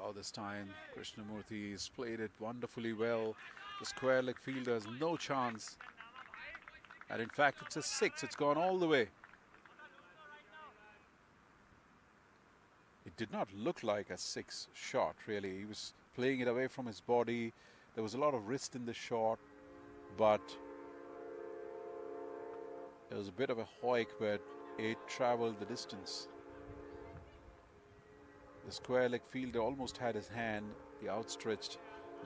Oh, this time Krishnamurthy has played it wonderfully well. The square leg fielder has no chance. And in fact, it's a 6. It's gone all the way. It did not look like a 6 shot, really. He was playing it away from his body. There was a lot of wrist in the shot, but there was a bit of a hoik, but it traveled the distance. The square leg fielder almost had his hand, the outstretched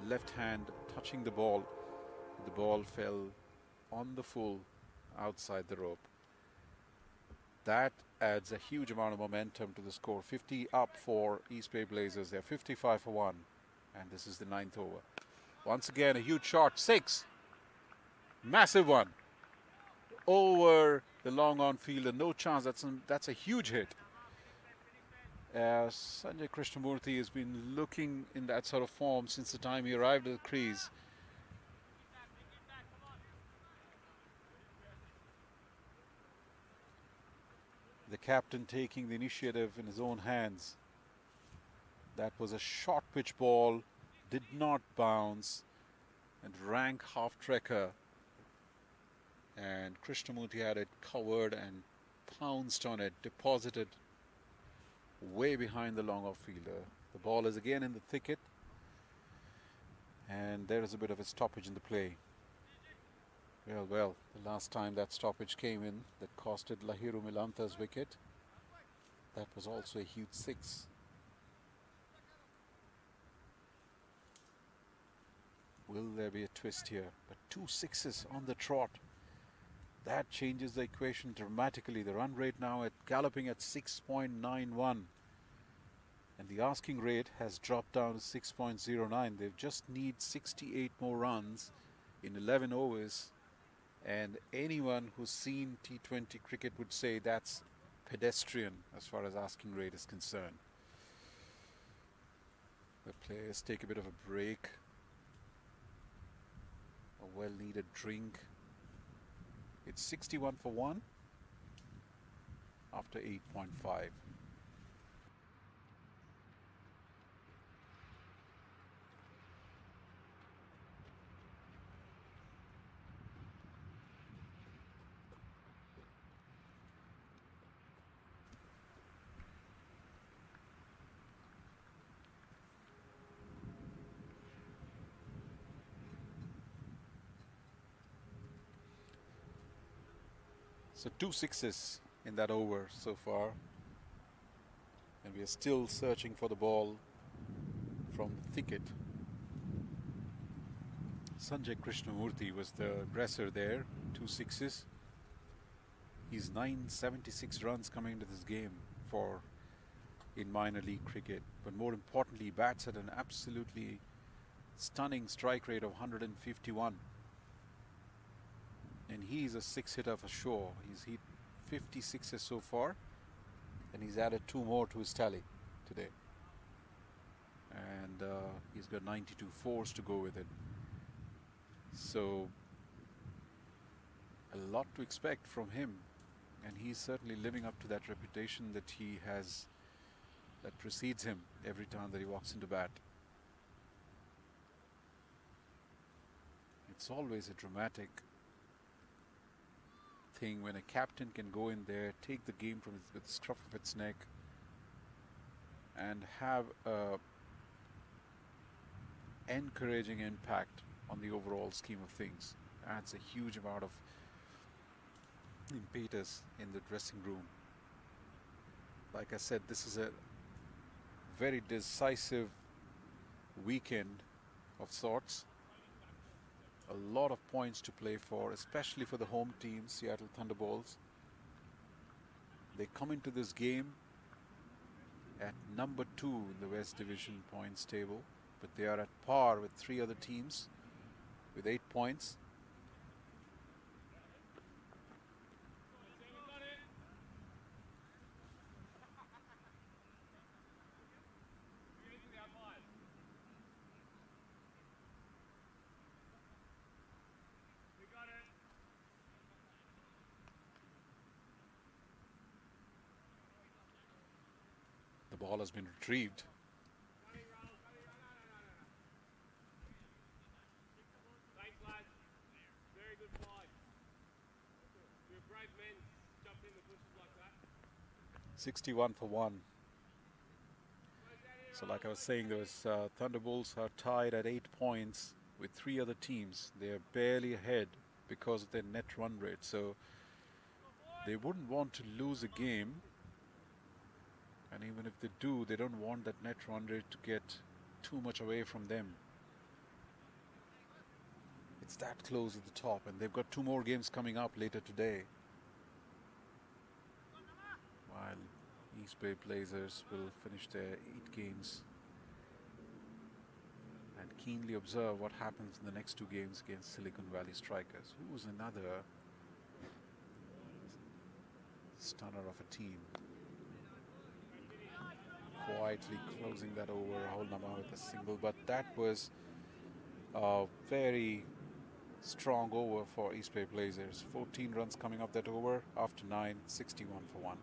left hand, touching the ball. The ball fell on the full outside the rope. That adds a huge amount of momentum to the score. 50 up for East Bay Blazers. They're 55 for 1. And this is the 9th over. Once again, a huge shot. 6. Massive one. Over the long on fielder. No chance. That's a huge hit. Sanjay Krishnamurthy has been looking in that sort of form since the time he arrived at the crease. The captain taking the initiative in his own hands. That was a short pitch ball, did not bounce, and rank half-trekker. And Krishnamurthy had it covered and pounced on it, deposited way behind the long off fielder. The ball is again in the thicket, and there is a bit of a stoppage in the play. Well, the last time that stoppage came in, that costed Lahiru Milanta's wicket. That was also a huge 6. Will there be a twist here? But 2 6s on the trot. That changes the equation dramatically. The run rate now galloping at 6.91. And the asking rate has dropped down to 6.09. They just need 68 more runs in 11 overs. And anyone who's seen T20 cricket would say that's pedestrian as far as asking rate is concerned. The players take a bit of a break, a well-needed drink. It's 61 for 1. after 8.5. So 2 sixes in that over so far, and we are still searching for the ball from the thicket. Sanjay Krishnamurthy was the aggressor there. 2 sixes. He's 976 runs coming into this game for in minor league cricket, but more importantly, he bats at an absolutely stunning strike rate of 151. And he's a six hitter for sure. He's hit 56s so far, and he's added 2 more to his tally today. And he's got 92 fours to go with it. So a lot to expect from him, and he's certainly living up to that reputation that he has, that precedes him every time that he walks into bat. It's always a dramatic thing when a captain can go in there, take the game from with the scruff of its neck, and have a encouraging impact on the overall scheme of things. Adds a huge amount of impetus in the dressing room. Like I said, this is a very decisive weekend of sorts. A lot of points to play for, especially for the home team, Seattle Thunderbolts. They come into this game at number 2 in the West Division points table, but they are at par with 3 other teams with 8 points. The ball has been retrieved. Thanks, lads. Very good fight. You're brave men, jump in the bushes like that. 61 for 1. So like I was saying, those Thunderbolts are tied at 8 points with 3 other teams. They are barely ahead because of their net run rate. So they wouldn't want to lose a game. And even if they do, they don't want that net run rate to get too much away from them. It's that close at the top, and they've got 2 more games coming up later today. While East Bay Blazers will finish their 8 games and keenly observe what happens in the next 2 games against Silicon Valley Strikers, who was another stunner of a team. Quietly closing that over, Rahul Nama with a single, but that was a very strong over for East Bay Blazers. 14 runs coming up that over after 9, 61 for 1.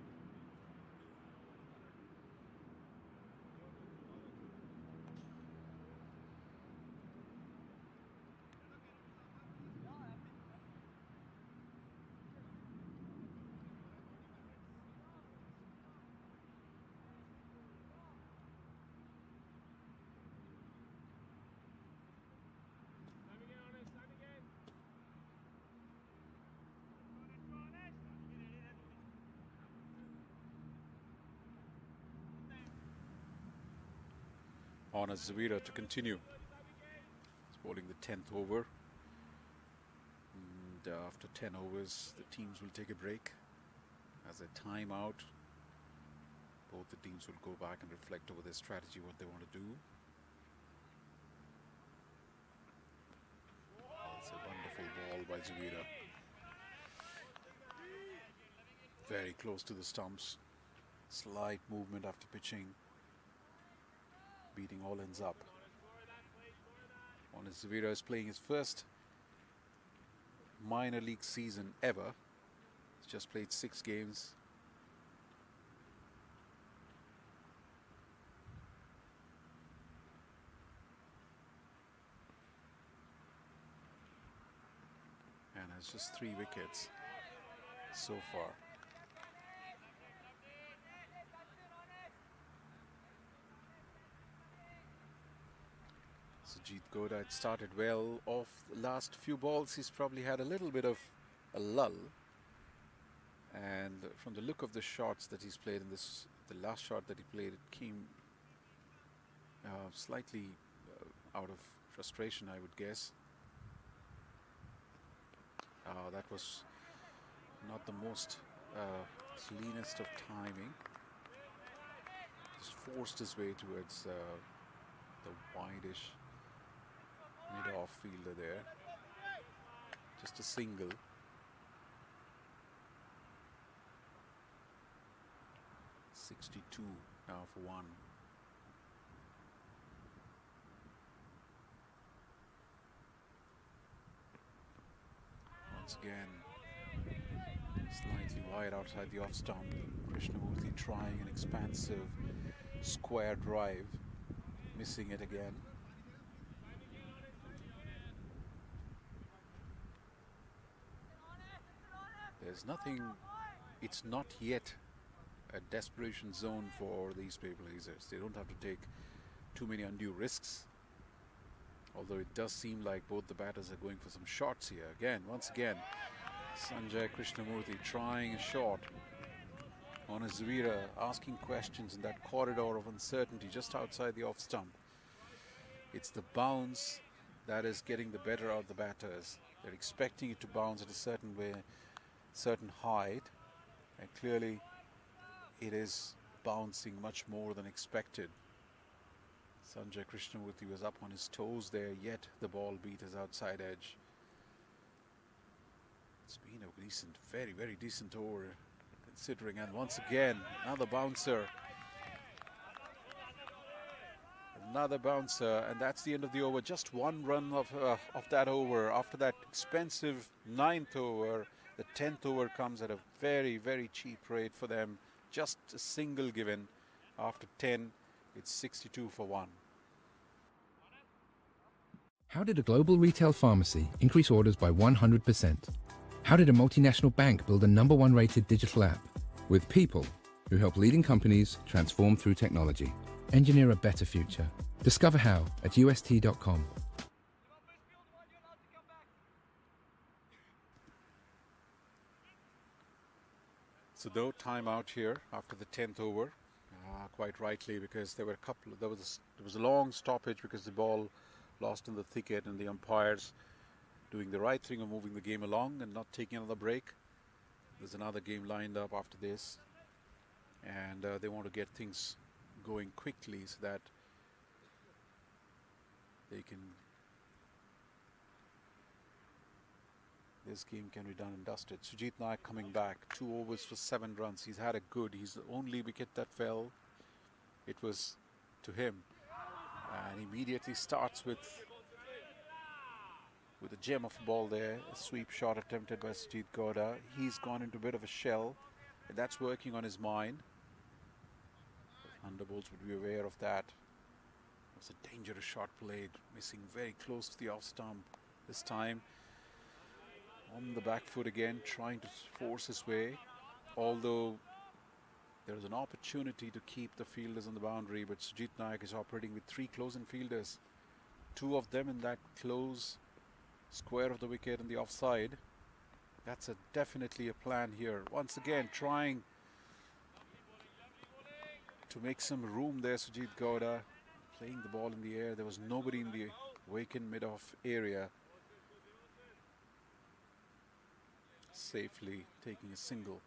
On as Zavira to continue. He's bowling the 10th over. And after 10 overs, the teams will take a break. As a timeout, both the teams will go back and reflect over their strategy, what they want to do. That's a wonderful ball by Zavira. Very close to the stumps. Slight movement after pitching. Beating all ends up. Honest Zavira is playing his first minor league season ever. He's just played 6 games It's just 3 wickets so far. Sujit Goda had started well off the last few balls. He's probably had a little bit of a lull. And from the look of the shots that he's played in this, the last shot that he played, it came slightly out of frustration, I would guess. That was not the most cleanest of timing. Just forced his way towards the wideish mid-off fielder there. Just a single. .62 now for 1. Once again, slightly wide outside the off stump. Krishnamurthy trying an expansive square drive, missing it again. There's nothing, it's not yet a desperation zone for these paper lasers. They don't have to take too many undue risks. Although it does seem like both the batters are going for some shots here. Again, once again, Sanjay Krishnamurthy trying a shot on a Zavira, asking questions in that corridor of uncertainty just outside the off stump. It's the bounce that is getting the better out of the batters. They're expecting it to bounce at a certain way, certain height, and clearly it is bouncing much more than expected. Sanjay Krishnamurthy was up on his toes there, yet the ball beat his outside edge. It's been a decent, very, very decent over considering, and once again, another bouncer. Another bouncer, and that's the end of the over. Just 1 run of that over. After that expensive 9th over, the 10th over comes at a very, very cheap rate for them. Just a single given. After 10, it's 62 for 1. How did a global retail pharmacy increase orders by 100%? How did a multinational bank build a #1 rated digital app? With people who help leading companies transform through technology. Engineer a better future. Discover how at ust.com. So no timeout here after the 10th over, quite rightly, because there were a couple. There was a long stoppage because the ball lost in the thicket, and the umpires doing the right thing of moving the game along and not taking another break. There's another game lined up after this, and they want to get things going quickly so that this game can be done and dusted. Sujit Nayak coming back, 2 overs for 7 runs. He's had a good, he's the only wicket that fell. It was to him, and immediately starts with a gem of a ball there. A sweep shot attempted by Sujit Goda. He's gone into a bit of a shell, and that's working on his mind. The Thunderbolts would be aware of that. It was a dangerous shot played, missing very close to the off stump. This time on the back foot again, trying to force his way, although there's an opportunity to keep the fielders on the boundary, but Sujit Nayak is operating with 3 close-in fielders, 2 of them in that close square of the wicket and the offside. That's definitely a plan here. Once again, trying to make some room there, Sujit Goda, playing the ball in the air. There was nobody in the vacant mid-off area. Safely taking a single.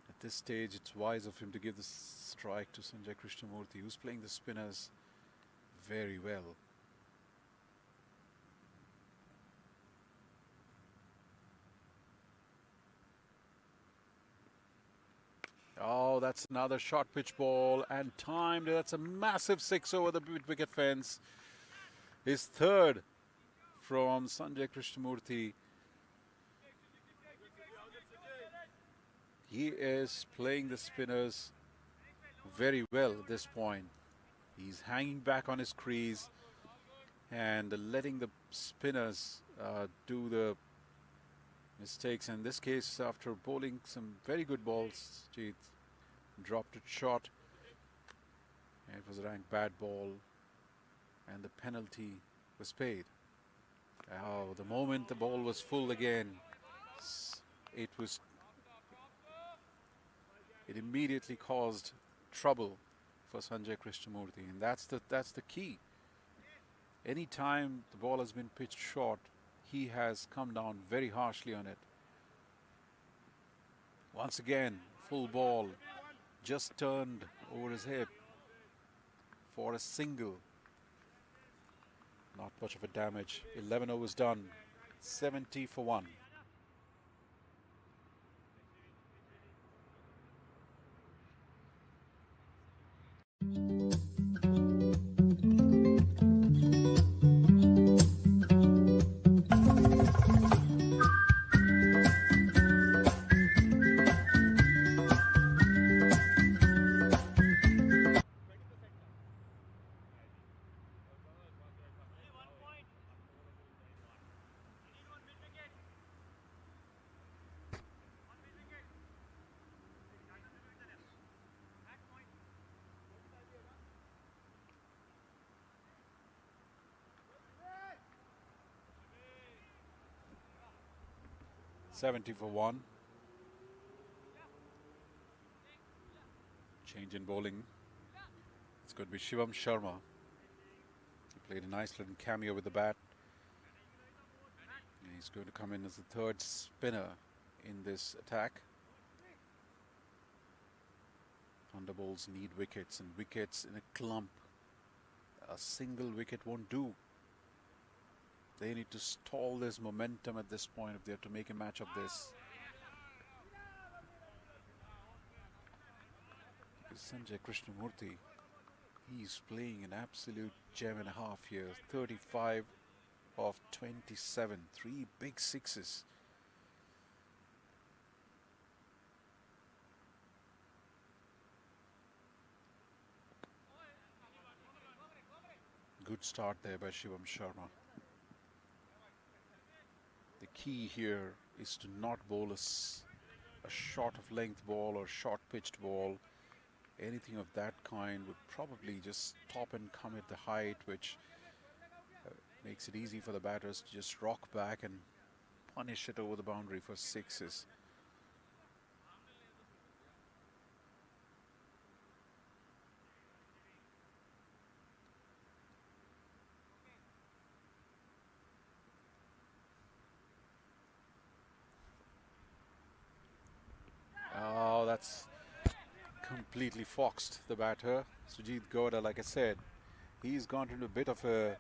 At this stage, it's wise of him to give the strike to Sanjay Krishnamurthy, who's playing the spinners very well. Oh, that's another short pitch ball and timed. That's a massive 6 over the wicket fence. His 3rd from Sanjay Krishnamurthy. He is playing the spinners very well at this point. He's hanging back on his crease and letting the spinners do the Mistakes in this case after bowling some very good balls. Jeet dropped it short. It was a ranked bad ball, and the penalty was paid. Oh, the moment the ball was full again, it was it immediately caused trouble for Sanjay Krishnamurthy, and that's the key. Any time the ball has been pitched short, he has come down very harshly on it. Once again, full ball, just turned over his hip for a single. Not much of a damage. 11 overs done. 70 for 1. Seventy for 1. Change in bowling. It's going to be Shivam Sharma. He played a nice little cameo with the bat. He's going to come in as the third spinner in this attack. Thunderbolts need wickets, and wickets in a clump. A single wicket won't do. They need to stall this momentum at this point if they're to make a match of this. Sanjay Krishnamurthy, he's playing an absolute gem and a half here. 35 of 27, 3 big sixes. Good start there by Shivam Sharma. The key here is to not bowl a short of length ball or short pitched ball. Anything of that kind would probably just stop and come at the height, which makes it easy for the batters to just rock back and punish it over the boundary for sixes. Oh, that's completely foxed the batter. Sujit Gowda, like I said, he's gone into a bit of a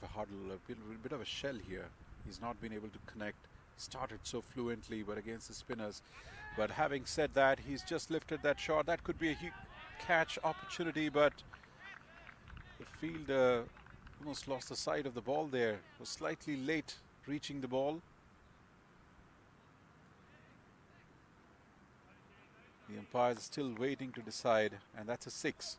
huddle, a bit of a shell here. He's not been able to connect. Started so fluently, but against the spinners. But having said that, he's just lifted that shot. That could be a huge catch opportunity, but the fielder almost lost the sight of the ball there. Was slightly late reaching the ball. The umpire is still waiting to decide, and that's a 6.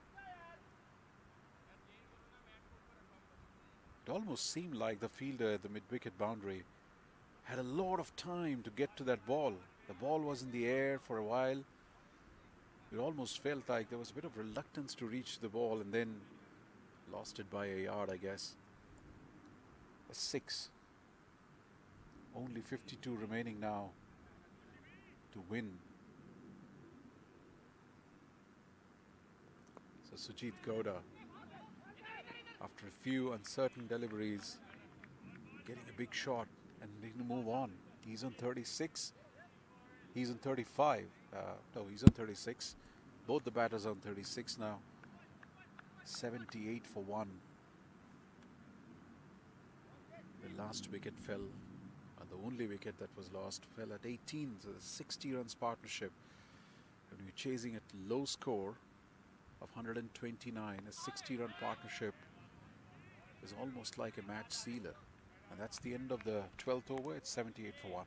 It almost seemed like the fielder at the mid-wicket boundary had a lot of time to get to that ball. The ball was in the air for a while. It almost felt like there was a bit of reluctance to reach the ball, and then lost it by a yard, I guess. A 6. Only 52 remaining now to win. So Sujit Gowda, after a few uncertain deliveries, getting a big shot and needing to move on. He's on 36. He's on 35. No, he's on 36. Both the batters are on 36 now. 78 for 1. The last wicket fell, the only wicket that was lost fell at 18. So the 60 runs partnership. When you're chasing a low score of 129, a 60-run partnership is almost like a match sealer. And that's the end of the 12th over. It's 78 for 1.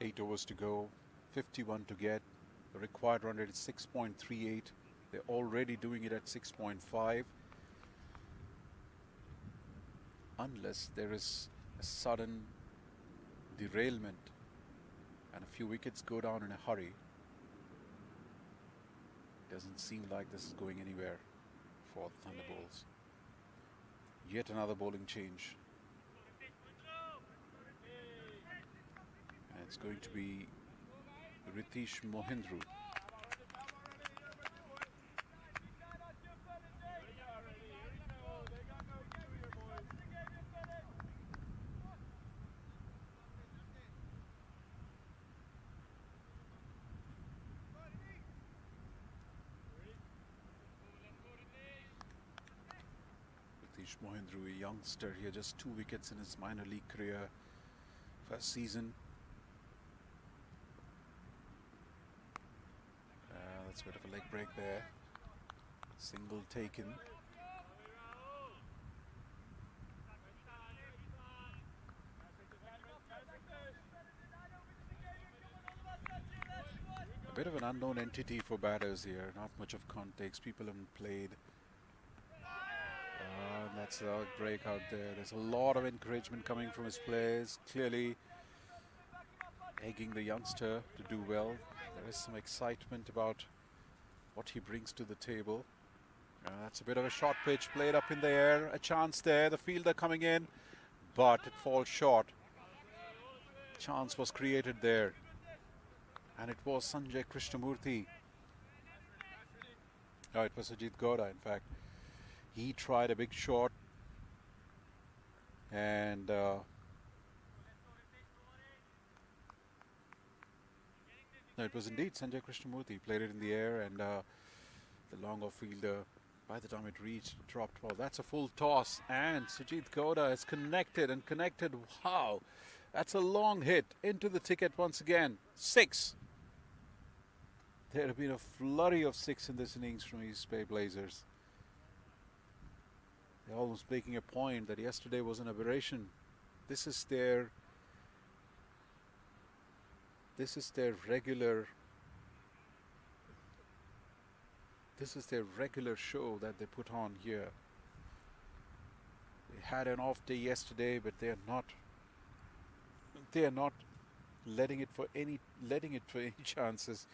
8 overs to go, 51 to get. The required run rate is 6.38. They're already doing it at 6.5. Unless there is a sudden derailment and a few wickets go down in a hurry, doesn't seem like this is going anywhere for the Thunderbolts. Yet another bowling change. And it's going to be Ritesh Mohindru. Ritesh Mohindru, a youngster here, just 2 wickets in his minor league career. First season. That's a bit of a leg break there. Single taken. A bit of an unknown entity for batters here. Not much of context. People haven't played. And that's a break out there. There's a lot of encouragement coming from his players. Clearly egging the youngster to do well. There is some excitement about what he brings to the table. That's a bit of a short pitch played up in the air. A chance there. The fielder coming in, but it falls short. Chance was created there. And it was Sanjay Krishnamurthy. No, it was Sajid Gowda, in fact. He tried a big shot. And no, it was indeed Sanjay Krishnamurthy. Played it in the air, and the long off fielder, by the time it reached, dropped ball. That's a full toss, and Sajid Gowda is connected and connected. Wow, that's a long hit into the ticket once again. 6. There have been a flurry of 6 in this innings from East Bay Blazers. They're almost making a point that yesterday was an aberration. This is their regular show that they put on here. They had an off day yesterday, but they are not letting it for any chances.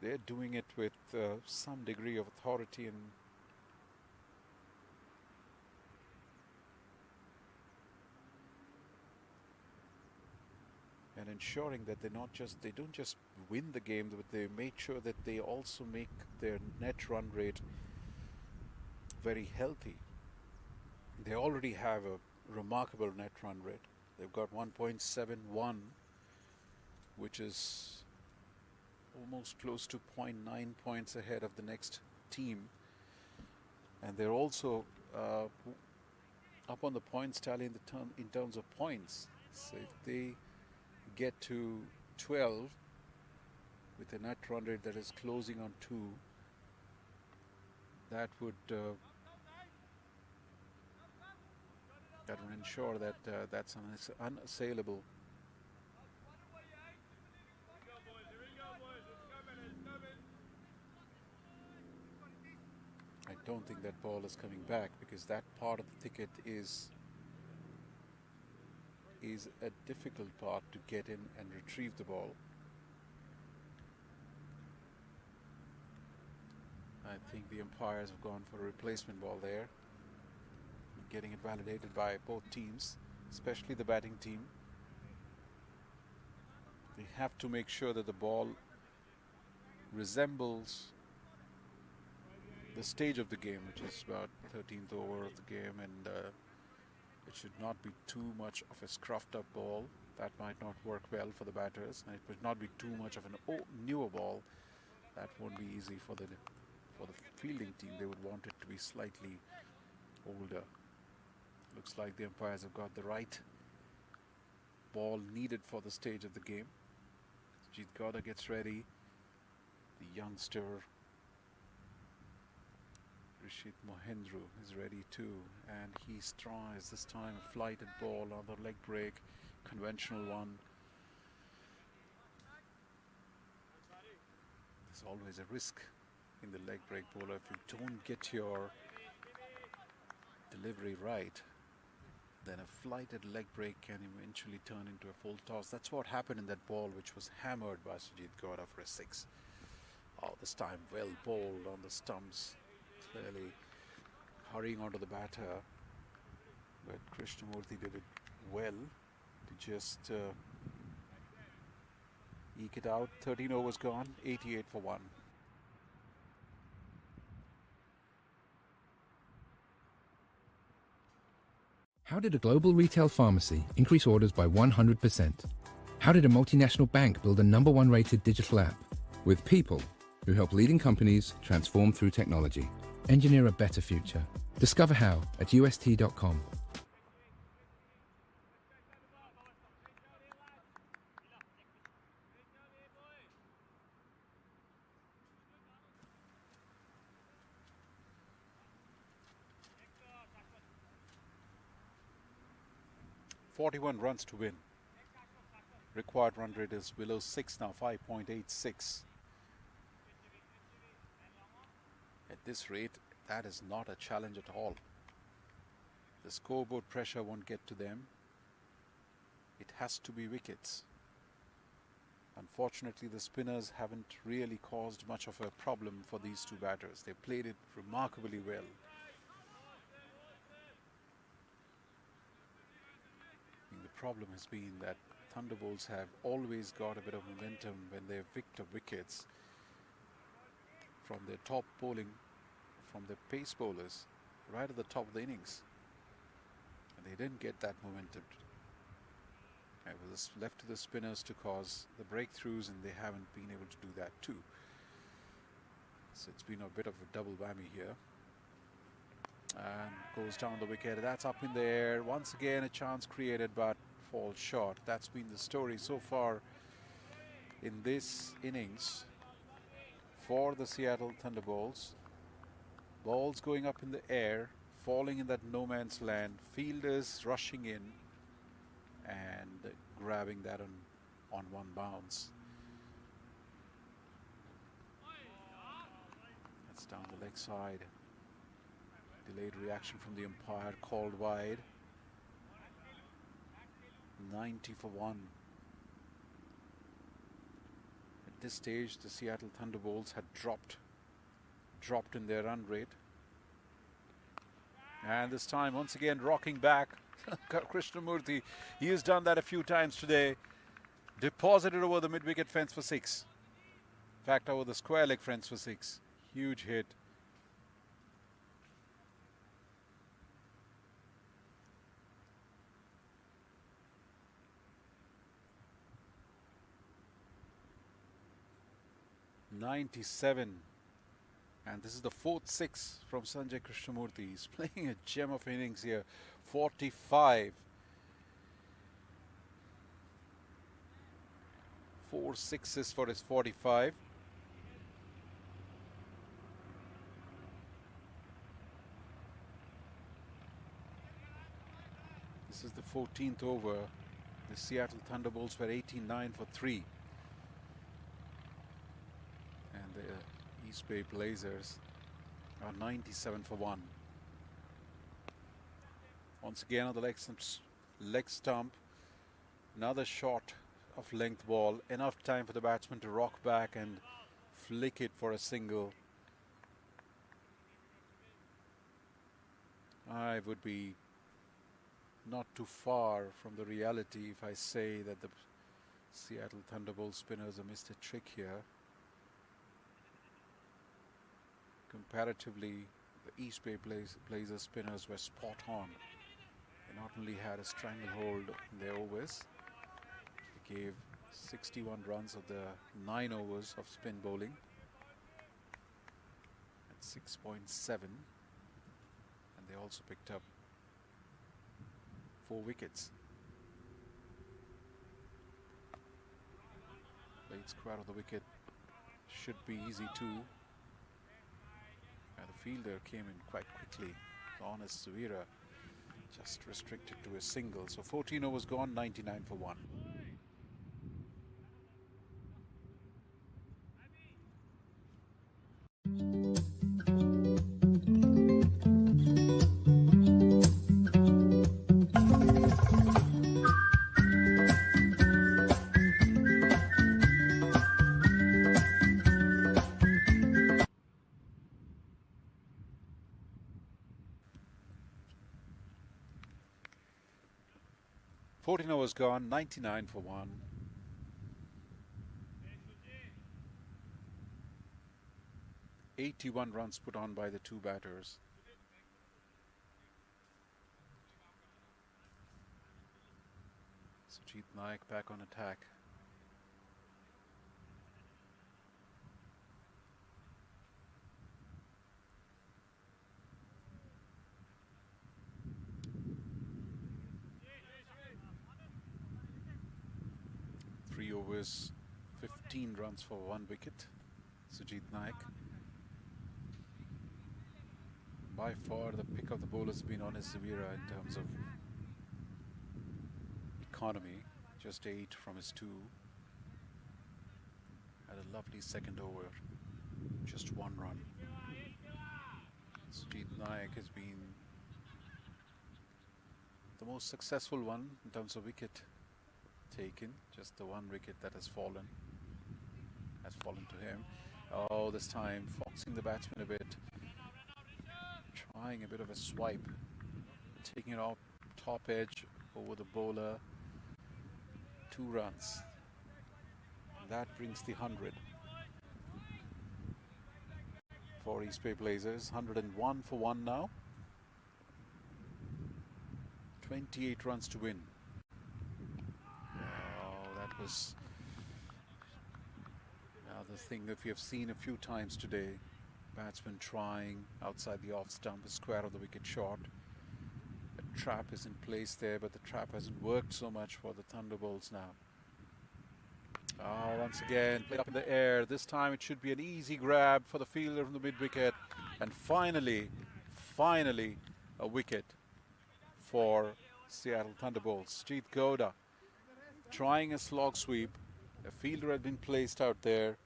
They're doing it with some degree of authority and ensuring that they don't just win the game, but they make sure that they also make their net run rate very healthy. They already have a remarkable net run rate. They've got 1.71, which is almost close to 0.9 points ahead of the next team. And they're also up on the points tally in terms of points. So if they get to 12 with a net run rate that is closing on 2, that would ensure that that's unassailable. I don't think that ball is coming back, because that part of the ticket is a difficult part to get in and retrieve the ball. I think the umpires have gone for a replacement ball there, getting it validated by both teams, especially the batting team. They have to make sure that the ball resembles the stage of the game, which is about 13th over of the game, and it should not be too much of a scruffed up ball. That might not work well for the batters, and it would not be too much of an newer ball. That won't be easy for the fielding team. They would want it to be slightly older. Looks like the umpires have got the right ball needed for the stage of the game. Sajid Gowda gets ready. The youngster Ritesh Mohindru is ready too, and he tries this time a flighted ball on the leg break, conventional one. There's always a risk in the leg break bowler. If you don't get your delivery right, then a flighted leg break can eventually turn into a full toss. That's what happened in that ball, which was hammered by Sujit Gowda for a 6. Oh, this time well bowled on the stumps, clearly hurrying onto the batter. But Krishnamurthy did it well to just eke it out. 13 overs gone, 88 for 1. How did a global retail pharmacy increase orders by 100%? How did a multinational bank build a #1 rated digital app? With people who help leading companies transform through technology. Engineer a better future. Discover how at ust.com. 41 runs to win. Required run rate is below 6 now, 5.86. At this rate, that is not a challenge at all. The scoreboard pressure won't get to them. It has to be wickets. Unfortunately, the spinners haven't really caused much of a problem for these two batters. They played it remarkably well. The problem has been that Thunderbolts have always got a bit of momentum when they've picked up wickets from their top bowling, from the pace bowlers, right at the top of the innings. And they didn't get that momentum. It was left to the spinners to cause the breakthroughs, and they haven't been able to do that too. So it's been a bit of a double whammy here. And goes down the wicket. That's up in the air. Once again, a chance created, but falls short. That's been the story so far in this innings for the Seattle Thunderbolts. Balls going up in the air, falling in that no man's land. Fielders rushing in and grabbing that on one bounce. That's down the leg side. Delayed reaction from the umpire, called wide. 90 for 1. At this stage, the Seattle Thunderbolts had dropped in their run rate. And this time, once again, rocking back. Krishnamurthy, he has done that a few times today. Deposited over the mid-wicket fence for 6. In fact, over the square leg fence for 6. Huge hit. .97, and this is the 4th 6 from Sanjay Krishnamurthy. He's playing a gem of innings here. 45. 4 sixes for his 45. This is the 14th over. The Seattle Thunderbolts were 89 for 3. And the East Bay Blazers are 97 for 1. Once again on the leg stump. Another shot of length ball. Enough time for the batsman to rock back and flick it for a single. I would be not too far from the reality if I say that the Seattle Thunderbolt spinners have missed a trick here. Comparatively, the East Bay Blazers spinners were spot on. They not only had a stranglehold in their overs, they gave 61 runs of the 9 overs of spin bowling at 6.7, and they also picked up 4 wickets. Played square of the wicket, should be easy too. And the fielder came in quite quickly. Honest Zavira just restricted to a single. So 14 overs gone, 99 for 1. 14 overs gone, 99 for 1. Yes, legit. 81 runs put on by the two batters. Sujit Naik back on attack. Three overs, 15 runs for 1 wicket. Sujit Naik. By far the pick of the bowler has been on his Zavira in terms of economy. Just 8 from his 2. Had a lovely second over. Just 1 run. Sujit Naik has been the most successful one in terms of wicket taken. Just the 1 wicket that has fallen to him. Oh, this time foxing the batsman a bit. Trying a bit of a swipe. Taking it off top edge over the bowler. 2 runs. That brings the 100 for East Bay Blazers. 101 for 1 now. 28 runs to win. Oh, that was another thing that we have seen a few times today. Batsman trying outside the off stump, a square of the wicket short. A trap is in place there, but the trap hasn't worked so much for the Thunderbolts now. Oh, once again, played up in the air. This time it should be an easy grab for the fielder from the mid-wicket. And finally, a wicket for Seattle Thunderbolts. Sujit Gowda trying a slog sweep. A fielder had been placed out there.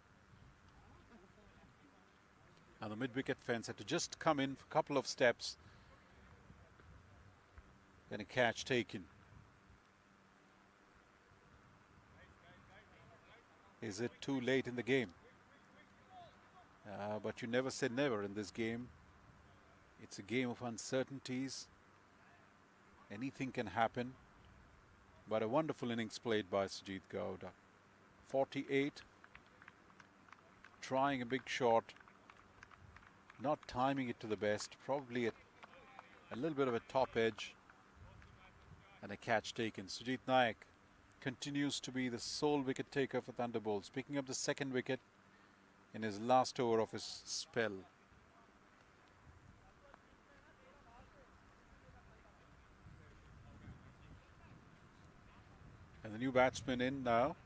And the mid-wicket fence had to just come in for a couple of steps. Then a catch taken. Is it too late in the game? But you never say never in this game. It's a game of uncertainties. Anything can happen. But a wonderful innings played by Sujit Gowda. 48. Trying a big shot. Not timing it to the best. Probably a little bit of a top edge. And a catch taken. Sujit Naik continues to be the sole wicket taker for Thunderbolts, picking up the 2nd wicket in his last over of his spell. And the new batsman in now.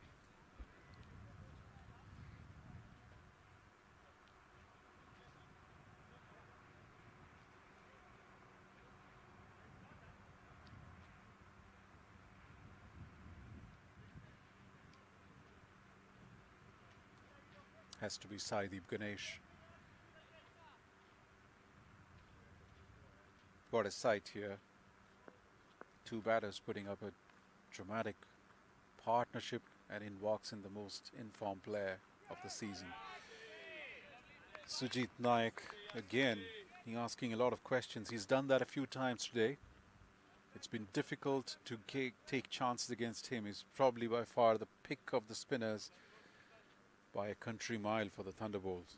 Has to be Saideep Ganesh. What a sight here. 2 batters putting up a dramatic partnership, and in walks in the most informed player of the season. Sujit Naik, again, he's asking a lot of questions. He's done that a few times today. It's been difficult to take chances against him. He's probably by far the pick of the spinners by a country mile for the Thunderbolts.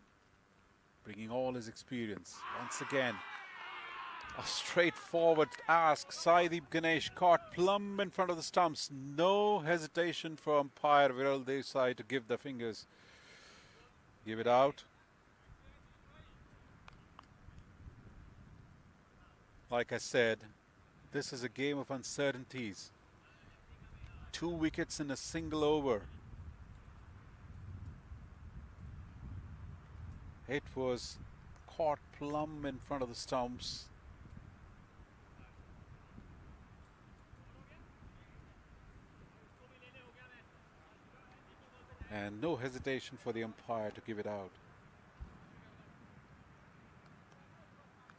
Bringing all his experience. Once again, a straightforward ask. Saideep Ganesh caught plumb in front of the stumps. No hesitation for umpire Viral Desai to give the fingers. Give it out. Like I said, this is a game of uncertainties. 2 wickets in a single over. It was caught plumb in front of the stumps. And no hesitation for the umpire to give it out.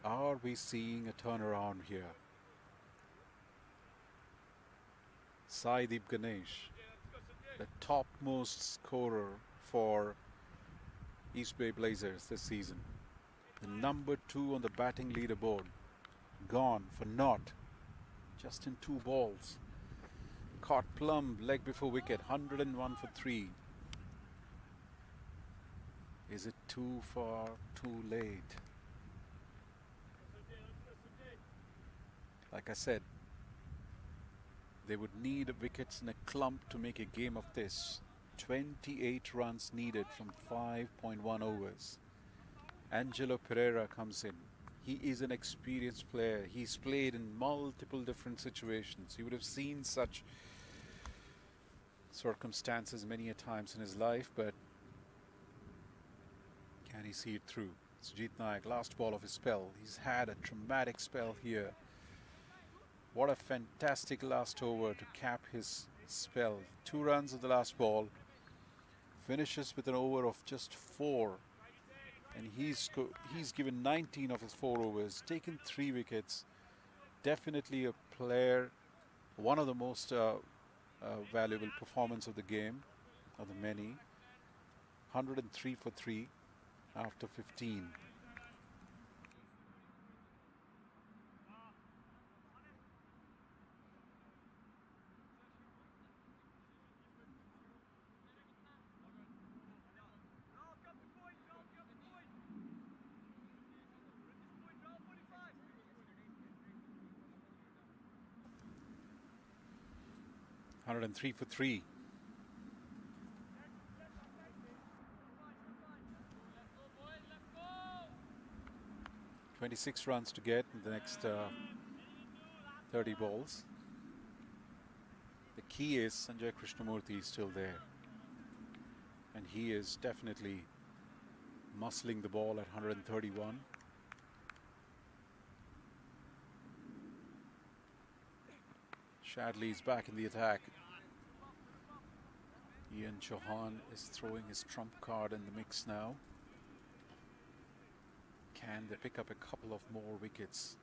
Are we seeing a turnaround here? Saideep Ganesh, the topmost scorer for East Bay Blazers this season. The number 2 on the batting leaderboard. Gone for naught. Just in 2 balls. caught plumb, leg before wicket, 101 for 3. Is it too far, too late? Like I said, they would need wickets in a clump to make a game of this. 28 runs needed from 5.1 overs. Angelo Pereira comes in. He is an experienced player. He's played in multiple different situations. He would have seen such circumstances many a times in his life, but can he see it through? Sujit Nayak, last ball of his spell. He's had a traumatic spell here. What a fantastic last over to cap his spell. 2 runs of the last ball. Finishes with an over of just 4. And he's given 19 of his 4 overs, taken 3 wickets. Definitely a player, one of the most valuable performance of the game, of the many. 103 for 3 after 15. And 3 for 3. "26 runs to get in the next 30 balls. The key is Sanjay Krishnamurthy is still there. And he is definitely muscling the ball at 131. Shadley is back in the attack. Ian Chauhan is throwing his trump card in the mix now. Can they pick up a couple of more wickets?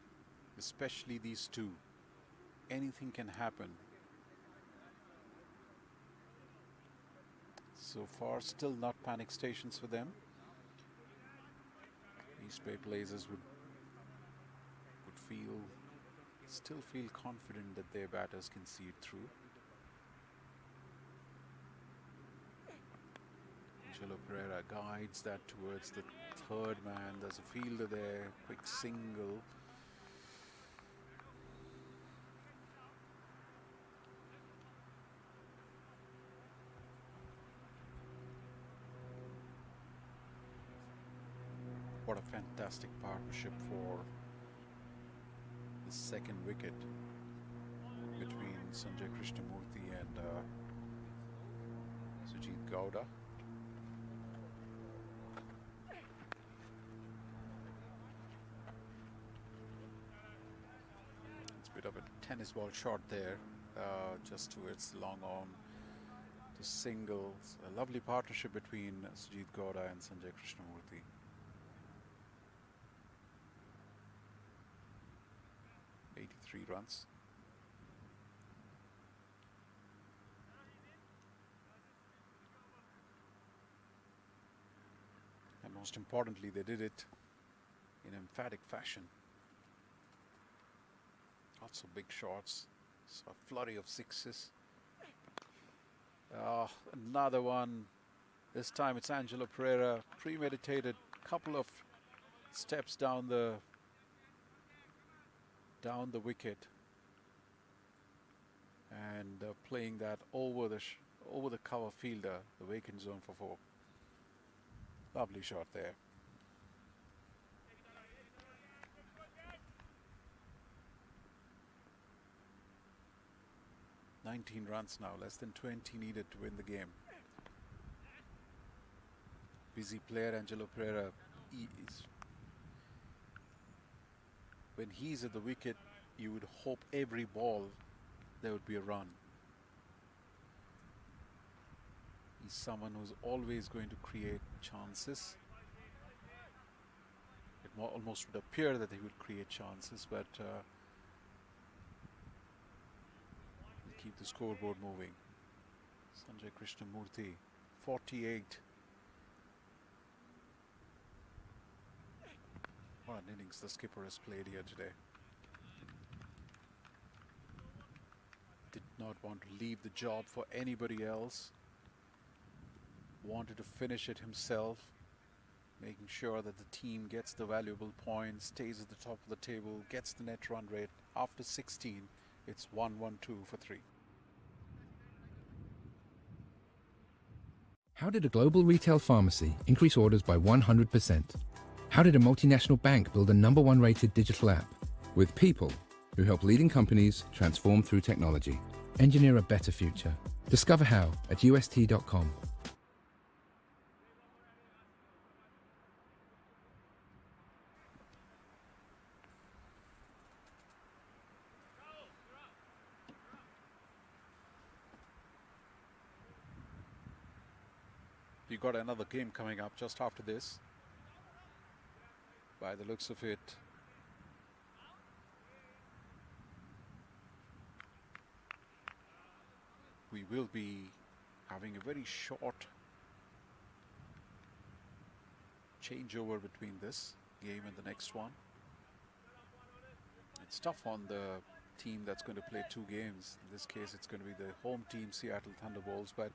Especially these two. Anything can happen. So far, still not panic stations for them. East Bay Blazers would still feel confident that their batters can see it through. Angelo Pereira guides that towards the 3rd man. There's a fielder there, quick single. What a fantastic partnership for the 2nd wicket between Sanjay Krishnamurthy and Sujit Gowda. It's a bit of a tennis ball shot there, just towards the long arm to singles. A lovely partnership between Sujit Gowda and Sanjay Krishnamurthy. Runs. And most importantly, they did it in emphatic fashion. Lots of big shots, so a flurry of 6s. Another one. This time it's Angelo Pereira, premeditated, couple of steps down the wicket, and playing that over the cover fielder, the vacant zone for 4. Lovely shot there. "19 runs now, less than 20 needed to win the game." Busy player Angelo Pereira. When he's at the wicket, you would hope every ball there would be a run. He's someone who's always going to create chances. It almost would appear that he would create chances, but he'll keep the scoreboard moving. Sanjay Krishnamurthy, 48. What an innings the skipper has played here today. Did not want to leave the job for anybody else. Wanted to finish it himself, making sure that the team gets the valuable points, stays at the top of the table, gets the net run rate. After 16, it's 1-1-2 for 3. How did a global retail pharmacy increase orders by 100%? How did a multinational bank build a #1 rated digital app? With people who help leading companies transform through technology. Engineer a better future. Discover how at ust.com. You got another game coming up just after this. By the looks of it, we will be having a very short changeover between this game and the next one. It's tough on the team that's going to play 2 games. In this case, it's going to be the home team, Seattle Thunderbolts, but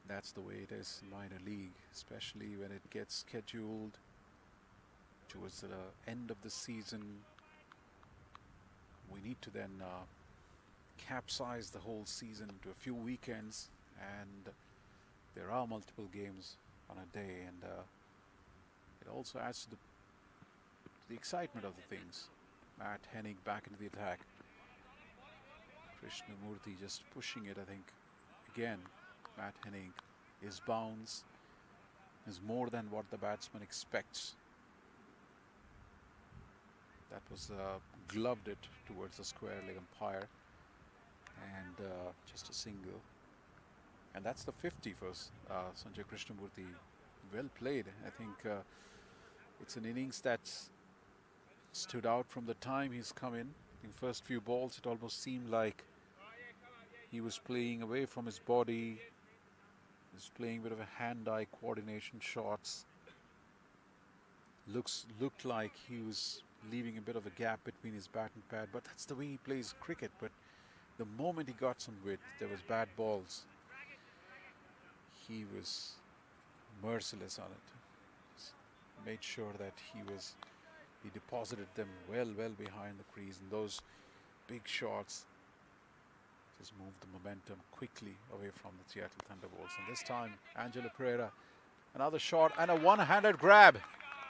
that's the way it is in minor league, especially when it gets scheduled towards the end of the season. We need to then capsize the whole season into a few weekends, and there are multiple games on a day, and it also adds to the excitement of the things. Matt Hennig back into the attack. Krishnamurthy just pushing it, I think. Again, Matt Hennig, his bounce is more than what the batsman expects. That was gloved it towards the square leg umpire, and just a single. And that's the 50 for Sanjay Krishnamurthy. Well played. I think it's an innings that's stood out from the time he's come in. In first few balls, it almost seemed like he was playing away from his body. He was playing a bit of a hand-eye coordination shots. Looked like he was leaving a bit of a gap between his bat and pad, but that's the way he plays cricket. But the moment he got some width, there was bad balls. He was merciless on it. Just made sure that he deposited them well behind the crease, and those big shots just moved the momentum quickly away from the Seattle Thunderbolts. And this time, Angelo Pereira, another shot and a one-handed grab.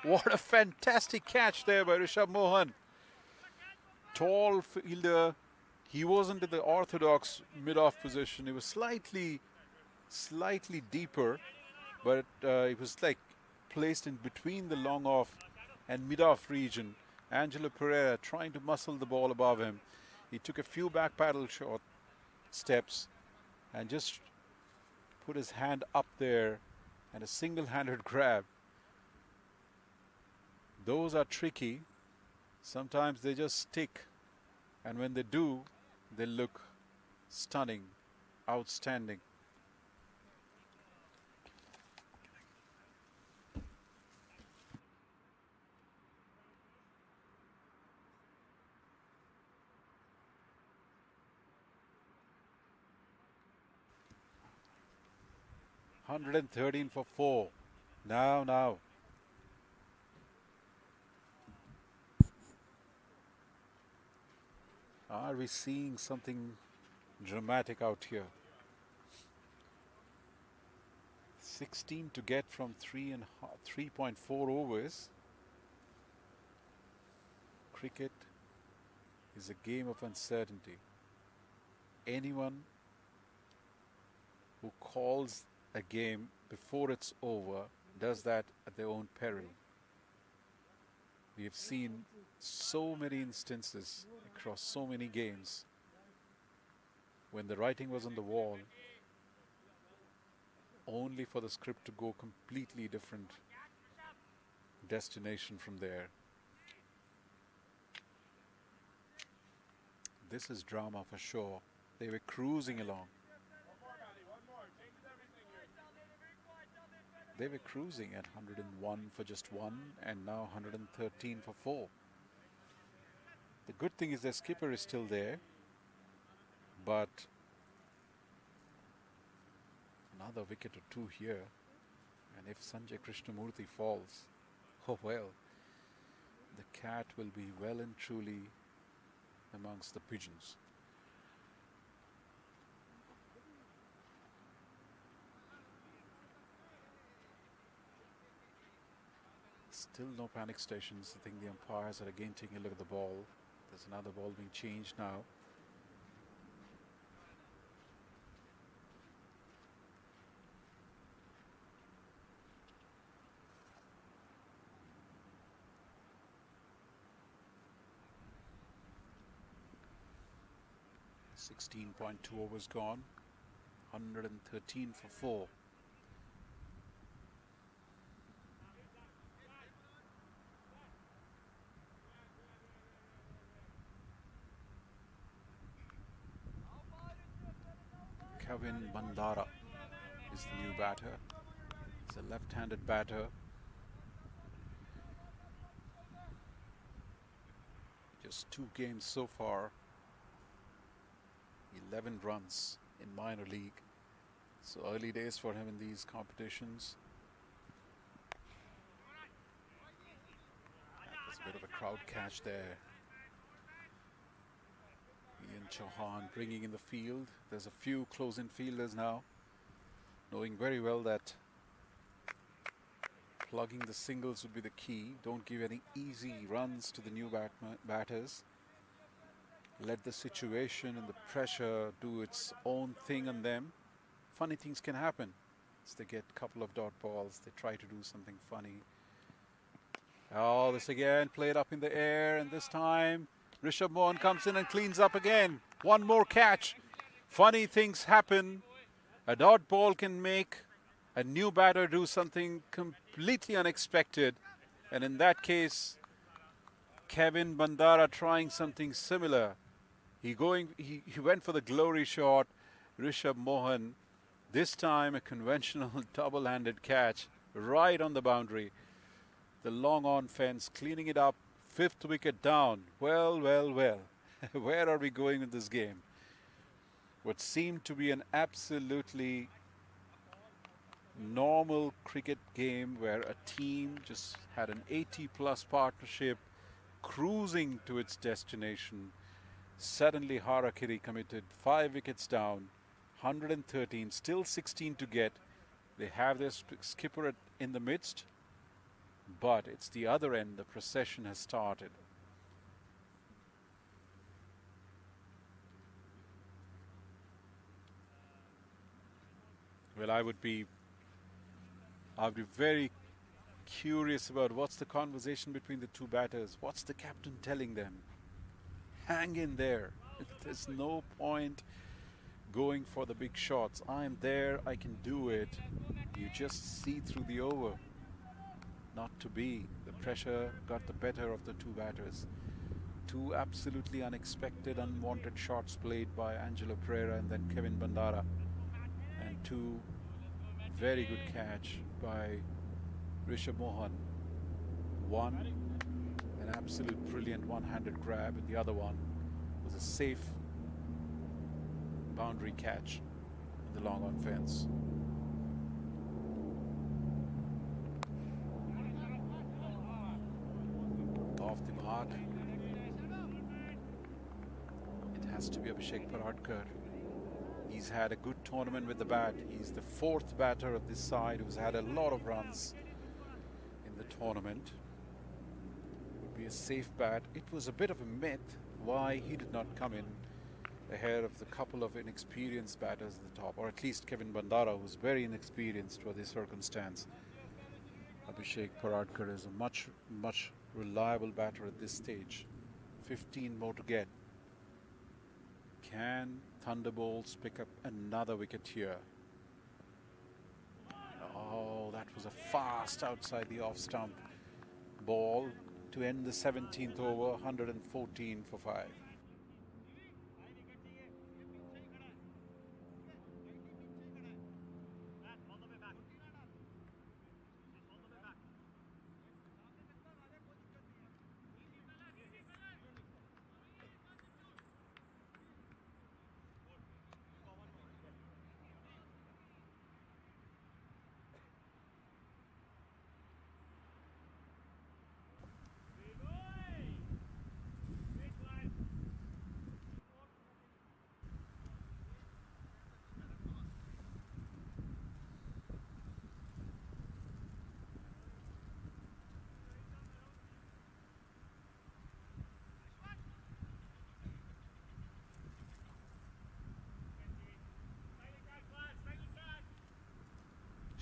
What a fantastic catch there by Rishabh Mohan. Tall fielder. He wasn't in the orthodox mid-off position. He was slightly deeper, but it was like placed in between the long off and mid-off region. Angelo Pereira trying to muscle the ball above him. He took a few back paddle short steps and just put his hand up there, and a single-handed grab. Those are tricky. Sometimes they just stick, and when they do, they look stunning, outstanding. $113 for 4. Now. Are we seeing something dramatic out here? 16 to get from 3.4 overs. Cricket is a game of uncertainty. Anyone who calls a game before it's over does that at their own peril. We have seen so many instances across so many games when the writing was on the wall, only for the script to go completely different destination from there. This is drama for sure. They were cruising along. They were cruising at 101 for just 1, and now 113 for 4. The good thing is their skipper is still there. But another wicket or two here. And if Sanjay Krishnamurthy falls, oh well, the cat will be well and truly amongst the pigeons. Still no panic stations. I think the umpires are again taking a look at the ball. There's another ball being changed now. .2 overs gone. 113 for 4. Kevin Bandara is the new batter. He's a left-handed batter. Just 2 games so far. 11 runs in minor league. So early days for him in these competitions. That was a bit of a crowd catch there. Ian Chauhan bringing in the field. There's a few close-in fielders now, knowing very well that plugging the singles would be the key. Don't give any easy runs to the new batters. Let the situation and the pressure do its own thing on them. Funny things can happen. As they get a couple of dot balls, they try to do something funny. Oh, this again played up in the air, and this time Rishabh Mohan comes in and cleans up again. One more catch. Funny things happen. A dot ball can make a new batter do something completely unexpected. And in that case, Kevin Bandara trying something similar. He went for the glory shot. Rishabh Mohan, this time a conventional double-handed catch right on the boundary. The long on fence, cleaning it up. 5th wicket down. Well, well, well. Where are we going with this game? What seemed to be an absolutely normal cricket game where a team just had an 80-plus partnership cruising to its destination. Suddenly Harakiri committed 5 wickets down, 113, still 16 to get. They have their skipper in the midst, but it's the other end. The procession has started. Well, I would be very curious about what's the conversation between the two batters. What's the captain telling them? Hang in there. There's no point going for the big shots. I'm there, I can do it. You just see through the over. Not to be. The pressure got the better of the two batters. 2 absolutely unexpected, unwanted shots played by Angelo Pereira and then Kevin Bandara. And 2 very good catch by Rishabh Mohan. One, an absolute brilliant one-handed grab, and the other one was a safe boundary catch in the long on fence. Off the mark. It has to be Abhishek Paradkar. He's had a good tournament with the bat. He's the 4th batter of this side who's had a lot of runs in the tournament. Would be a safe bat. It was a bit of a myth why he did not come in ahead of the couple of inexperienced batters at the top, or at least Kevin Bandara, who's very inexperienced for this circumstance. Abhishek Paradkar is a much reliable batter at this stage. 15 more to get. Can Thunderbolts pick up another wicket here? Oh, that was a fast outside the off stump ball to end the 17th over, 114 for 5.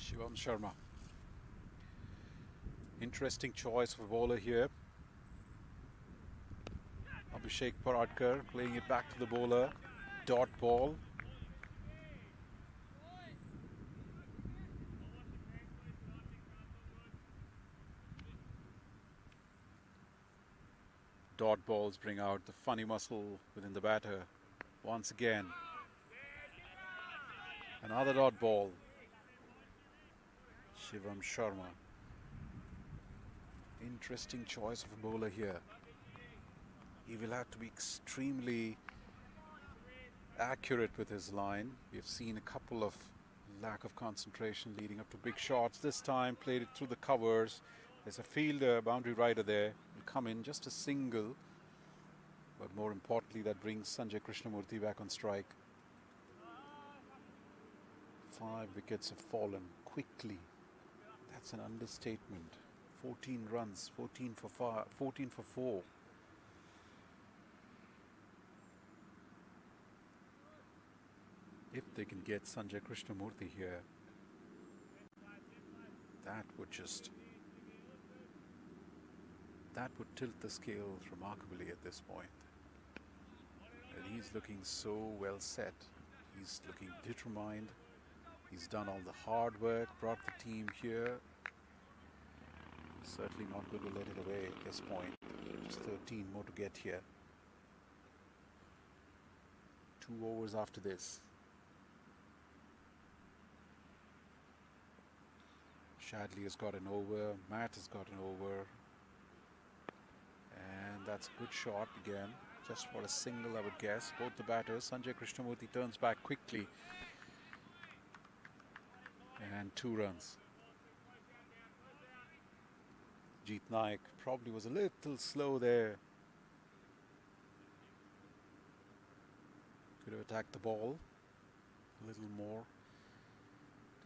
Shivam Sharma. Interesting choice of a bowler here. Abhishek Paradkar playing it back to the bowler. Dot ball. Dot balls bring out the funny muscle within the batter. Once again, another dot ball. Shivam Sharma. Interesting choice of a bowler here. He will have to be extremely accurate with his line. We've seen a couple of lack of concentration leading up to big shots. This time played it through the covers. There's a fielder, boundary rider there. Will come in just a single. But more importantly, that brings Sanjay Krishnamurthy back on strike. 5 wickets have fallen quickly. That's an understatement. 14 runs, 14 for 5, 14 for 4. If they can get Sanjay Krishnamurthy here, that would tilt the scales remarkably at this point. And he's looking so well set. He's looking determined. He's done all the hard work, brought the team here. Certainly not going to let it away at this point. Just 13 more to get here. 2 overs after this. Shadley has got an over. Matt has got an over. And that's a good shot again. Just for a single, I would guess. Both the batters. Sanjay Krishnamurthy turns back quickly. And 2 runs. Jeet Naik probably was a little slow there. Could have attacked the ball a little more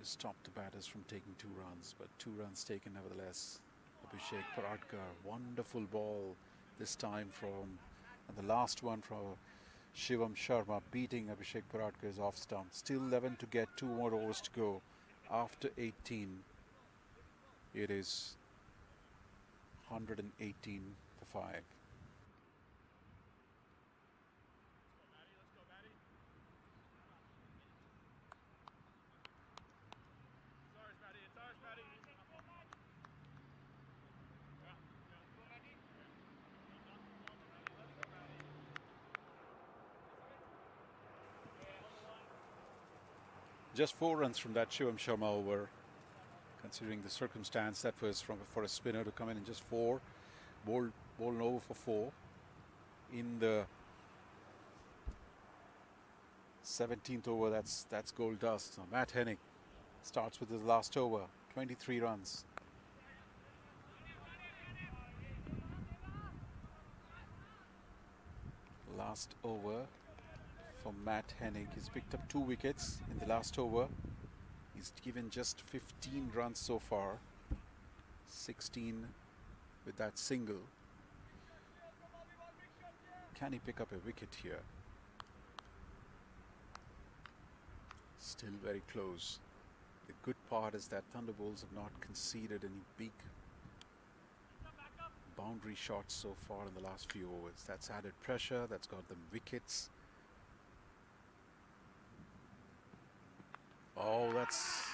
to stop the batters from taking 2 runs. But 2 runs taken nevertheless. Abhishek Paradkar, wonderful ball this time from, and the last one from Shivam Sharma, beating Abhishek Paradkar's off stump. Still 11 to get, 2 more overs to go. After 18, it is 118 for 5. Just 4 runs from that Shivam Sharma over. Considering the circumstance, that was for a spinner to come in just 4. Bowled an over for 4 in the 17th over. That's gold dust. So Matt Hennig starts with his last over. 23 runs. Last over for Matt Hennig. He's picked up 2 wickets in the last over. He's given just 15 runs so far. 16 with that single. Can he pick up a wicket here? Still very close. The good part is that Thunderbolts have not conceded any big boundary shots so far in the last few overs. That's added pressure. That's got them wickets. Oh, that's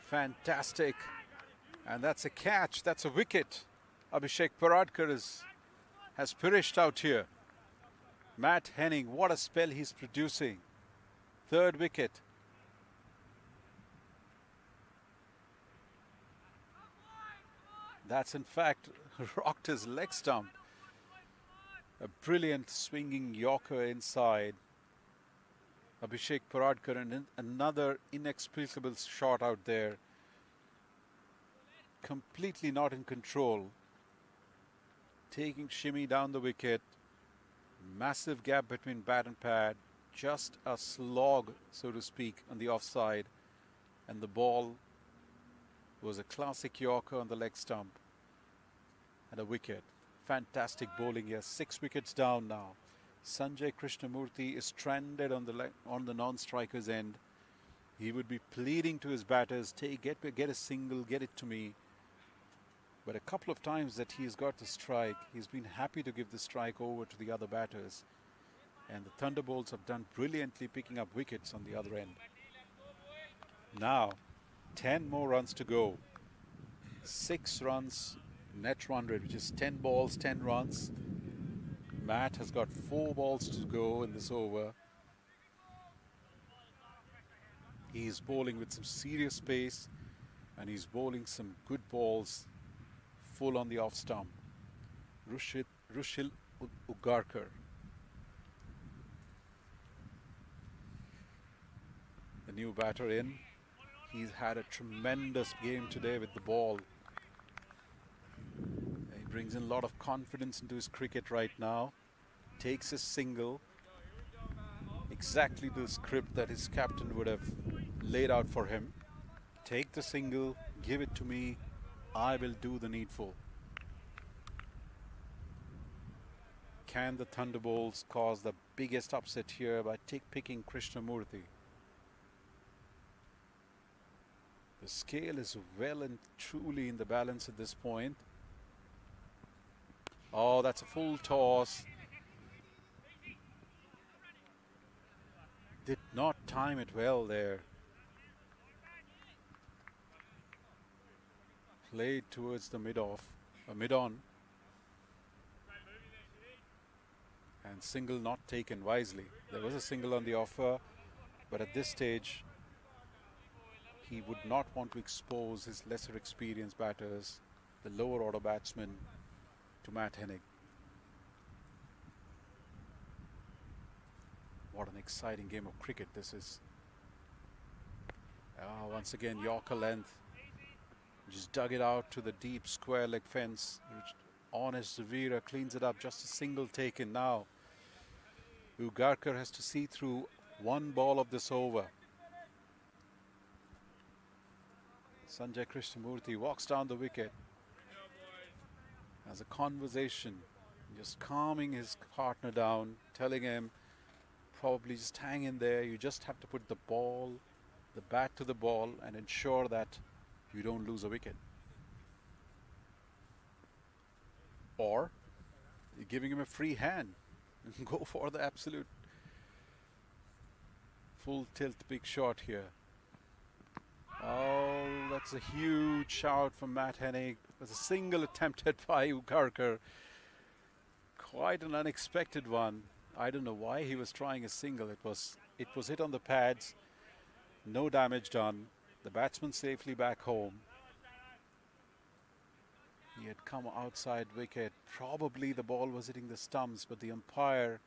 fantastic. And that's a catch. That's a wicket. Abhishek Paradkar has perished out here. Matt Hennig, what a spell he's producing. 3rd wicket. That's in fact rocked his leg stump. A brilliant swinging Yorker inside. Abhishek Paradkar, and another inexplicable shot out there. Completely not in control. Taking shimmy down the wicket. Massive gap between bat and pad. Just a slog, so to speak, on the offside. And the ball was a classic Yorker on the leg stump. And a wicket. Fantastic bowling here. 6 wickets down now. Sanjay Krishnamurthy is stranded on the non-striker's end. He would be pleading to his batters, get a single, get it to me. But a couple of times that he's got the strike, he's been happy to give the strike over to the other batters. And the Thunderbolts have done brilliantly picking up wickets on the other end. Now, 10 more runs to go. 6 runs, net run rate, which is 10 balls, 10 runs. Matt has got 4 balls to go in this over. He's bowling with some serious pace, and he's bowling some good balls full on the off stump. Rushil Ugarkar. The new batter in. He's had a tremendous game today with the ball. He brings in a lot of confidence into his cricket right now. Takes a single. Exactly the script that his captain would have laid out for him. Take the single, give it to me, I will do the needful. Can the Thunderbolts cause the biggest upset here by picking Krishnamurthy? The scale is well and truly in the balance at this point. Oh, that's a full toss. Did not time it well there. Played towards the mid-off, mid-on. And single not taken wisely. There was a single on the offer, but at this stage, he would not want to expose his lesser experienced batters, the lower order batsmen, to Matt Hennig. What an exciting game of cricket this is. Once again, Yorker length. Just dug it out to the deep square leg fence. Honest Zavira cleans it up. Just a single taken now. Ugarkar has to see through one ball of this over. Sanjay Krishnamurthy walks down the wicket. Has a conversation, just calming his partner down, telling him probably just hang in there. You just have to put the bat to the ball and ensure that you don't lose a wicket. Or you're giving him a free hand. Go for the absolute full tilt big shot here. Oh, that's a huge shout from Matt Hennig. There's a single attempted by Ugarkar. Quite an unexpected one. I don't know why he was trying a single. It was hit on the pads. No damage done. The batsman safely back home. He had come outside wicket. Probably the ball was hitting the stumps, but the umpire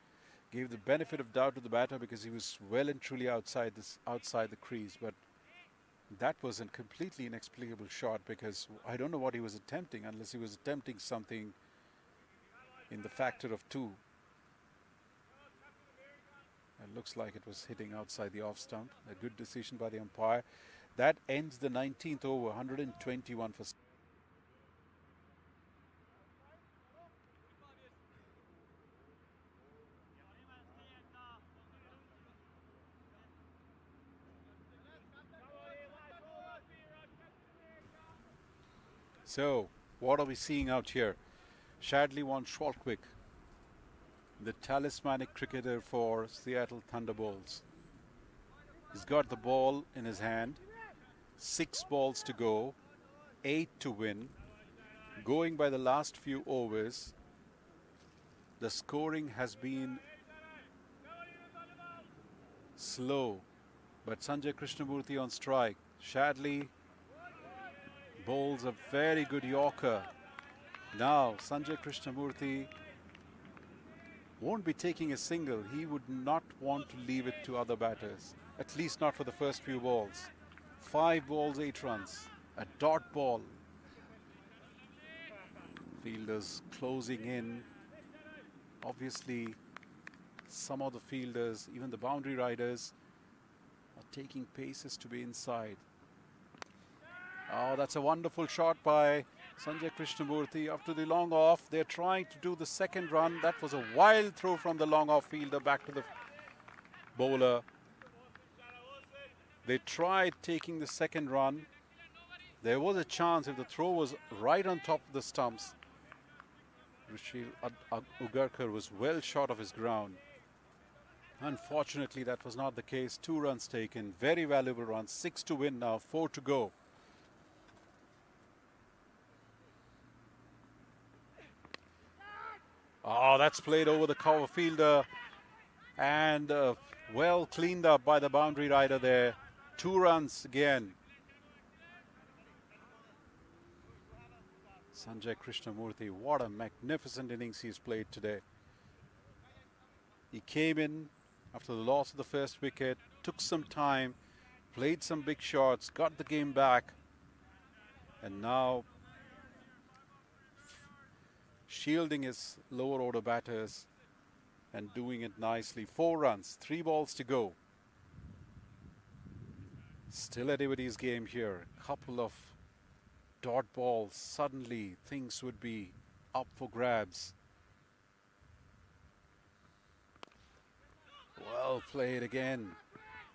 gave the benefit of doubt to the batter because he was well and truly outside the crease. But that was a completely inexplicable shot, because I don't know what he was attempting, unless he was attempting something in the factor of 2. It looks like it was hitting outside the off stump. A good decision by the umpire. That ends the 19th over, 121 for. So, what are we seeing out here? Shadley won Shaltwick, the talismanic cricketer for Seattle Thunderbolts. He's got the ball in his hand. 6 balls to go, 8 to win. Going by the last few overs, the scoring has been slow. But Sanjay Krishnamurthy on strike. Shadley bowls a very good Yorker. Now Sanjay Krishnamurthy won't be taking a single. He would not want to leave it to other batters, at least not for the first few balls. 5 balls, 8 runs. A dot ball. Fielders closing in. Obviously, some of the fielders, even the boundary riders, are taking paces to be inside. Oh, that's a wonderful shot by Sanjay Krishnamurthy. After the long off, they're trying to do the second run. That was a wild throw from the long off fielder back to the bowler. They tried taking the second run. There was a chance if the throw was right on top of the stumps. Rushil Ugarkar was well short of his ground. Unfortunately, that was not the case. 2 runs taken. Very valuable runs. 6 to win now. 4 to go. Oh, that's played over the cover fielder. And well cleaned up by the boundary rider there. 2 runs again. Sanjay Krishnamurthy, what a magnificent innings he's played today. He came in after the loss of the first wicket, took some time, played some big shots, got the game back, and now shielding his lower order batters and doing it nicely. 4 runs, 3 balls to go. Still anybody's game here. Couple of dot balls. Suddenly things would be up for grabs. Well played again.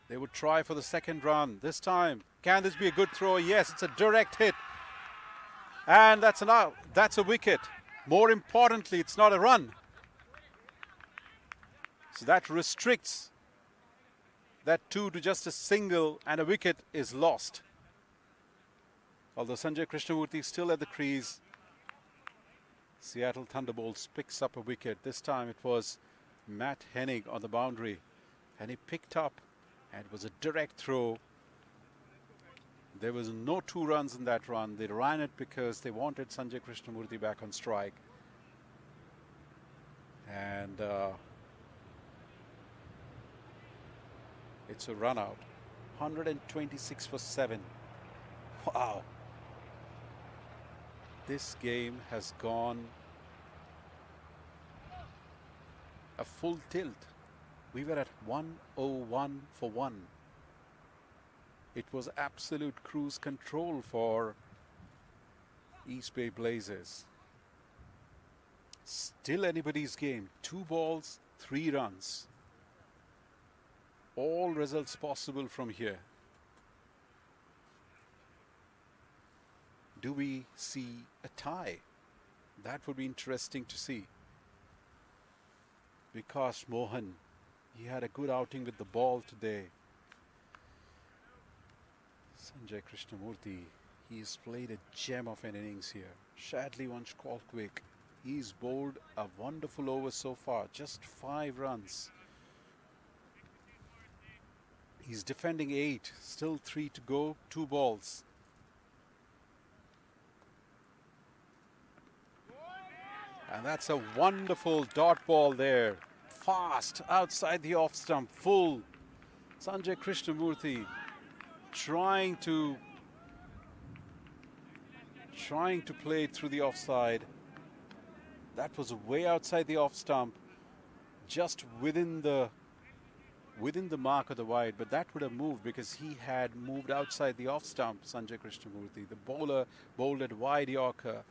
They would try for the second run. This time, can this be a good throw? Yes, it's a direct hit. And that's an out. That's a wicket. More importantly, it's not a run. So that restricts that 2 to just a single, and a wicket is lost. Although Sanjay Krishnamurthy is still at the crease, Seattle Thunderbolts picks up a wicket. This time it was Matt Hennig on the boundary, and he picked up, and it was a direct throw. There was no 2 runs in that run. They ran it because they wanted Sanjay Krishnamurthy back on strike. And it's a run out. 126 for 7. Wow. This game has gone a full tilt. We were at 101 for 1. It was absolute cruise control for East Bay Blazers. Still anybody's game. 2 balls, 3 runs. All results possible from here. Do we see a tie? That would be interesting to see. Vikas Mohan, he had a good outing with the ball today. Sanjay Krishnamurthy, he's played a gem of an innings here. Shadley Vansh-Kaltwik, he's bowled a wonderful over so far. Just 5 runs. He's defending 8. Still 3 to go. 2 balls. And that's a wonderful dot ball there. Fast outside the off stump. Full. Sanjay Krishnamurthy trying to play it through the offside. That was way outside the off stump. Just within the mark of the wide, but that would have moved because he had moved outside the off stump, Sanjay Krishnamurthy. The bowler bowled it wide Yorker.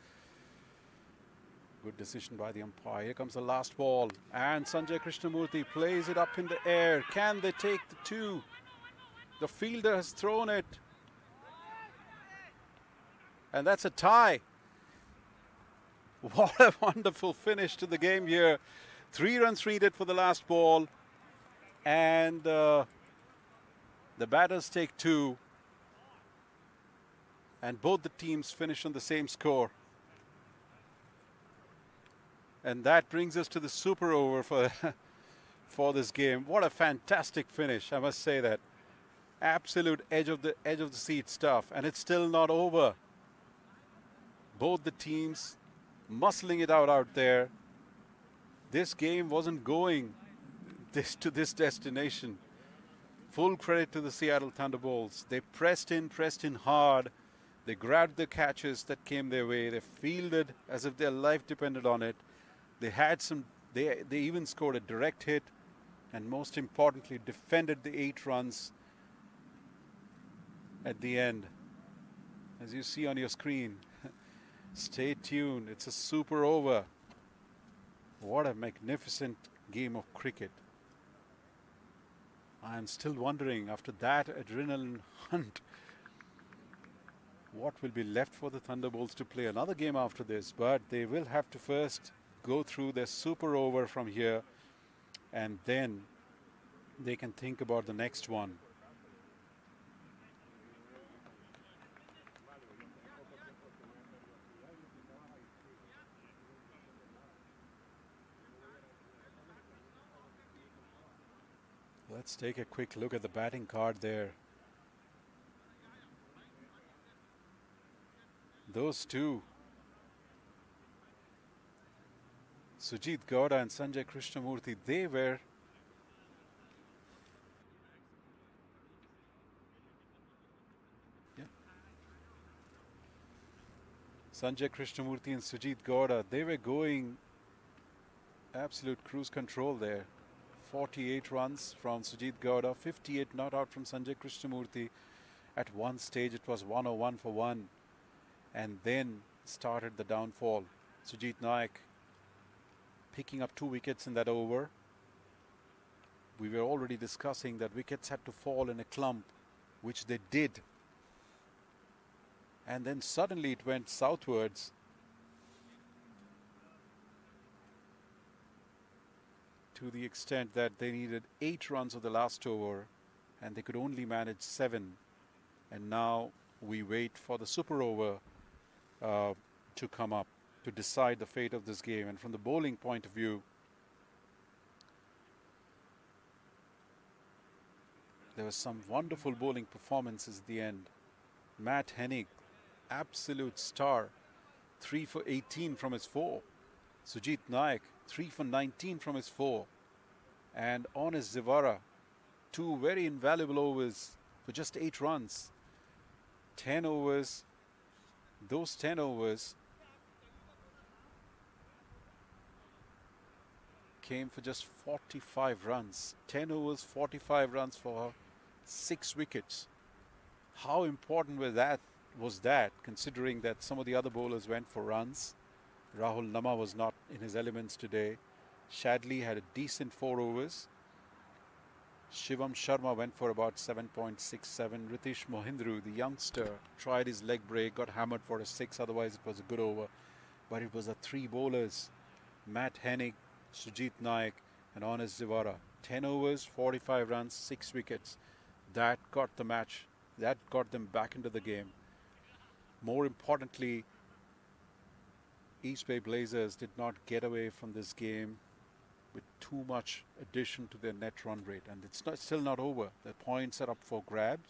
Good decision by the umpire. Here comes the last ball, and Sanjay Krishnamurthy plays it up in the air. Can they take the 2? The fielder has thrown it. And that's a tie. What a wonderful finish to the game here. 3 runs needed for the last ball. And the batters take 2. And both the teams finish on the same score. And that brings us to the super over for this game. What a fantastic finish, I must say that. Absolute edge of the seat stuff, and it's still not over. Both the teams muscling it out there. This game wasn't going to this destination. Full credit to the Seattle Thunderbolts. They pressed in hard. They grabbed the catches that came their way. They fielded as if their life depended on it. They had some. They even scored a direct hit, and most importantly, defended the 8 runs at the end. As you see on your screen, stay tuned. It's a super over. What a magnificent game of cricket. I'm still wondering, after that adrenaline hunt, what will be left for the Thunderbolts to play another game after this. But they will have to first go through their super over from here, and then they can think about the next one. Let's take a quick look at the batting card there. Those two, Sujit Gowda and Sanjay Krishnamurthy, they were Sanjay Krishnamurthy and Sujit Gowda, they were going absolute cruise control there. 48 runs from Sujit Gowda, 58 not out from Sanjay Krishnamurthy. At one stage it was 101 for 1, and then started the downfall. Sujit Naik picking up 2 wickets in that over. We were already discussing that wickets had to fall in a clump, which they did. And then suddenly it went southwards. To the extent that they needed 8 runs of the last over and they could only manage 7. And now we wait for the super over to come up to decide the fate of this game. And from the bowling point of view, there was some wonderful bowling performances at the end. Matt Hennig, absolute star, 3 for 18 from his 4. Sujit Naik, 3 for 19 from his 4. And Honest Zivara, 2 very invaluable overs for just 8 runs. 10 overs, those 10 overs came for just 45 runs. 10 overs, 45 runs for 6 wickets. How important was that, considering that some of the other bowlers went for runs? Rahul Nama was not in his elements today. Shadley had a decent 4 overs. Shivam Sharma went for about 7.67. Ritish Mohindru, the youngster, tried his leg break, got hammered for a 6. Otherwise, it was a good over. But it was the 3 bowlers, Matt Hennig, Sujit Naik, and Honest Zivara. 10 overs, 45 runs, 6 wickets. That got the match. That got them back into the game. More importantly, East Bay Blazers did not get away from this game with too much addition to their net run rate, and it's still not over. The points are up for grabs,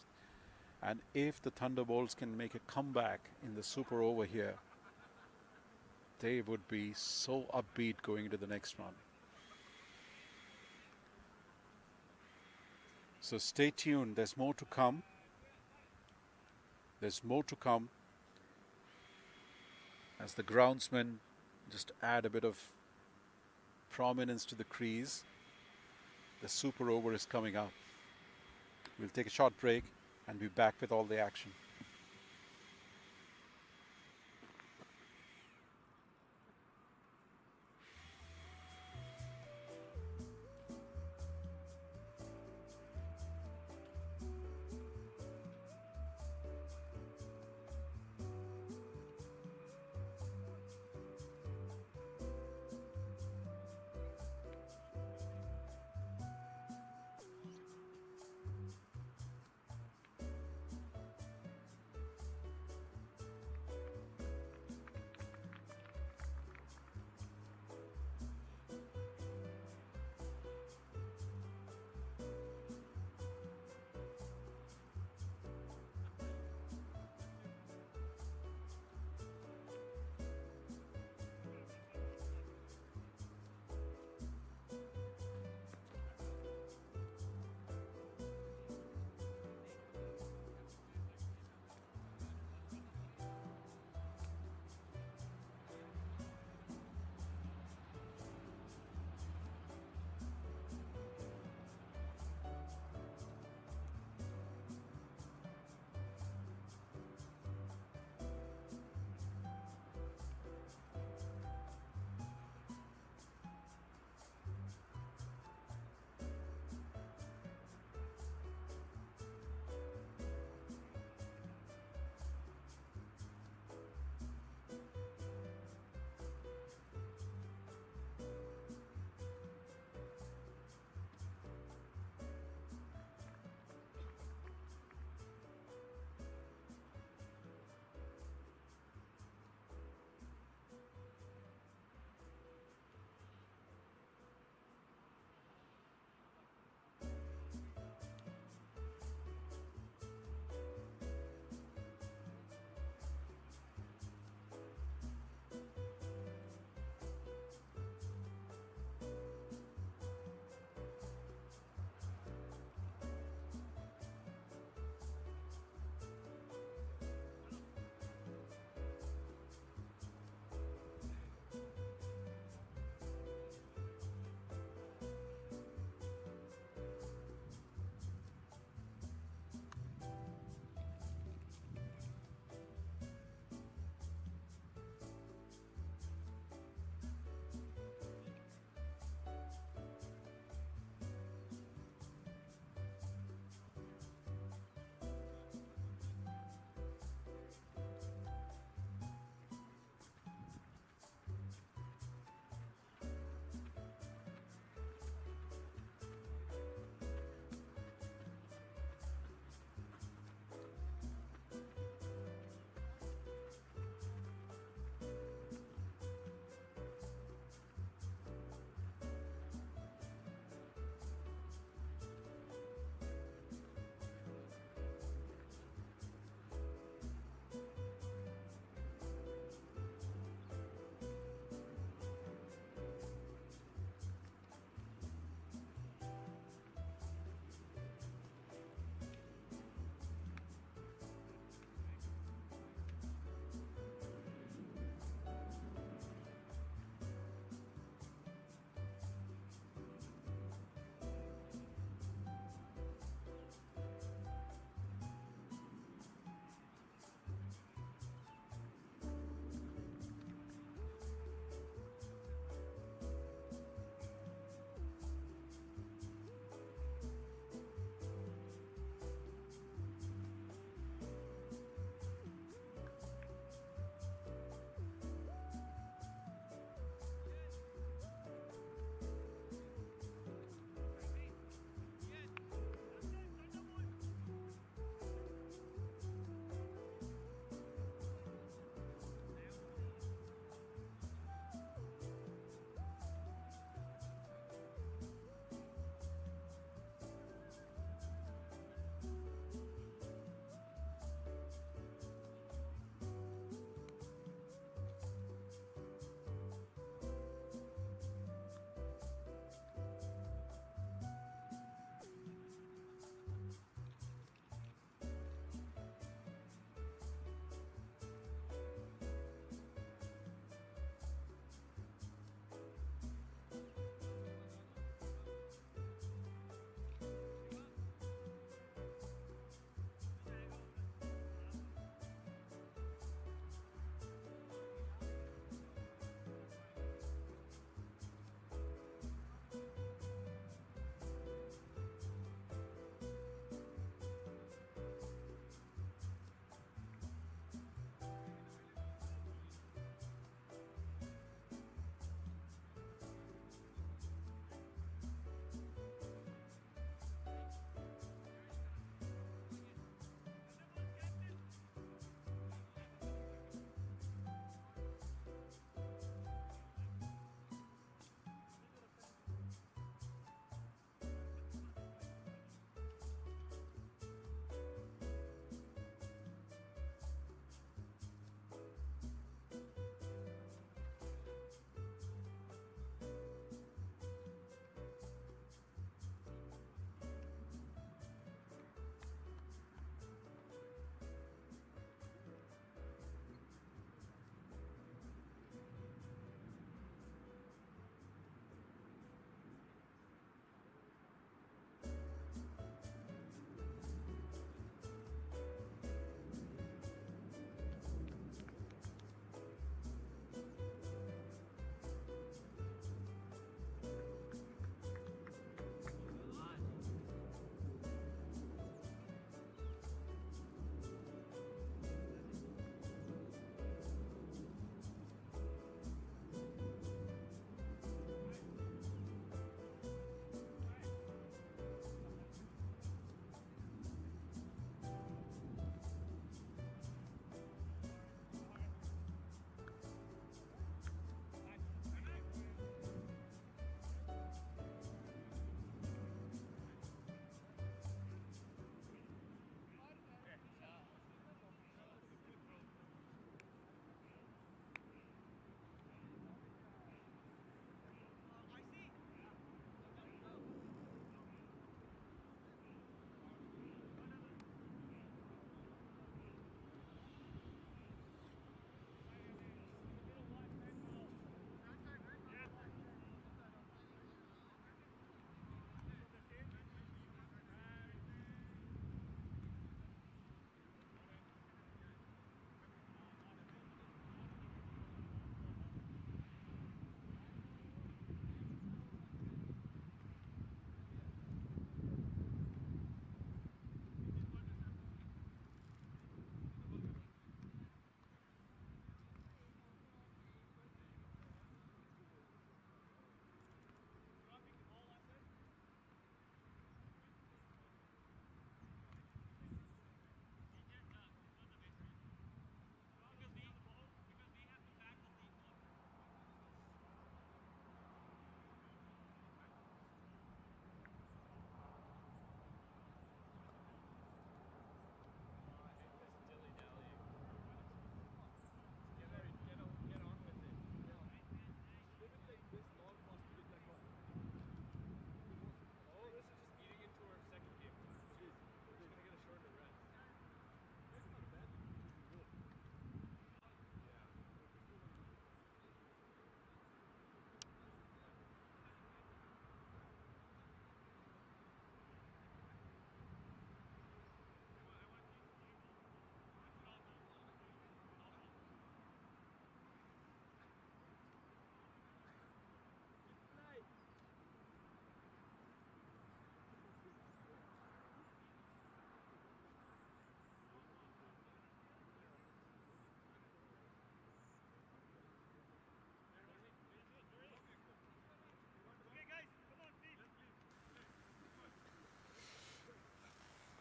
and if the Thunderbolts can make a comeback in the super over here, they would be so upbeat going into the next run. So stay tuned, there's more to come. There's more to come as the groundsmen just add a bit of prominence to the crease. The super over is coming up. We'll take a short break and be back with all the action.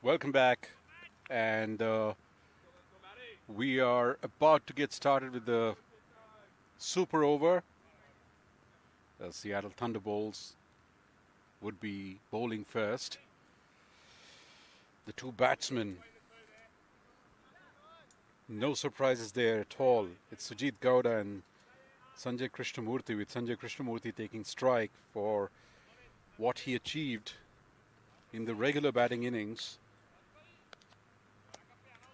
Welcome back, and we are about to get started with the super over. The Seattle Thunderbolts would be bowling first. The two batsmen, no surprises there at all. It's Sujit Gowda and Sanjay Krishnamurthy, with Sanjay Krishnamurthy taking strike for what he achieved in the regular batting innings.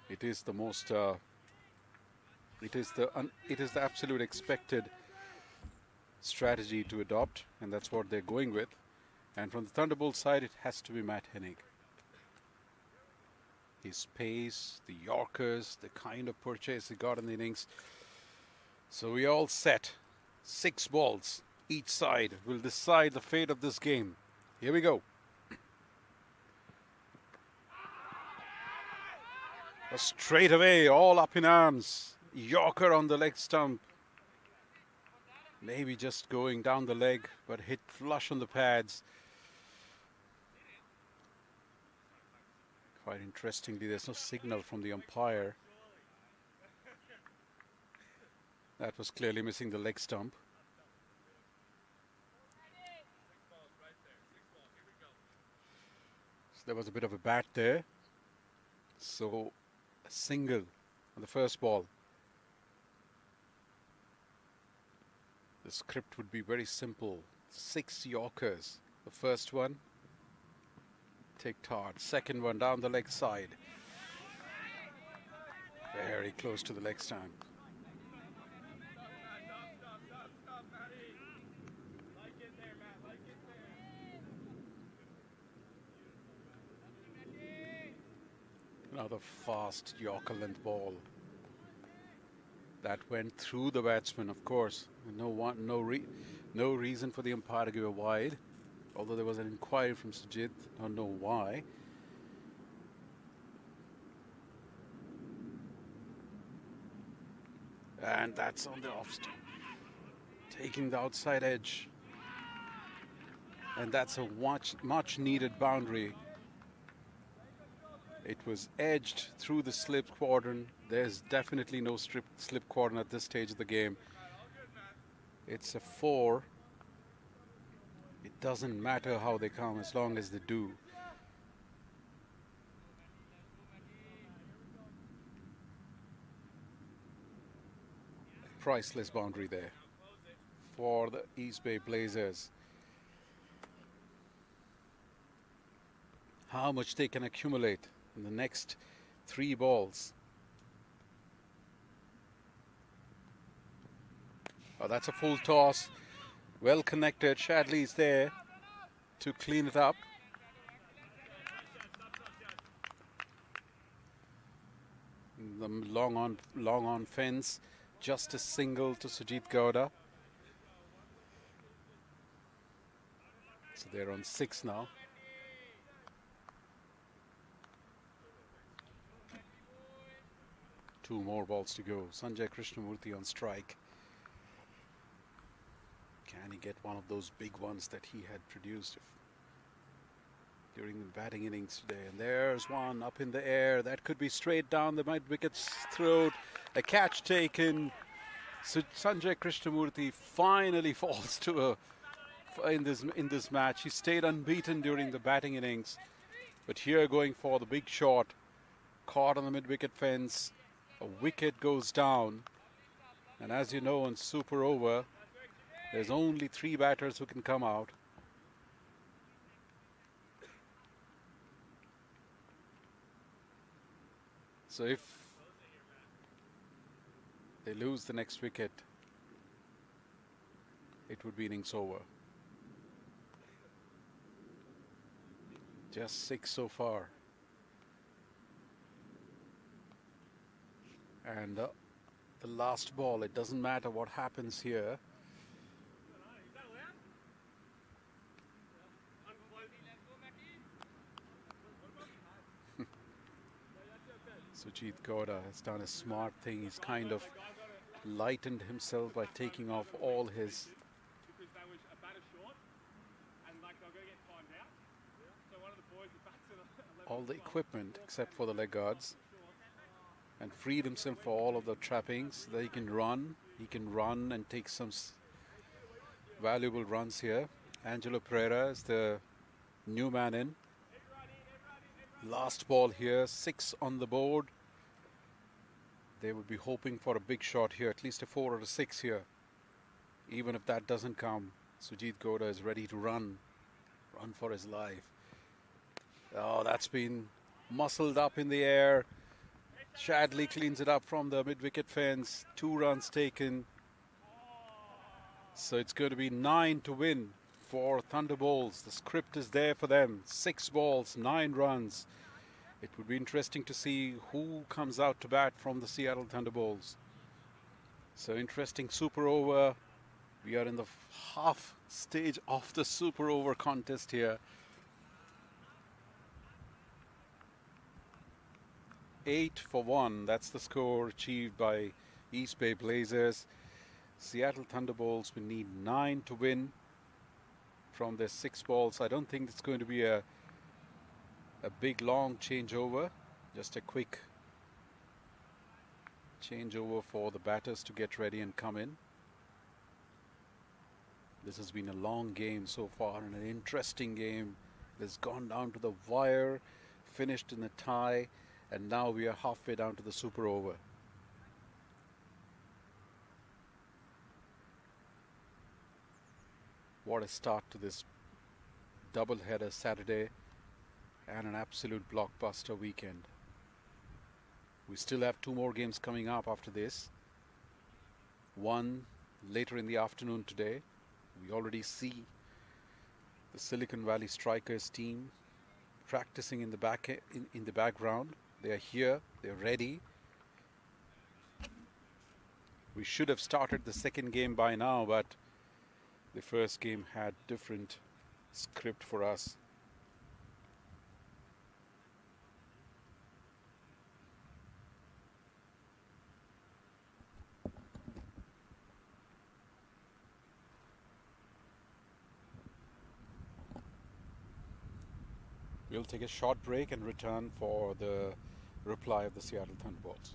It is the most, it is the absolute expected strategy to adopt, and that's what they're going with. And from the Thunderbolt side, it has to be Matt Hennig. His pace, the Yorkers, the kind of purchase he got in the innings. So we all set. 6 balls each side will decide the fate of this game. Here we go. Straight away, all up in arms. Yorker on the leg stump. Maybe just going down the leg, but hit flush on the pads. Quite interestingly, there's no signal from the umpire. That was clearly missing the leg stump. So there was a bit of a bat there. So a single on the first ball. The script would be very simple. 6 Yorkers. The first one, ticked hard. Second one down the leg side. Very close to the leg stump. Another fast Yorker length ball that went through the batsman, of course. No reason for the umpire to give a wide, although there was an inquiry from Sujit. Don't know why. And that's on the off stump, taking the outside edge. And that's a much needed boundary. It was edged through the slip quadrant. There's definitely no slip quadrant at this stage of the game. It's a 4. It doesn't matter how they come as long as they do. Priceless boundary there for the East Bay Blazers. How much they can accumulate in the next 3 balls. Oh, that's a full toss. Well connected. Shadley's there to clean it up. The long on fence. Just a single to Sujit Gowda. So they're on 6 now. Two more balls to go. Sanjay Krishnamurthy on strike. Can he get one of those big ones that he had produced during the batting innings today? And there's one up in the air. That could be straight down the mid-wicket's throat. A catch taken. So Sanjay Krishnamurthy finally falls to in this match. He stayed unbeaten during the batting innings, but here going for the big shot. Caught on the mid-wicket fence. A wicket goes down, and as you know, on super over, there's only 3 batters who can come out. So if they lose the next wicket, it would be innings over. Just 6 so far. And the last ball, it doesn't matter what happens here. Sujit Gowda has done a smart thing. He's kind of lightened himself by taking off all his all the equipment except for the leg guards and freed himself for all of the trappings that he can run. He can run and take some valuable runs here. Angelo Pereira is the new man in. Last ball here, 6 on the board. They would be hoping for a big shot here, at least a 4 or a 6 here. Even if that doesn't come, Sujit Goda is ready to run for his life. Oh, that's been muscled up in the air. Shadley cleans it up from the mid-wicket fence. 2 runs taken. So it's going to be 9 to win for Thunderbolts. The script is there for them. 6 balls, 9 runs. It would be interesting to see who comes out to bat from the Seattle Thunderbolts. So interesting super over. We are in the half stage of the super over contest here. 8 for 1. That's the score achieved by East Bay Blazers. Seattle Thunderbolts will need 9 to win from their 6 balls. I don't think it's going to be a big long changeover. Just a quick changeover for the batters to get ready and come in. This has been a long game so far and an interesting game. It has gone down to the wire, finished in a tie, and now we are halfway down to the super over. What a start to this doubleheader Saturday and an absolute blockbuster weekend. We still have 2 more games coming up after this. One later in the afternoon today. We already see the Silicon Valley Strikers team practicing in the background. They are here, they're ready. We should have started the second game by now, but the first game had different script for us. We'll take a short break and return for the reply of the Seattle Thunderbolts.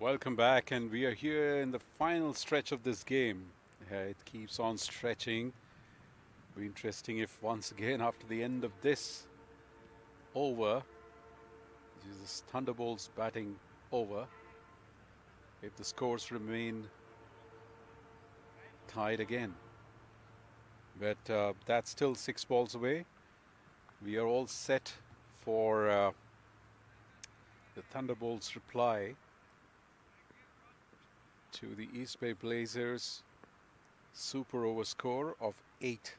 Welcome back, and we are here in the final stretch of this game. It keeps on stretching. Be interesting if once again after the end of this over, which is this Thunderbolts batting over, if the scores remain tied again. But that's still 6 balls away. We are all set for the Thunderbolts' reply to the East Bay Blazers' super over score of 8.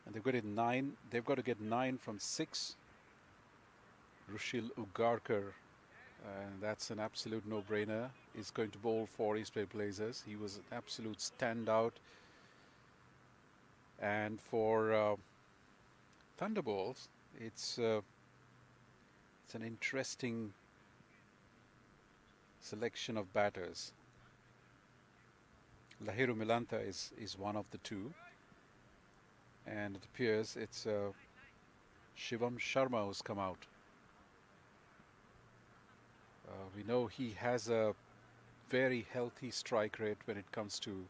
And they've got it 9. They've got to get 9 from 6. Rushil Ugarkar, and that's an absolute no-brainer, is going to bowl for East Bay Blazers. He was an absolute standout. And for Thunderbolts, it's an interesting selection of batters. Lahiru Milantha is one of the two, and it appears it's Shivam Sharma who's come out. We know he has a very healthy strike rate when it comes to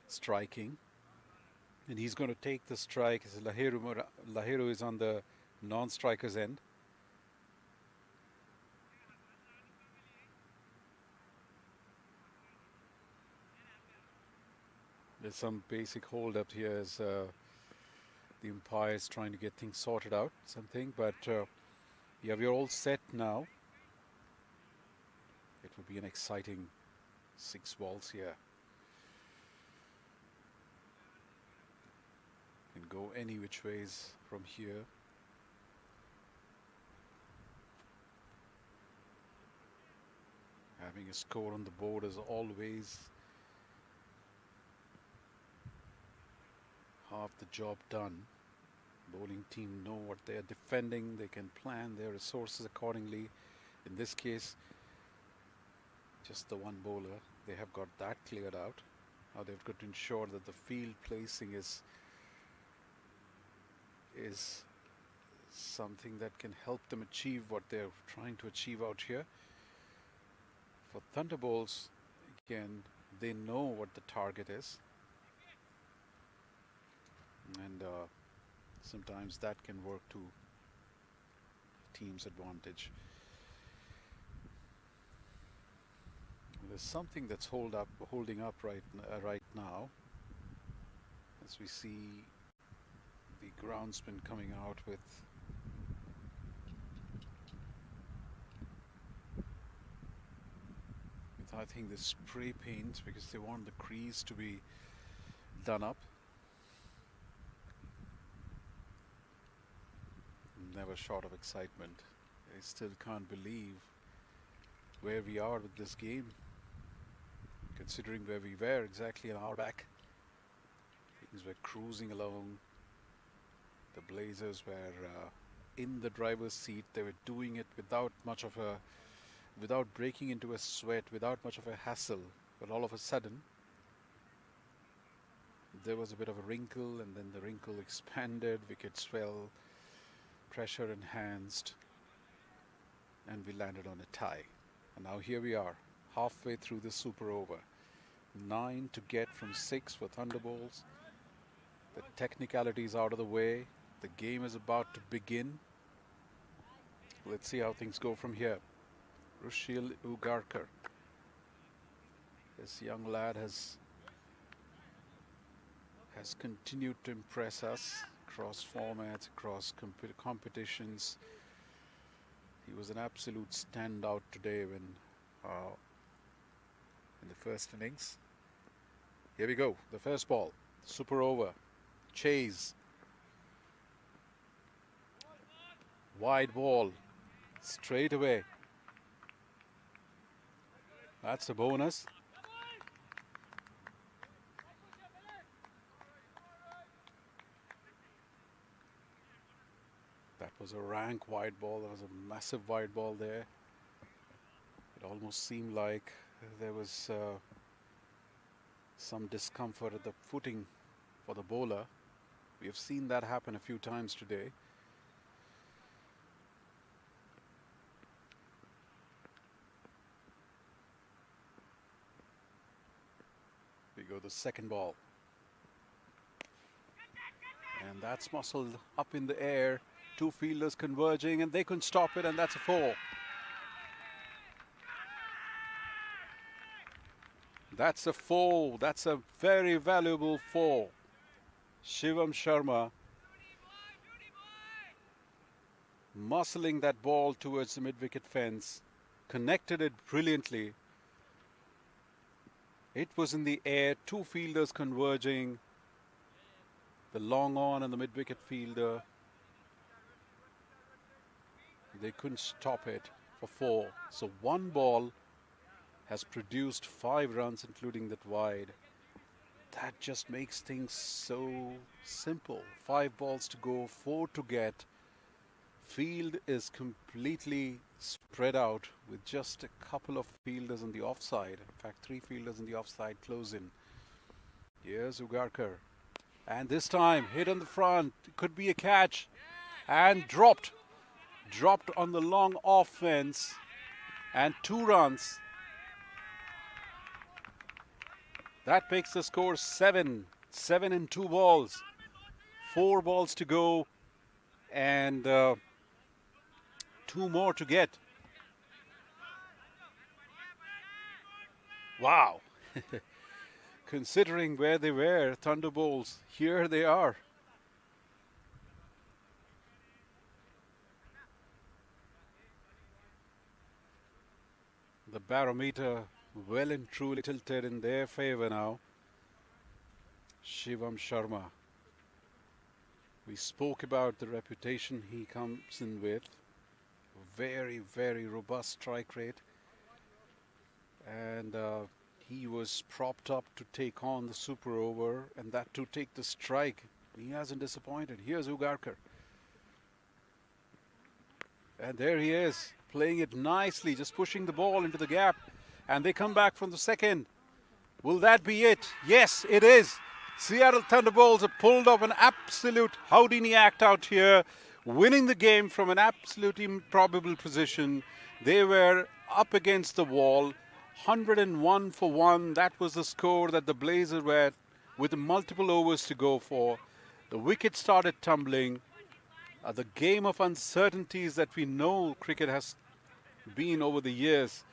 striking, and he's going to take the strike. Lahiru is on the non-striker's end. There's some basic hold up here as the umpire is trying to get things sorted out, something. But yeah, we're all set now. It will be an exciting 6 balls here. Can go any which ways from here. Having a score on the board is always half the job done. Bowling team know what they are defending. They can plan their resources accordingly. In this case, just the one bowler. They have got that cleared out. Now they've got to ensure that the field placing is something that can help them achieve what they're trying to achieve out here. For Thunderbolts, again, they know what the target is. And sometimes that can work to team's advantage. There's something that's holding up right now, as we see the groundsman coming out with I think the spray paint, because they want the crease to be done up. Never short of excitement. I still can't believe where we are with this game, considering where we were exactly an hour back. Things were cruising along. The Blazers were in the driver's seat. They were doing it without breaking into a sweat, without much of a hassle. But all of a sudden, there was a bit of a wrinkle, and then the wrinkle expanded, wickets fell, pressure enhanced, and we landed on a tie. And now here we are, halfway through the super over. 9 to get from 6 for Thunderbolts. The technicalities out of the way. The game is about to begin. Let's see how things go from here. Rushil Ugarkar. This young lad has continued to impress us across formats, across competitions. He was an absolute standout today when in the first innings. Here we go, the first ball, super over, chase, wide ball, straight away. That's a bonus. That was a rank wide ball. There was a massive wide ball there. It almost seemed like there was some discomfort at the footing for the bowler. We have seen that happen a few times today. So the second ball. And that's muscled up in the air. Two fielders converging and they couldn't stop it, and that's a 4. That's a 4. That's a very valuable 4. Shivam Sharma muscling that ball towards the mid-wicket fence, connected it brilliantly. It was in the air, two fielders converging, the long on and the mid-wicket fielder. They couldn't stop it for 4. So one ball has produced 5 runs, including that wide. That just makes things so simple. 5 balls to go, 4 to get. Field is completely spread out with just a couple of fielders on the offside. In fact, 3 fielders on the offside close in. Here's Ugarkar. And this time, hit on the front. It could be a catch. And dropped. Dropped on the long off fence. And 2 runs. That makes the score 7. 7 in 2 balls. 4 balls to go. And 2 more to get. Wow. Considering where they were, Thunderbolts, here they are. The barometer well and truly tilted in their favor now. Shivam Sharma. We spoke about the reputation he comes in with. Very, very robust strike rate. And he was propped up to take on the super over, and that to take the strike. He hasn't disappointed. Here's Ugarkar. And there he is, playing it nicely, just pushing the ball into the gap. And they come back from the second. Will that be it? Yes, it is. Seattle Thunderbolts have pulled off an absolute Houdini act out here, winning the game from an absolutely improbable position. They were up against the wall. 101 for 1. That was the score that the Blazers were with multiple overs to go for. The wicket started tumbling. The game of uncertainties that we know cricket has been over the years.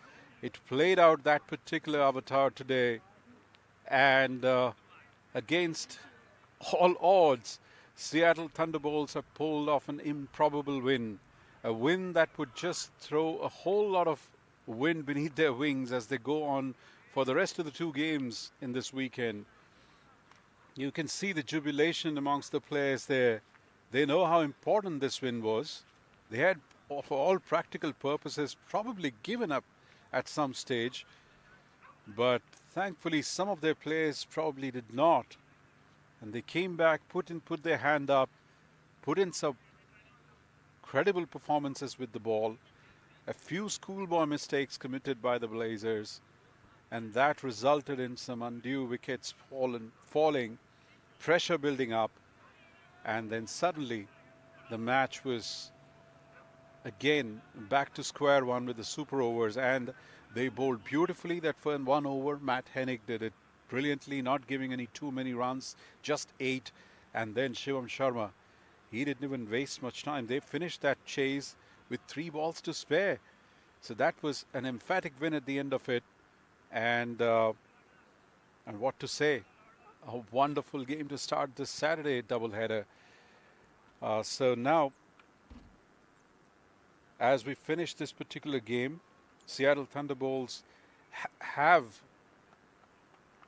It played out that particular avatar today. And against all odds, Seattle Thunderbolts have pulled off an improbable win. A win that would just throw a whole lot of wind beneath their wings as they go on for the rest of the 2 games in this weekend. You can see the jubilation amongst the players there. They know how important this win was. They had, for all practical purposes, probably given up at some stage. But thankfully, some of their players probably did not. And they came back, put their hand up, put in some credible performances with the ball. A few schoolboy mistakes committed by the Blazers, and that resulted in some undue wickets falling, pressure building up, and then suddenly the match was again back to square one with the super overs, and they bowled beautifully that for 1 over. Matt Hennig did it brilliantly, not giving any too many runs, just 8, and then Shivam Sharma, he didn't even waste much time. They finished that chase with 3 balls to spare. So that was an emphatic win at the end of it. And what to say? A wonderful game to start this Saturday doubleheader. So now, as we finish this particular game, Seattle Thunderbolts have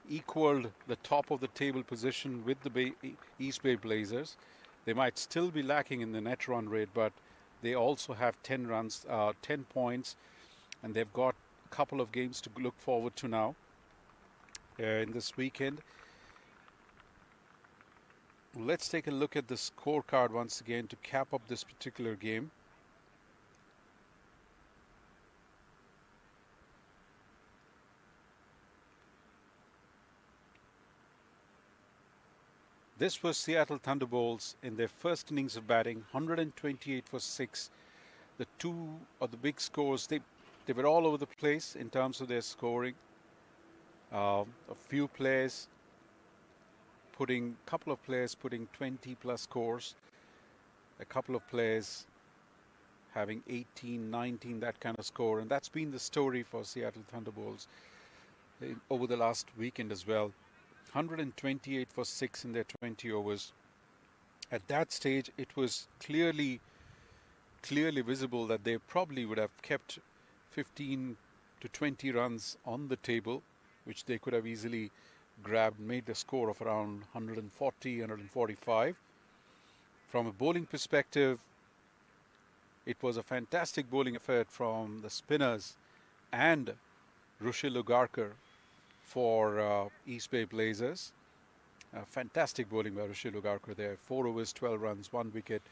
equaled the top of the table position with the East Bay Blazers. They might still be lacking in the net run rate, but they also have 10 runs, 10 points, and they've got a couple of games to look forward to now in this weekend. Let's take a look at the scorecard once again to cap up this particular game. This was Seattle Thunderbolts in their first innings of batting, 128 for 6. The 2 of the big scores, they were all over the place in terms of their scoring. A few players putting a couple of players putting 20 plus scores, a couple of players having 18, 19, that kind of score. And that's been the story for Seattle Thunderbolts over the last weekend as well. 128 for 6 in their 20 overs. At that stage, it was clearly visible that they probably would have kept 15 to 20 runs on the table, which they could have easily grabbed, made the score of around 140, 145. From a bowling perspective, it was a fantastic bowling effort from the spinners and Rushil Ugarkar for East Bay Blazers. Fantastic bowling by Rushil Ugarkar there. 4 overs, 12 runs, 1 wicket.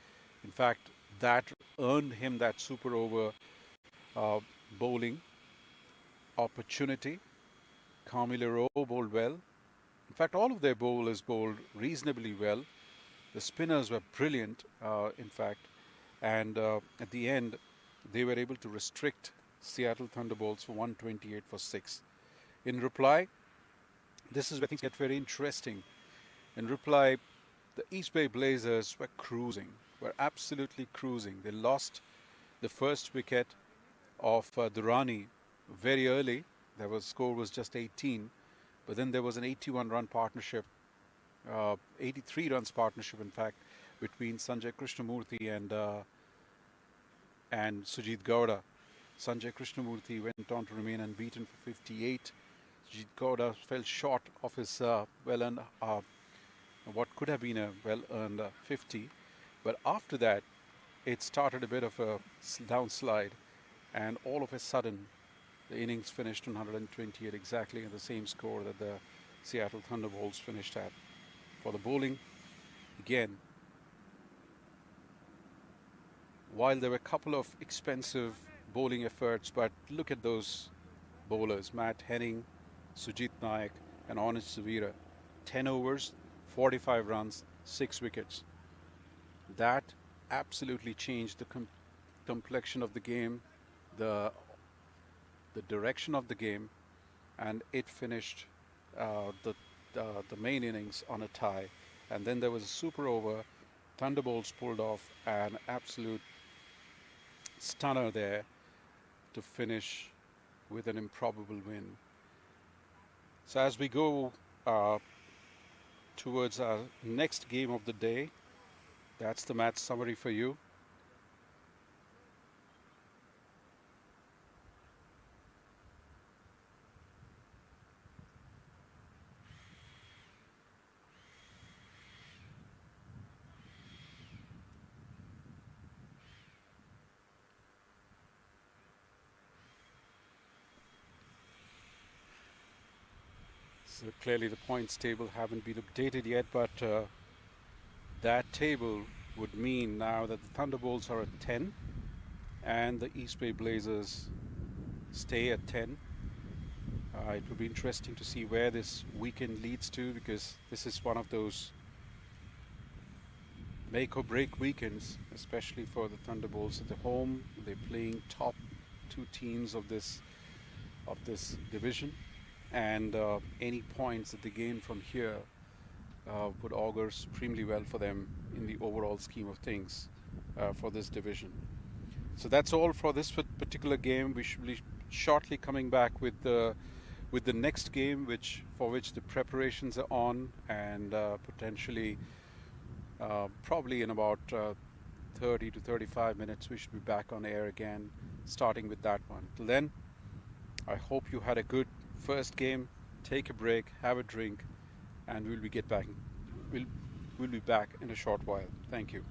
In fact, that earned him that super over bowling opportunity. Carmelo Rowe bowled well. In fact, all of their bowlers bowled reasonably well. The spinners were brilliant, in fact. And at the end, they were able to restrict Seattle Thunderbolts for 128 for 6. In reply, this is where things get very interesting. In reply, the East Bay Blazers were absolutely cruising. They lost the first wicket of Durrani very early. Score was just 18, but then there was an 81 run partnership, 83 runs partnership in fact, between Sanjay Krishnamurthy and Sujit Gowda. Sanjay Krishnamurthy went on to remain unbeaten for 58. Sujit Gowda fell short of his well-earned, what could have been a well-earned 50. But after that, it started a bit of a downslide, and all of a sudden, the innings finished on 128, exactly at the same score that the Seattle Thunderbolts finished at. For the bowling, again, while there were a couple of expensive bowling efforts, but look at those bowlers, Matt Henning, Sujit Nayak and Anish Zavira. 10 overs, 45 runs, 6 wickets. That absolutely changed the complexion of the game, the direction of the game, and it finished the main innings on a tie. And then there was a super over. Thunderbolts pulled off an absolute stunner there to finish with an improbable win. So as we go towards our next game of the day, that's the match summary for you. So clearly the points table haven't been updated yet, but that table would mean now that the Thunderbolts are at 10 and the East Bay Blazers stay at 10. It would be interesting to see where this weekend leads to, because this is one of those make or break weekends, especially for the Thunderbolts at the home. They're playing top 2 teams of this division, and any points that they gain from here would augur supremely well for them in the overall scheme of things for this division. So that's all for this particular game. We should be shortly coming back with the next game, for which the preparations are on, and potentially probably in about 30 to 35 minutes we should be back on air again, starting with that one. Till then, I hope you had a good first game. Take a break, have a drink, and we'll be back in a short while. Thank you.